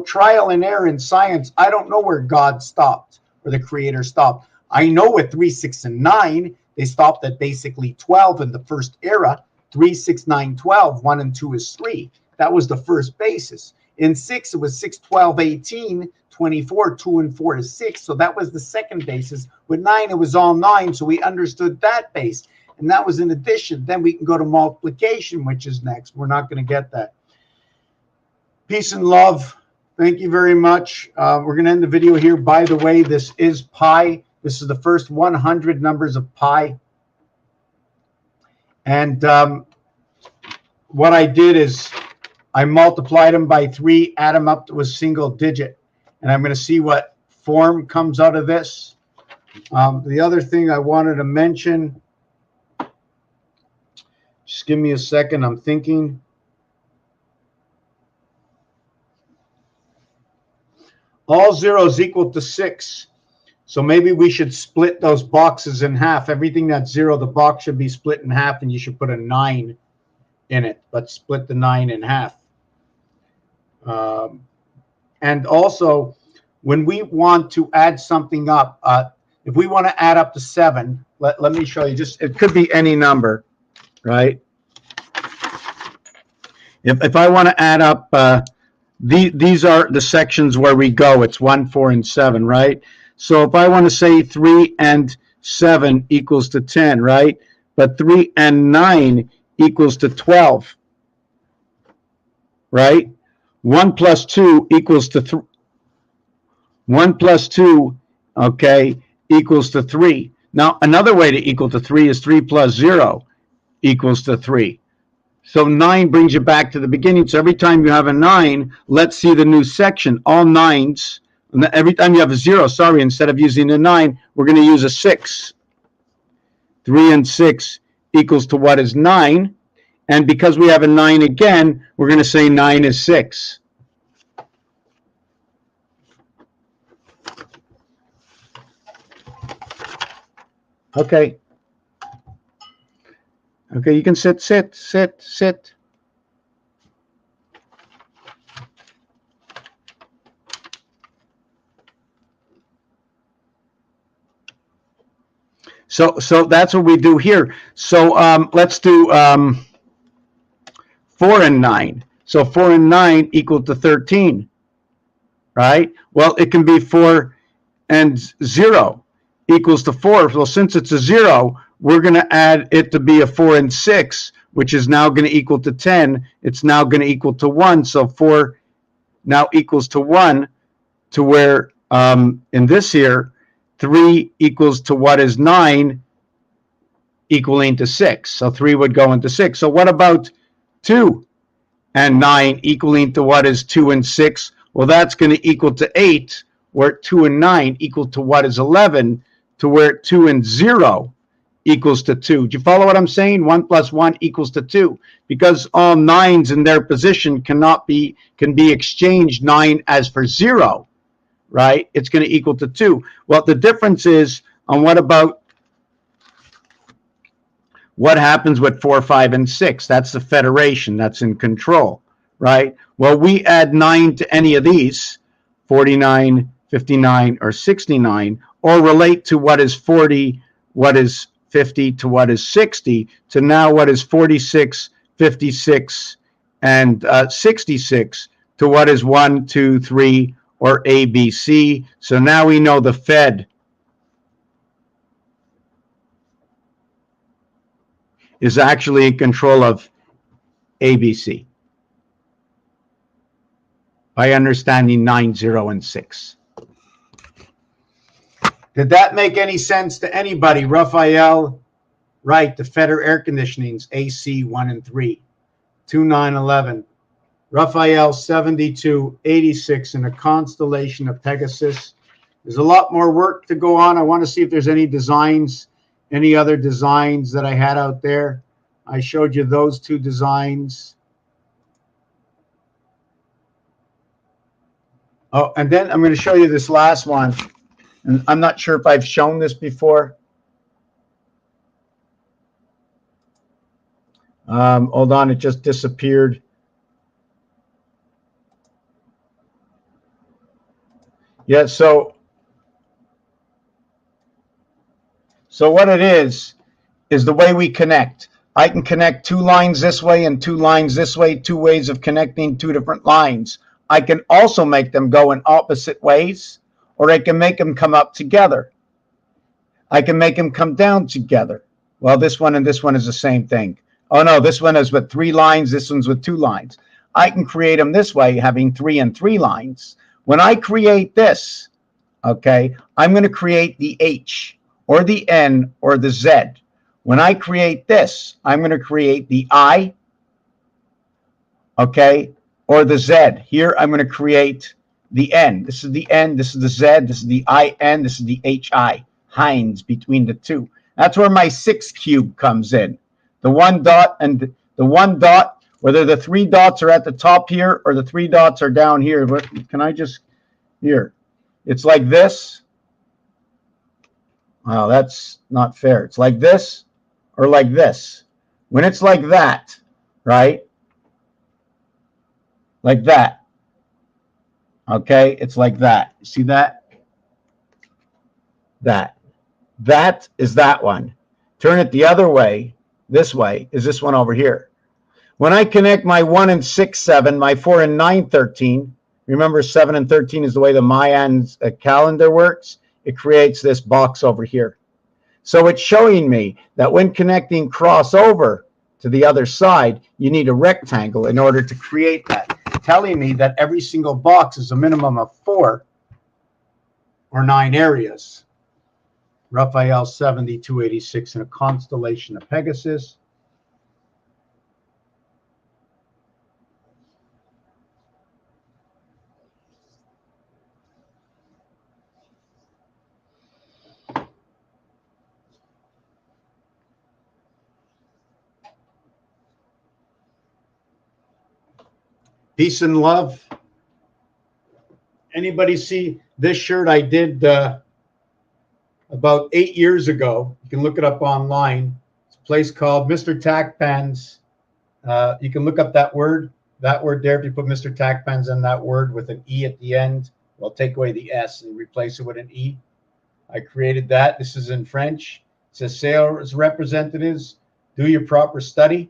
Trial and error in science. I don't know where God stopped or the creator stopped. I know with 3, 6, and 9, they stopped at basically 12 in the first era. 3, 6, 9, 12. 1 and 2 is 3. That was the first basis. In 6, it was 6, 12, 18, 24, 2 and 4 is 6. So that was the second basis. With 9, it was all 9. So we understood that base. And that was in addition. Then we can go to multiplication, which is next. We're not going to get that. Peace and love. Thank you very much. We're going to end the video here. By the way, this is pi. This is the first 100 numbers of pi. And what I did is I multiplied them by 3, add them up to a single digit. And I'm going to see what form comes out of this. The other thing I wanted to mention, just give me a second, I'm thinking. All zeros equal to 6. So maybe we should split those boxes in half. Everything that's 0, the box should be split in half, and you should put a 9 in it, but split the 9 in half. And also, when we want to add something up, if we want to add up to 7, let me show you. Just it could be any number, right? If I want to add up, these are the sections where we go. It's 1, 4, and 7, right? So if I want to say 3 and 7 equals to 10, right? But 3 and 9 equals to 12, right? 1 plus 2 equals to 3. 1 plus 2, okay, equals to 3. Now, another way to equal to 3 is 3 plus 0 equals to 3. So 9 brings you back to the beginning. So every time you have a 9, let's see the new section. All 9s. Every time you have a 0, sorry, instead of using a 9, we're going to use a 6. 3 and 6 equals to what is 9. And because we have a 9 again, we're going to say 9 is 6. Okay. Okay, you can sit. So that's what we do here. So let's do 4 and 9. So 4 and 9 equal to 13, right? Well, it can be 4 and 0 equals to 4. Well, since it's a 0, we're going to add it to be a 4 and 6, which is now going to equal to 10. It's now going to equal to 1. So 4 now equals to 1, to where in this here, 3 equals to what is 9, equaling to 6. So 3 would go into 6. So what about 2 and 9 equaling to what is 2 and 6? Well, that's going to equal to 8, where 2 and 9 equal to what is 11, to where 2 and 0 equals to 2. Do you follow what I'm saying? 1 plus 1 equals to 2. Because all 9s in their position can be exchanged 9 as for 0, right? It's going to equal to 2. Well, the difference is on what happens with 4, 5, and 6. That's the federation. That's in control, right? Well, we add 9 to any of these, 49, 59, or 69, or relate to what is 40, what is 50, to what is 60, to now what is 46, 56, and 66, to what is 1, 2, 3, or A, B, C. So now we know the Fed is actually in control of ABC by understanding 9, 0, and 6. Did that make any sense to anybody? Raphael, right, the Feder air conditionings, AC 1 and 3, 2911. Raphael 72, 86 in a constellation of Pegasus. There's a lot more work to go on. I want to see if there's any designs, any other designs that I had out there. I showed you those 2 designs. Oh, and then I'm going to show you this last one. And I'm not sure if I've shown this before. Hold on, it just disappeared. Yeah, so what it is the way we connect. I can connect 2 lines this way and 2 lines this way, 2 ways of connecting 2 different lines. I can also make them go in opposite ways, or I can make them come up together. I can make them come down together. Well, this one and this one is the same thing. Oh no, this one is with 3 lines, this one's with 2 lines. I can create them this way, having 3 and 3 lines. When I create this, okay, I'm going to create the H, or the N, or the Z. When I create this, I'm going to create the I, okay, or the Z. Here, I'm going to create the N. This is the N, this is the Z, this is the IN, this is the HI. Hines between the 2. That's where my 6 cube comes in. The 1 dot and the 1 dot, whether the 3 dots are at the top here or the 3 dots are down here. But can I just, here. It's like this. Oh, that's not fair. It's like this or like this. When it's like that, right? Like that. Okay, it's like that. See that? That is that one. Turn it the other way, this way, is this one over here. When I connect my 1 and 6, 7, my 4 and 9, 13, remember 7 and 13 is the way the Mayan calendar works. It creates this box over here. So it's showing me that when connecting crossover to the other side, you need a rectangle in order to create that, telling me that every single box is a minimum of 4 or 9 areas. Raphael 7286 in a constellation of Pegasus. Peace and love. Anybody see this shirt I did about 8 years ago? You can look it up online. It's a place called Mr. Tacpans. You can look up that word there. If you put Mr. Tacpans in that word with an E at the end, well, take away the S and replace it with an E. I created that. This is in French. It says, sales representatives, do your proper study.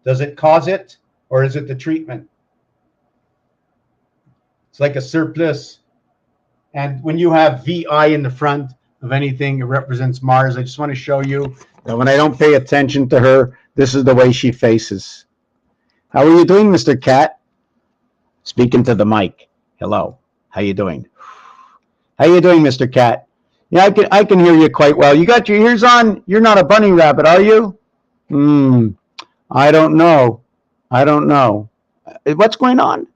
Does it cause it, or is it the treatment? It's like a surplus. And when you have VI in the front of anything, it represents Mars. I just want to show you that when I don't pay attention to her, this is the way she faces. How are you doing, Mr. Cat? Speaking to the mic. Hello. How you doing? How you doing, Mr. Cat? Yeah, I can hear you quite well. You got your ears on? You're not a bunny rabbit, are you? I don't know. I don't know. What's going on?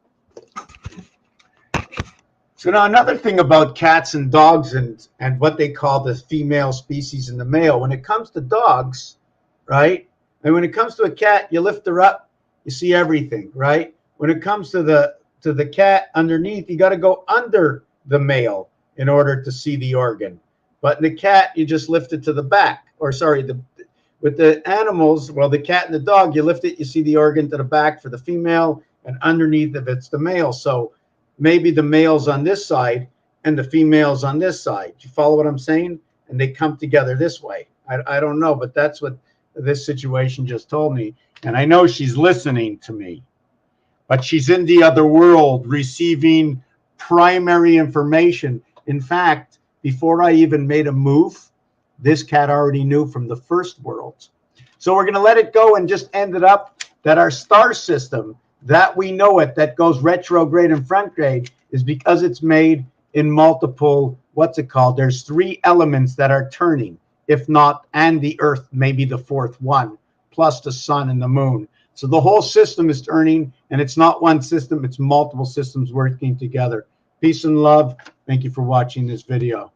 So now another thing about cats and dogs and what they call the female species and the male, when it comes to dogs, right? And when it comes to a cat, you lift her up, you see everything, right? When it comes to the cat underneath, you got to go under the male in order to see the organ. But in the cat, you just lift it to the back. Or sorry, with the animals, well, the cat and the dog, you lift it, you see the organ to the back for the female, and underneath of it's the male. So maybe the male's on this side and the female's on this side. You follow what I'm saying? And they come together this way. I don't know, but that's what this situation just told me. And I know she's listening to me, but she's in the other world receiving primary information. In fact, before I even made a move, this cat already knew from the first world. So we're going to let it go and just end it up that our star system, that we know it, that goes retrograde and frontgrade, is because it's made in multiple, what's it called? There's 3 elements that are turning, if not, and the earth, maybe the 4th one, plus the sun and the moon. So the whole system is turning, and it's not one system, it's multiple systems working together. Peace and love. Thank you for watching this video.